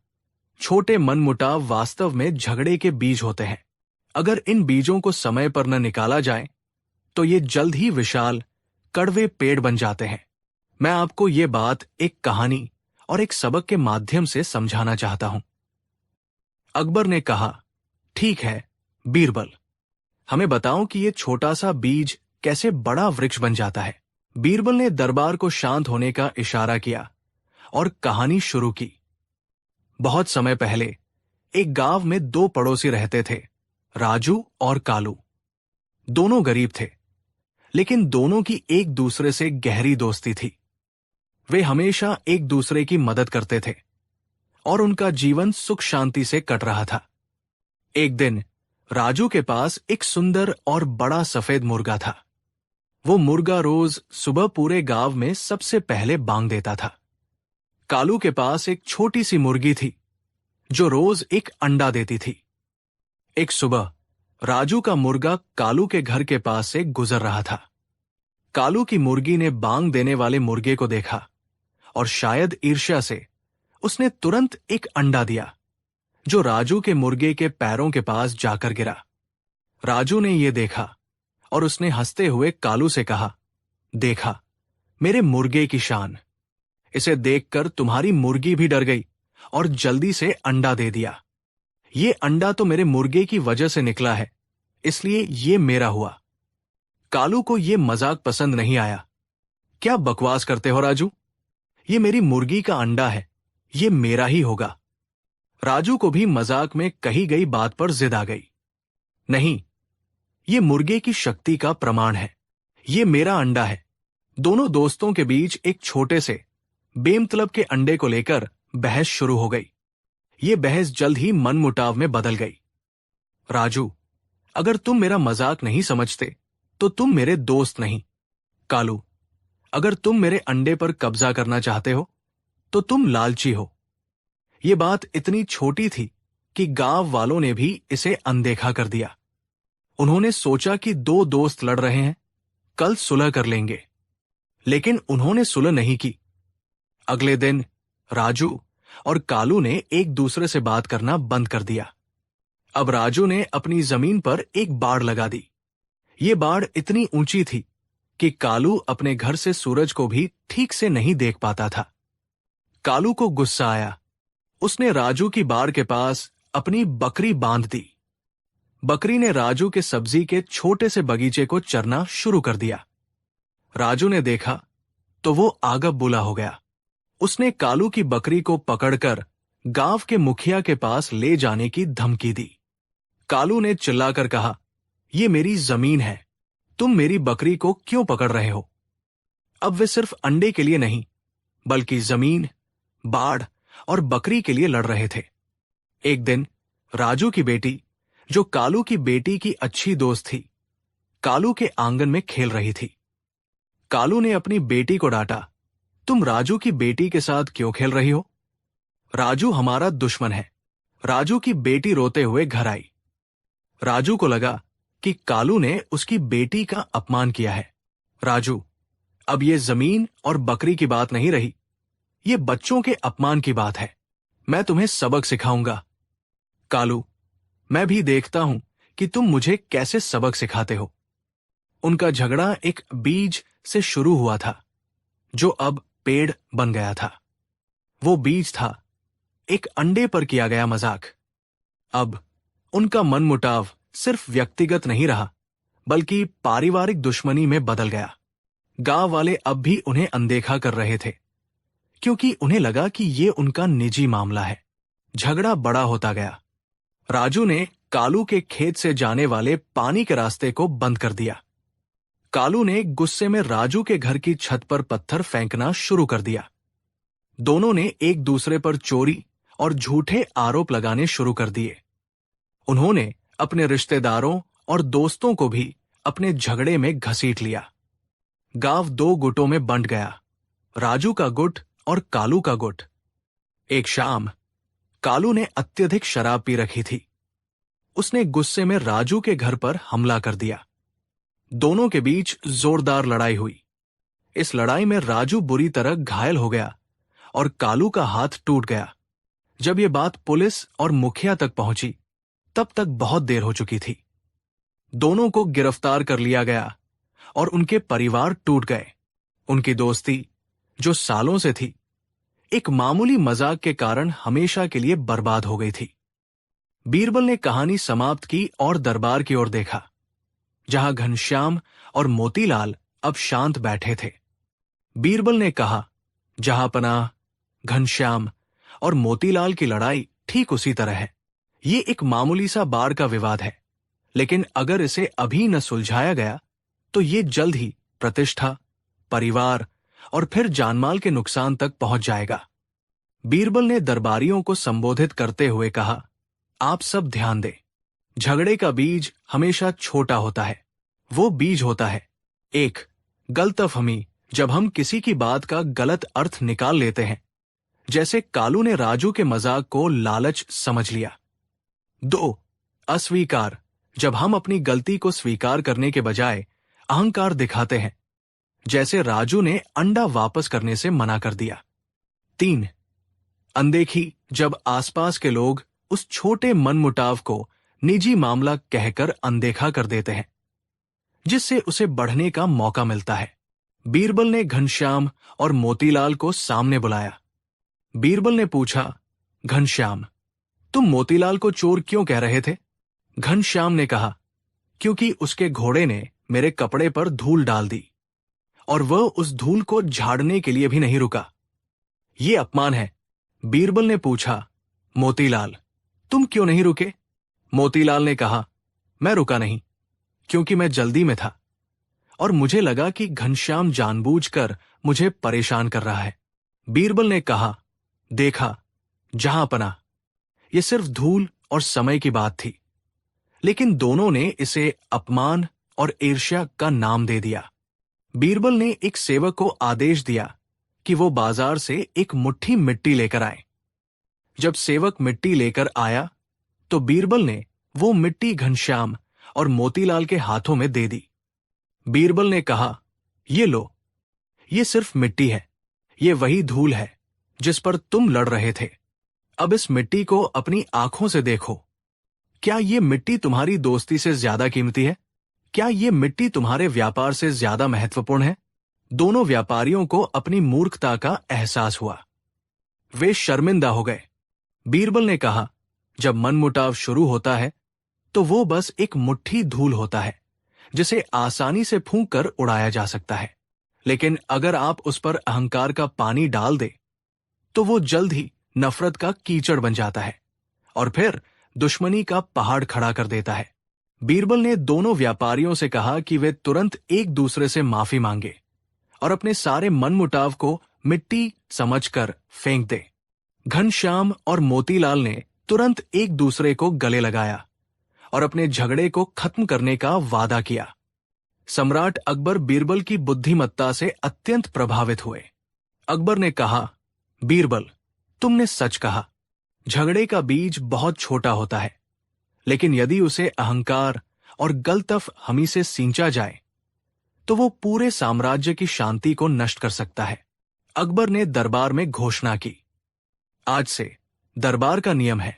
A: छोटे मनमुटाव वास्तव में झगड़े के बीज होते हैं। अगर इन बीजों को समय पर न निकाला जाए तो ये जल्द ही विशाल कड़वे पेड़ बन जाते हैं। मैं आपको ये बात एक कहानी और एक सबक के माध्यम से समझाना चाहता हूं। अकबर ने कहा, ठीक है बीरबल, हमें बताओ कि ये छोटा सा बीज कैसे बड़ा वृक्ष बन जाता है। बीरबल ने दरबार को शांत होने का इशारा किया और कहानी शुरू की। बहुत समय पहले एक गांव में 2 पड़ोसी रहते थे, राजू और कालू। दोनों गरीब थे, लेकिन दोनों की एक दूसरे से गहरी दोस्ती थी। वे हमेशा एक दूसरे की मदद करते थे और उनका जीवन सुख शांति से कट रहा था। एक दिन राजू के पास एक सुंदर और बड़ा सफेद मुर्गा था। वो मुर्गा रोज सुबह पूरे गांव में सबसे पहले बांग देता था। कालू के पास एक छोटी सी मुर्गी थी जो रोज एक अंडा देती थी। एक सुबह राजू का मुर्गा कालू के घर के पास से गुजर रहा था। कालू की मुर्गी ने बांग देने वाले मुर्गे को देखा और शायद ईर्ष्या से उसने तुरंत एक अंडा दिया, जो राजू के मुर्गे के पैरों के पास जाकर गिरा। राजू ने यह देखा और उसने हंसते हुए कालू से कहा, देखा मेरे मुर्गे की शान। इसे देखकर तुम्हारी मुर्गी भी डर गई और जल्दी से अंडा दे दिया। ये अंडा तो मेरे मुर्गे की वजह से निकला है, इसलिए ये मेरा हुआ। कालू को ये मजाक पसंद नहीं आया। क्या बकवास करते हो राजू? ये मेरी मुर्गी का अंडा है, ये मेरा ही होगा। राजू को भी मजाक में कही गई बात पर जिद आ गई। नहीं, ये मुर्गे की शक्ति का प्रमाण है। ये मेरा अंडा है, दोनों दोस्तों के बीच एक छोटे से बेमतलब के अंडे को लेकर बहस शुरू हो गई। ये बहस जल्द ही मनमुटाव में बदल गई। राजू, अगर तुम मेरा मजाक नहीं समझते तो तुम मेरे दोस्त नहीं। कालू, अगर तुम मेरे अंडे पर कब्जा करना चाहते हो तो तुम लालची हो। ये बात इतनी छोटी थी कि गांव वालों ने भी इसे अनदेखा कर दिया। उन्होंने सोचा कि दो दोस्त लड़ रहे हैं, कल सुलह कर लेंगे। लेकिन उन्होंने सुलह नहीं की। अगले दिन राजू और कालू ने एक दूसरे से बात करना बंद कर दिया। अब राजू ने अपनी जमीन पर एक बाड़ लगा दी। ये बाड़ इतनी ऊंची थी कि कालू अपने घर से सूरज को भी ठीक से नहीं देख पाता था। कालू को गुस्सा आया। उसने राजू की बाड़ के पास अपनी बकरी बांध दी। बकरी ने राजू के सब्जी के छोटे से बगीचे को चरना शुरू कर दिया। राजू ने देखा तो वो आगब बुला हो गया। उसने कालू की बकरी को पकड़कर गांव के मुखिया के पास ले जाने की धमकी दी। कालू ने चिल्लाकर कहा, ये मेरी जमीन है, तुम मेरी बकरी को क्यों पकड़ रहे हो? अब वे सिर्फ अंडे के लिए नहीं बल्कि जमीन, बाढ़ और बकरी के लिए लड़ रहे थे। एक दिन राजू की बेटी, जो कालू की बेटी की अच्छी दोस्त थी, कालू के आंगन में खेल रही थी। कालू ने अपनी बेटी को डांटा, तुम राजू की बेटी के साथ क्यों खेल रही हो? राजू हमारा दुश्मन है। राजू की बेटी रोते हुए घर आई। राजू को लगा कि कालू ने उसकी बेटी का अपमान किया है। राजू, अब ये जमीन और बकरी की बात नहीं रही, ये बच्चों के अपमान की बात है। मैं तुम्हें सबक सिखाऊंगा। कालू, मैं भी देखता हूं कि तुम मुझे कैसे सबक सिखाते हो। उनका झगड़ा एक बीज से शुरू हुआ था जो अब पेड़ बन गया था। वो बीज था एक अंडे पर किया गया मजाक। अब उनका मनमुटाव सिर्फ व्यक्तिगत नहीं रहा बल्कि पारिवारिक दुश्मनी में बदल गया। गांव वाले अब भी उन्हें अनदेखा कर रहे थे क्योंकि उन्हें लगा कि ये उनका निजी मामला है। झगड़ा बड़ा होता गया। राजू ने कालू के खेत से जाने वाले पानी के रास्ते को बंद कर दिया। कालू ने गुस्से में राजू के घर की छत पर पत्थर फेंकना शुरू कर दिया। दोनों ने एक दूसरे पर चोरी और झूठे आरोप लगाने शुरू कर दिए। उन्होंने अपने रिश्तेदारों और दोस्तों को भी अपने झगड़े में घसीट लिया। गांव दो गुटों में बंट गया, राजू का गुट और कालू का गुट। एक शाम कालू ने अत्यधिक शराब पी रखी थी। उसने गुस्से में राजू के घर पर हमला कर दिया। दोनों के बीच जोरदार लड़ाई हुई। इस लड़ाई में राजू बुरी तरह घायल हो गया और कालू का हाथ टूट गया। जब यह बात पुलिस और मुखिया तक पहुंची तब तक बहुत देर हो चुकी थी। दोनों को गिरफ्तार कर लिया गया और उनके परिवार टूट गए। उनकी दोस्ती, जो सालों से थी, एक मामूली मजाक के कारण हमेशा के लिए बर्बाद हो गई थी। बीरबल ने कहानी समाप्त की और दरबार की ओर देखा, जहां घनश्याम और मोतीलाल अब शांत बैठे थे। बीरबल ने कहा, जहांपनाह, घनश्याम और मोतीलाल की लड़ाई ठीक उसी तरह है। ये एक मामूली सा बाढ़ का विवाद है, लेकिन अगर इसे अभी न सुलझाया गया तो ये जल्द ही प्रतिष्ठा, परिवार और फिर जानमाल के नुकसान तक पहुंच जाएगा। बीरबल ने दरबारियों को संबोधित करते हुए कहा, आप सब ध्यान दें। झगड़े का बीज हमेशा छोटा होता है। वो बीज होता है एक, गलतफहमी, जब हम किसी की बात का गलत अर्थ निकाल लेते हैं, जैसे कालू ने राजू के मजाक को लालच समझ लिया। 2, अस्वीकार, जब हम अपनी गलती को स्वीकार करने के बजाय अहंकार दिखाते हैं, जैसे राजू ने अंडा वापस करने से मना कर दिया। 3, अनदेखी, जब आसपास के लोग उस छोटे मनमुटाव को निजी मामला कहकर अनदेखा कर देते हैं, जिससे उसे बढ़ने का मौका मिलता है। बीरबल ने घनश्याम और मोतीलाल को सामने बुलाया। बीरबल ने पूछा, घनश्याम, तुम मोतीलाल को चोर क्यों कह रहे थे? घनश्याम ने कहा, क्योंकि उसके घोड़े ने मेरे कपड़े पर धूल डाल दी और वह उस धूल को झाड़ने के लिए भी नहीं रुका। ये अपमान है। बीरबल ने पूछा, मोतीलाल, तुम क्यों नहीं रुके? मोतीलाल ने कहा, मैं रुका नहीं, क्योंकि मैं जल्दी में था और मुझे लगा कि घनश्याम जानबूझकर मुझे परेशान कर रहा है। बीरबल ने कहा, देखा जहांपना, ये सिर्फ धूल और समय की बात थी, लेकिन दोनों ने इसे अपमान और ईर्ष्या का नाम दे दिया। बीरबल ने एक सेवक को आदेश दिया कि वो बाजार से एक मुट्ठी मिट्टी लेकर आए। जब सेवक मिट्टी लेकर आया तो बीरबल ने वो मिट्टी घनश्याम और मोतीलाल के हाथों में दे दी। बीरबल ने कहा, ये लो, ये सिर्फ मिट्टी है, ये वही धूल है जिस पर तुम लड़ रहे थे। अब इस मिट्टी को अपनी आंखों से देखो। क्या ये मिट्टी तुम्हारी दोस्ती से ज्यादा कीमती है? क्या ये मिट्टी तुम्हारे व्यापार से ज्यादा महत्वपूर्ण है? दोनों व्यापारियों को अपनी मूर्खता का एहसास हुआ। वे शर्मिंदा हो गए। बीरबल ने कहा, जब मनमुटाव शुरू होता है तो वो बस एक मुट्ठी धूल होता है जिसे आसानी से फूंक कर उड़ाया जा सकता है, लेकिन अगर आप उस पर अहंकार का पानी डाल दे तो वो जल्द ही नफरत का कीचड़ बन जाता है और फिर दुश्मनी का पहाड़ खड़ा कर देता है। बीरबल ने दोनों व्यापारियों से कहा कि वे तुरंत एक दूसरे से माफी मांगे और अपने सारे मनमुटाव को मिट्टी समझकर फेंक दे। घनश्याम और मोतीलाल ने तुरंत एक दूसरे को गले लगाया और अपने झगड़े को खत्म करने का वादा किया। सम्राट अकबर बीरबल की बुद्धिमत्ता से अत्यंत प्रभावित हुए। अकबर ने कहा, बीरबल, तुमने सच कहा। झगड़े का बीज बहुत छोटा होता है, लेकिन यदि उसे अहंकार और गलतफहमी से सींचा जाए तो वो पूरे साम्राज्य की शांति को नष्ट कर सकता है। अकबर ने दरबार में घोषणा की, आज से दरबार का नियम है,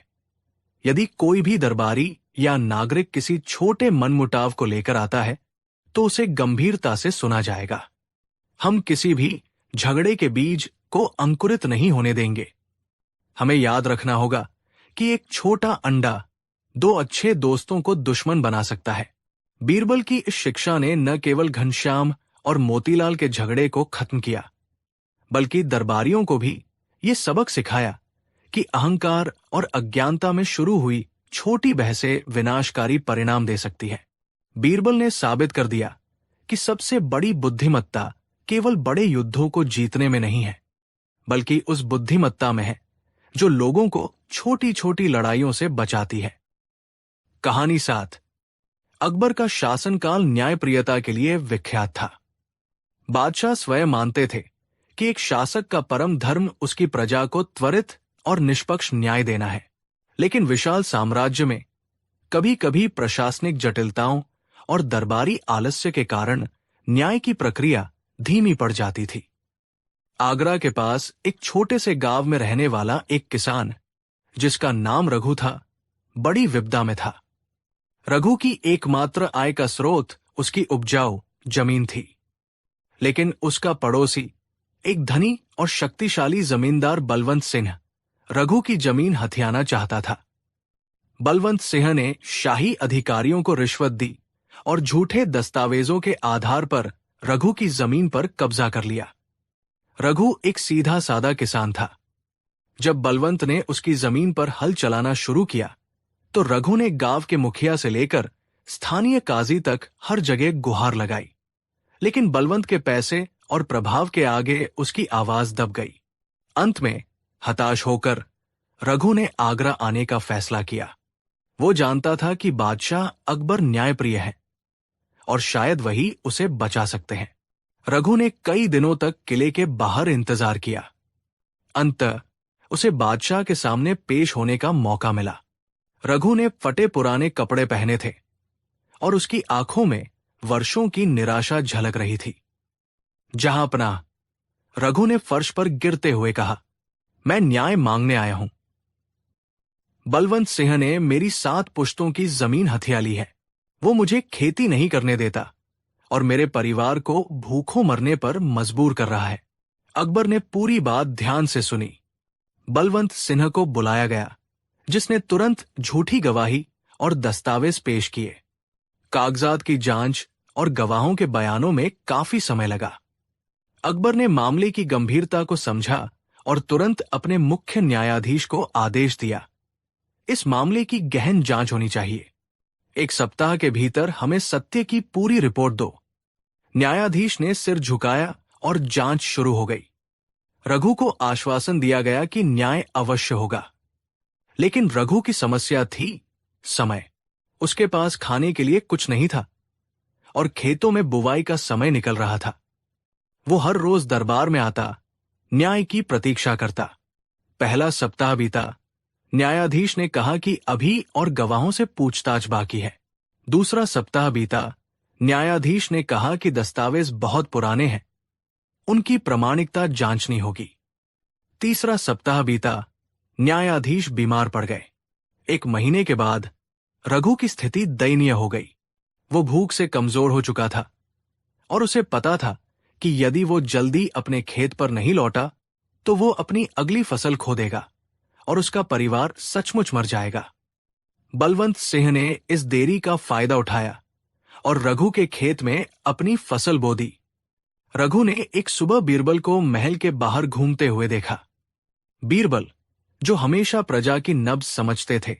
A: यदि कोई भी दरबारी या नागरिक किसी छोटे मनमुटाव को लेकर आता है तो उसे गंभीरता से सुना जाएगा। हम किसी भी झगड़े के बीज को अंकुरित नहीं होने देंगे। हमें याद रखना होगा कि एक छोटा अंडा दो अच्छे दोस्तों को दुश्मन बना सकता है। बीरबल की इस शिक्षा ने न केवल घनश्याम और मोतीलाल के झगड़े को खत्म किया, बल्कि दरबारियों को भी ये सबक सिखाया कि अहंकार और अज्ञानता में शुरू हुई छोटी बहसें विनाशकारी परिणाम दे सकती है। बीरबल ने साबित कर दिया कि सबसे बड़ी बुद्धिमत्ता केवल बड़े युद्धों को जीतने में नहीं है, बल्कि उस बुद्धिमत्ता में है जो लोगों को छोटी छोटी लड़ाइयों से बचाती है। कहानी 7। अकबर का शासनकाल न्यायप्रियता के लिए विख्यात था। बादशाह स्वयं मानते थे कि एक शासक का परम धर्म उसकी प्रजा को त्वरित और निष्पक्ष न्याय देना है, लेकिन विशाल साम्राज्य में कभी कभी प्रशासनिक जटिलताओं और दरबारी आलस्य के कारण न्याय की प्रक्रिया धीमी पड़ जाती थी। आगरा के पास एक छोटे से गांव में रहने वाला एक किसान, जिसका नाम रघु था, बड़ी विपदा में था। रघु की एकमात्र आय का स्रोत उसकी उपजाऊ जमीन थी, लेकिन उसका पड़ोसी एक धनी और शक्तिशाली जमींदार बलवंत सिंह रघु की जमीन हथियाना चाहता था। बलवंत सिंह ने शाही अधिकारियों को रिश्वत दी और झूठे दस्तावेजों के आधार पर रघु की जमीन पर कब्जा कर लिया। रघु एक सीधा सादा किसान था। जब बलवंत ने उसकी जमीन पर हल चलाना शुरू किया तो रघु ने गांव के मुखिया से लेकर स्थानीय काजी तक हर जगह गुहार लगाई, लेकिन बलवंत के पैसे और प्रभाव के आगे उसकी आवाज दब गई। अंत में हताश होकर रघु ने आगरा आने का फैसला किया। वो जानता था कि बादशाह अकबर न्यायप्रिय है और शायद वही उसे बचा सकते हैं। रघु ने कई दिनों तक किले के बाहर इंतजार किया। अंततः उसे बादशाह के सामने पेश होने का मौका मिला। रघु ने फटे पुराने कपड़े पहने थे और उसकी आंखों में वर्षों की निराशा झलक रही थी। जहांपनाह, रघु ने फर्श पर गिरते हुए कहा, मैं न्याय मांगने आया हूं। बलवंत सिंह ने मेरी 7 पुश्तों की जमीन हथिया ली है। वो मुझे खेती नहीं करने देता और मेरे परिवार को भूखों मरने पर मजबूर कर रहा है। अकबर ने पूरी बात ध्यान से सुनी। बलवंत सिंह को बुलाया गया, जिसने तुरंत झूठी गवाही और दस्तावेज पेश किए। कागजात की जांच और गवाहों के बयानों में काफी समय लगा। अकबर ने मामले की गंभीरता को समझा और तुरंत अपने मुख्य न्यायाधीश को आदेश दिया, इस मामले की गहन जांच होनी चाहिए। 1 सप्ताह के भीतर हमें सत्य की पूरी रिपोर्ट दो। न्यायाधीश ने सिर झुकाया और जांच शुरू हो गई। रघु को आश्वासन दिया गया कि न्याय अवश्य होगा, लेकिन रघु की समस्या थी समय। उसके पास खाने के लिए कुछ नहीं था और खेतों में बुवाई का समय निकल रहा था। वो हर रोज दरबार में आता, न्याय की प्रतीक्षा करता। पहला सप्ताह बीता। न्यायाधीश ने कहा कि अभी और गवाहों से पूछताछ बाकी है। दूसरा सप्ताह बीता। न्यायाधीश ने कहा कि दस्तावेज बहुत पुराने हैं, उनकी प्रामाणिकता जांचनी होगी। तीसरा सप्ताह बीता। न्यायाधीश बीमार पड़ गए। 1 महीने के बाद रघु की स्थिति दयनीय हो गई। वो भूख से कमजोर हो चुका था और उसे पता था कि यदि वो जल्दी अपने खेत पर नहीं लौटा तो वो अपनी अगली फसल खो देगा और उसका परिवार सचमुच मर जाएगा। बलवंत सिंह ने इस देरी का फायदा उठाया और रघु के खेत में अपनी फसल बो दी। रघु ने एक सुबह बीरबल को महल के बाहर घूमते हुए देखा। बीरबल, जो हमेशा प्रजा की नब्ज समझते थे,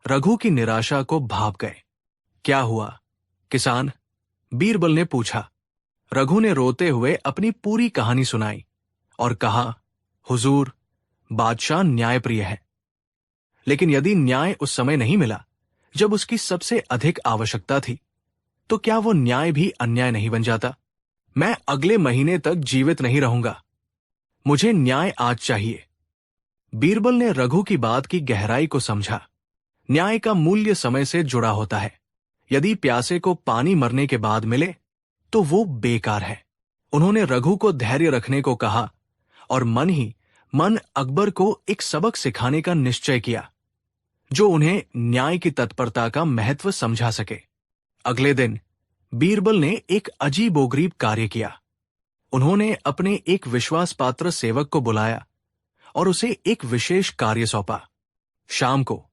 A: रघु की निराशा को भाप गए। क्या हुआ किसान? बीरबल ने पूछा। रघु ने रोते हुए अपनी पूरी कहानी सुनाई और कहा, हुजूर, बादशाह न्यायप्रिय है, लेकिन यदि न्याय उस समय नहीं मिला जब उसकी सबसे अधिक आवश्यकता थी, तो क्या वो न्याय भी अन्याय नहीं बन जाता? मैं अगले महीने तक जीवित नहीं रहूंगा, मुझे न्याय आज चाहिए। बीरबल ने रघु की बात की गहराई को समझा। न्याय का मूल्य समय से जुड़ा होता है। यदि प्यासे को पानी मरने के बाद मिले तो वो बेकार है। उन्होंने रघु को धैर्य रखने को कहा और मन ही मन अकबर को एक सबक सिखाने का निश्चय किया, जो उन्हें न्याय की तत्परता का महत्व समझा सके। अगले दिन बीरबल ने एक अजीबोगरीब कार्य किया। उन्होंने अपने एक विश्वासपात्र सेवक को बुलाया और उसे एक विशेष कार्य सौंपा। शाम को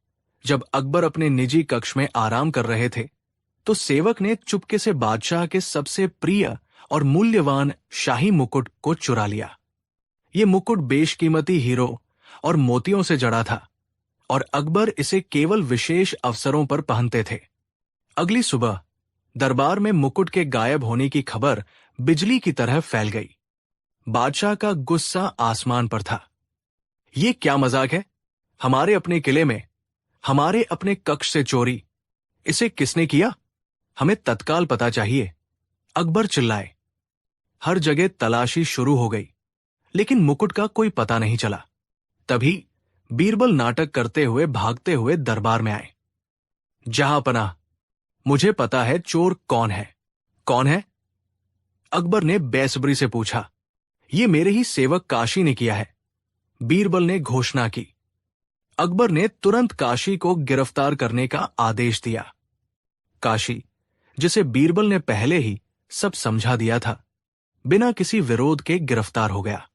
A: जब अकबर अपने निजी कक्ष में आराम कर रहे थे, तो सेवक ने चुपके से बादशाह के सबसे प्रिय और मूल्यवान शाही मुकुट को चुरा लिया। ये मुकुट बेशकीमती हीरो और मोतियों से जड़ा था और अकबर इसे केवल विशेष अवसरों पर पहनते थे। अगली सुबह दरबार में मुकुट के गायब होने की खबर बिजली की तरह फैल गई। बादशाह का गुस्सा आसमान पर था। ये क्या मजाक है? हमारे अपने किले में, हमारे अपने कक्ष से चोरी, इसे किसने किया? हमें तत्काल पता चाहिए। अकबर चिल्लाए। हर जगह तलाशी शुरू हो गई, लेकिन मुकुट का कोई पता नहीं चला। तभी बीरबल नाटक करते हुए भागते हुए दरबार में आए। जहांपनाह, मुझे पता है चोर कौन है। कौन है? अकबर ने बेसब्री से पूछा। ये मेरे ही सेवक काशी ने किया है, बीरबल ने घोषणा की। अकबर ने तुरंत काशी को गिरफ्तार करने का आदेश दिया। काशी, जिसे बीरबल ने पहले ही सब समझा दिया था, बिना किसी विरोध के गिरफ्तार हो गया।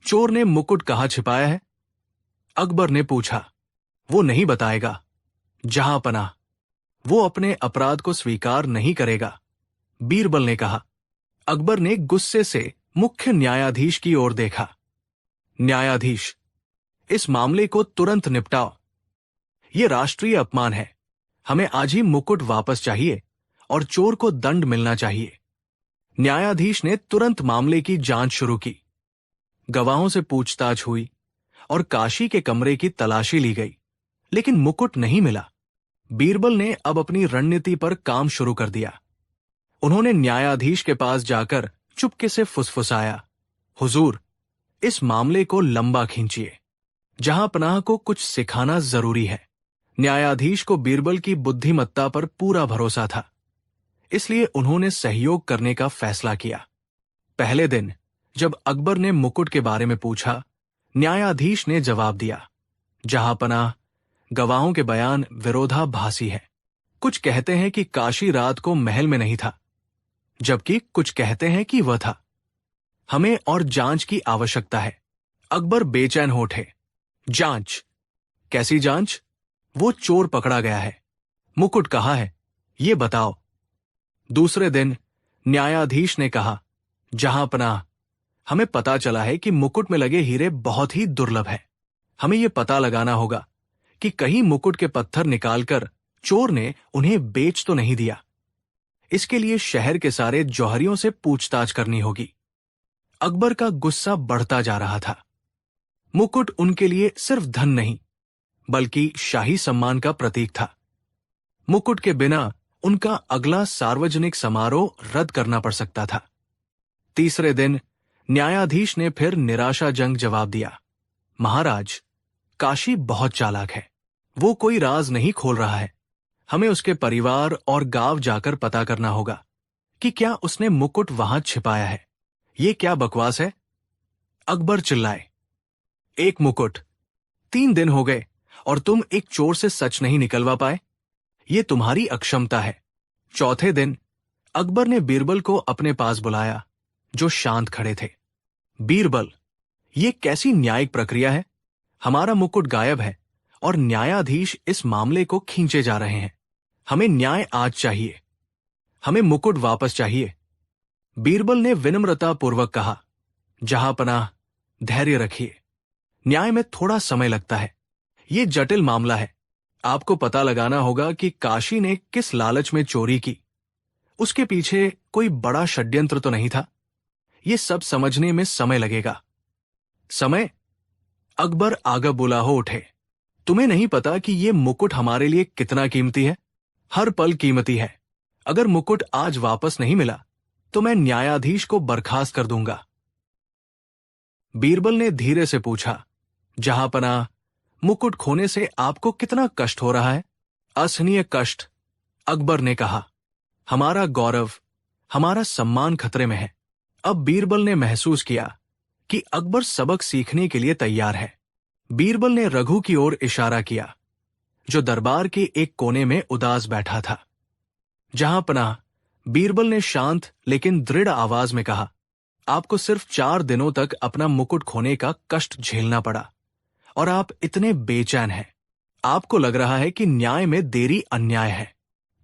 A: चोर ने मुकुट कहाँ छिपाया है? अकबर ने पूछा। वो नहीं बताएगा, जहांपनाह, वो अपने अपराध को स्वीकार नहीं करेगा, बीरबल ने कहा। अकबर ने गुस्से से मुख्य न्यायाधीश की ओर देखा। न्यायाधीश, इस मामले को तुरंत निपटाओ। ये राष्ट्रीय अपमान है। हमें आज ही मुकुट वापस चाहिए और चोर को दंड मिलना चाहिए। न्यायाधीश ने तुरंत मामले की जांच शुरू की। गवाहों से पूछताछ हुई और काशी के कमरे की तलाशी ली गई, लेकिन मुकुट नहीं मिला। बीरबल ने अब अपनी रणनीति पर काम शुरू कर दिया। उन्होंने न्यायाधीश के पास जाकर चुपके से फुसफुसाया, हुजूर, इस मामले को लंबा खींचिए। जहांपनाह को कुछ सिखाना जरूरी है। न्यायाधीश को बीरबल की बुद्धिमत्ता पर पूरा भरोसा था, इसलिए उन्होंने सहयोग करने का फैसला किया। पहले दिन जब अकबर ने मुकुट के बारे में पूछा, न्यायाधीश ने जवाब दिया, जहांपनाह, गवाहों के बयान विरोधाभासी है। कुछ कहते हैं कि काशी रात को महल में नहीं था, जबकि कुछ कहते हैं कि वह था। हमें और जांच की आवश्यकता है। अकबर बेचैन हो उठे। जांच? कैसी जांच? वो चोर पकड़ा गया है, मुकुट कहाँ है, ये बताओ। दूसरे दिन न्यायाधीश ने कहा, जहांपनाह, हमें पता चला है कि मुकुट में लगे हीरे बहुत ही दुर्लभ हैं। हमें यह पता लगाना होगा कि कहीं मुकुट के पत्थर निकालकर चोर ने उन्हें बेच तो नहीं दिया। इसके लिए शहर के सारे जौहरियों से पूछताछ करनी होगी। अकबर का गुस्सा बढ़ता जा रहा था। मुकुट उनके लिए सिर्फ धन नहीं, बल्कि शाही सम्मान का प्रतीक था। मुकुट के बिना उनका अगला सार्वजनिक समारोह रद्द करना पड़ सकता था। तीसरे दिन न्यायाधीश ने फिर निराशाजनक जवाब दिया, महाराज, काशी बहुत चालाक है। वो कोई राज नहीं खोल रहा है। हमें उसके परिवार और गांव जाकर पता करना होगा कि क्या उसने मुकुट वहां छिपाया है। ये क्या बकवास है? अकबर चिल्लाए, एक मुकुट, 3 दिन हो गए और तुम एक चोर से सच नहीं निकलवा पाए। ये तुम्हारी अक्षमता है। चौथे दिन अकबर ने बीरबल को अपने पास बुलाया, जो शांत खड़े थे। बीरबल, ये कैसी न्यायिक प्रक्रिया है? हमारा मुकुट गायब है और न्यायाधीश इस मामले को खींचे जा रहे हैं। हमें न्याय आज चाहिए। हमें मुकुट वापस चाहिए। बीरबल ने विनम्रतापूर्वक कहा, जहांपनाह, धैर्य रखिए। न्याय में थोड़ा समय लगता है। ये जटिल मामला है। आपको पता लगाना होगा कि काशी ने किस लालच में चोरी की। उसके पीछे कोई बड़ा षड्यंत्र तो नहीं था। ये सब समझने में समय लगेगा। समय? अकबर आगा बुला हो उठे। तुम्हें नहीं पता कि ये मुकुट हमारे लिए कितना कीमती है? हर पल कीमती है। अगर मुकुट आज वापस नहीं मिला तो मैं न्यायाधीश को बर्खास्त कर दूंगा। बीरबल ने धीरे से पूछा, जहांपनाह, मुकुट खोने से आपको कितना कष्ट हो रहा है? असहनीय कष्ट, अकबर ने कहा। हमारा गौरव, हमारा सम्मान खतरे में है। अब बीरबल ने महसूस किया कि अकबर सबक सीखने के लिए तैयार है। बीरबल ने रघु की ओर इशारा किया, जो दरबार के एक कोने में उदास बैठा था। जहांपनाह, बीरबल ने शांत लेकिन दृढ़ आवाज में कहा, आपको सिर्फ 4 दिनों तक अपना मुकुट खोने का कष्ट झेलना पड़ा और आप इतने बेचैन हैं। आपको लग रहा है कि न्याय में देरी अन्याय है,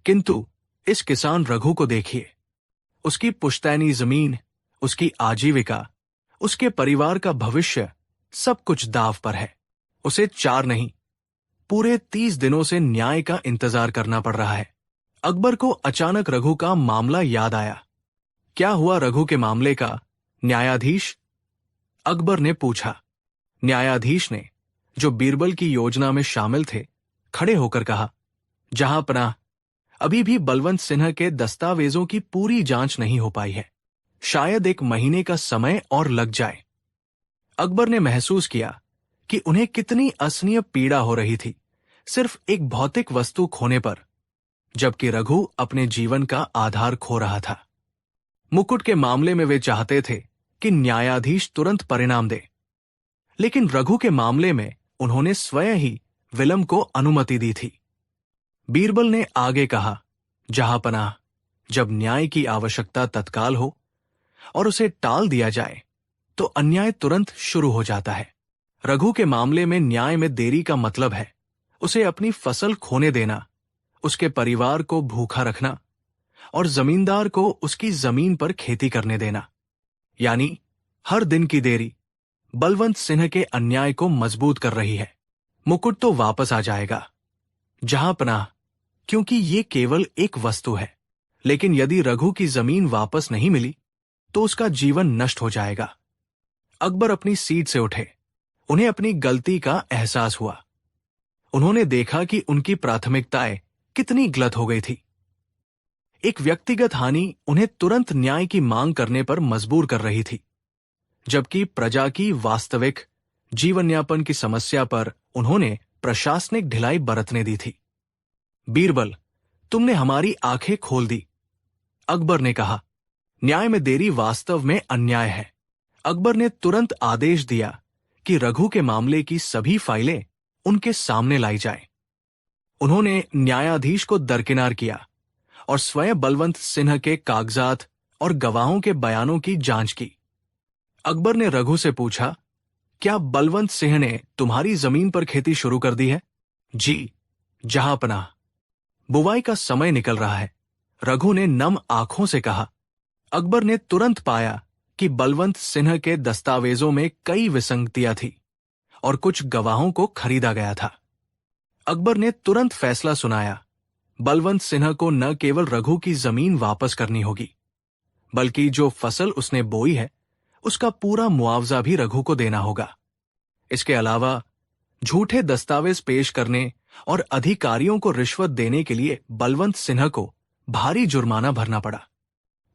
A: किंतु इस किसान रघु को देखिए। उसकी पुश्तैनी जमीन, उसकी आजीविका, उसके परिवार का भविष्य, सब कुछ दांव पर है। उसे 4 नहीं, पूरे 30 दिनों से न्याय का इंतजार करना पड़ रहा है। अकबर को अचानक रघु का मामला याद आया। क्या हुआ रघु के मामले का, न्यायाधीश? अकबर ने पूछा। न्यायाधीश ने, जो बीरबल की योजना में शामिल थे, खड़े होकर कहा, जहांपनाह, अभी भी बलवंत सिन्हा के दस्तावेजों की पूरी जांच नहीं हो पाई है। शायद 1 महीने का समय और लग जाए। अकबर ने महसूस किया कि उन्हें कितनी असहनीय पीड़ा हो रही थी सिर्फ एक भौतिक वस्तु खोने पर, जबकि रघु अपने जीवन का आधार खो रहा था। मुकुट के मामले में वे चाहते थे कि न्यायाधीश तुरंत परिणाम दे, लेकिन रघु के मामले में उन्होंने स्वयं ही विलंब को अनुमति दी थी। बीरबल ने आगे कहा, जहांपनाह, जब न्याय की आवश्यकता तत्काल हो और उसे टाल दिया जाए तो अन्याय तुरंत शुरू हो जाता है। रघु के मामले में न्याय में देरी का मतलब है उसे अपनी फसल खोने देना, उसके परिवार को भूखा रखना और जमींदार को उसकी जमीन पर खेती करने देना। यानी हर दिन की देरी बलवंत सिंह के अन्याय को मजबूत कर रही है। मुकुट तो वापस आ जाएगा, जहांपनाह, क्योंकि ये केवल एक वस्तु है, लेकिन यदि रघु की जमीन वापस नहीं मिली तो उसका जीवन नष्ट हो जाएगा। अकबर अपनी सीट से उठे। उन्हें अपनी गलती का एहसास हुआ। उन्होंने देखा कि उनकी प्राथमिकताएं कितनी गलत हो गई थी। एक व्यक्तिगत हानि उन्हें तुरंत न्याय की मांग करने पर मजबूर कर रही थी, जबकि प्रजा की वास्तविक जीवनयापन की समस्या पर उन्होंने प्रशासनिक ढिलाई बरतने दी थी। बीरबल, तुमने हमारी आंखें खोल दी, अकबर ने कहा। न्याय में देरी वास्तव में अन्याय है। अकबर ने तुरंत आदेश दिया कि रघु के मामले की सभी फाइलें उनके सामने लाई जाएं। उन्होंने न्यायाधीश को दरकिनार किया और स्वयं बलवंत सिन्हा के कागजात और गवाहों के बयानों की जांच की। अकबर ने रघु से पूछा, क्या बलवंत सिंह ने तुम्हारी जमीन पर खेती शुरू कर दी है? जी, जहांपनाह। बुवाई का समय निकल रहा है, रघु ने नम आंखों से कहा। अकबर ने तुरंत पाया कि बलवंत सिन्हा के दस्तावेजों में कई विसंगतियां थी और कुछ गवाहों को खरीदा गया था। अकबर ने तुरंत फैसला सुनाया, बलवंत सिन्हा को न केवल रघु की जमीन वापस करनी होगी, बल्कि जो फसल उसने बोई है उसका पूरा मुआवजा भी रघु को देना होगा। इसके अलावा झूठे दस्तावेज पेश करने और अधिकारियों को रिश्वत देने के लिए बलवंत सिन्हा को भारी जुर्माना भरना पड़ा।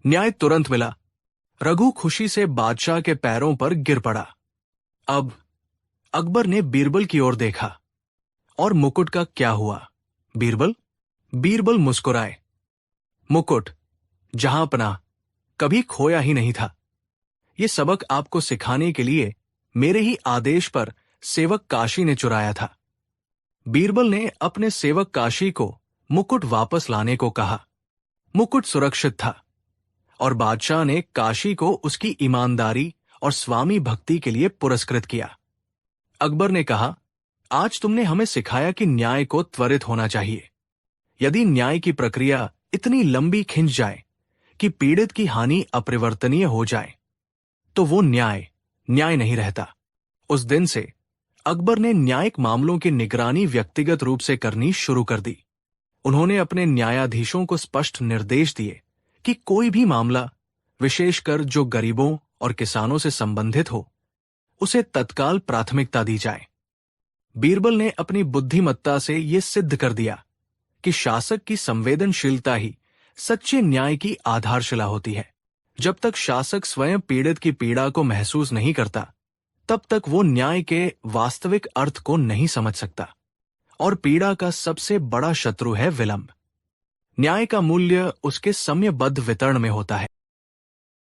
A: न्याय तुरंत मिला। रघु खुशी से बादशाह के पैरों पर गिर पड़ा। अब अकबर ने बीरबल की ओर देखा। और मुकुट का क्या हुआ बीरबल? बीरबल मुस्कुराए। मुकुट, जहांपनाह, कभी खोया ही नहीं था। ये सबक आपको सिखाने के लिए मेरे ही आदेश पर सेवक काशी ने चुराया था। बीरबल ने अपने सेवक काशी को मुकुट वापस लाने को कहा। मुकुट सुरक्षित था और बादशाह ने काशी को उसकी ईमानदारी और स्वामी भक्ति के लिए पुरस्कृत किया। अकबर ने कहा, आज तुमने हमें सिखाया कि न्याय को त्वरित होना चाहिए। यदि न्याय की प्रक्रिया इतनी लंबी खिंच जाए कि पीड़ित की हानि अपरिवर्तनीय हो जाए, तो वो न्याय नहीं रहता। उस दिन से अकबर ने न्यायिक मामलों की निगरानी व्यक्तिगत रूप से करनी शुरू कर दी। उन्होंने अपने न्यायाधीशों को स्पष्ट निर्देश दिए कि कोई भी मामला, विशेषकर जो गरीबों और किसानों से संबंधित हो, उसे तत्काल प्राथमिकता दी जाए। बीरबल ने अपनी बुद्धिमत्ता से यह सिद्ध कर दिया कि शासक की संवेदनशीलता ही सच्चे न्याय की आधारशिला होती है। जब तक शासक स्वयं पीड़ित की पीड़ा को महसूस नहीं करता, तब तक वो न्याय के वास्तविक अर्थ को नहीं समझ सकता। और पीड़ा का सबसे बड़ा शत्रु है विलंब। न्याय का मूल्य उसके समयबद्ध वितरण में होता है।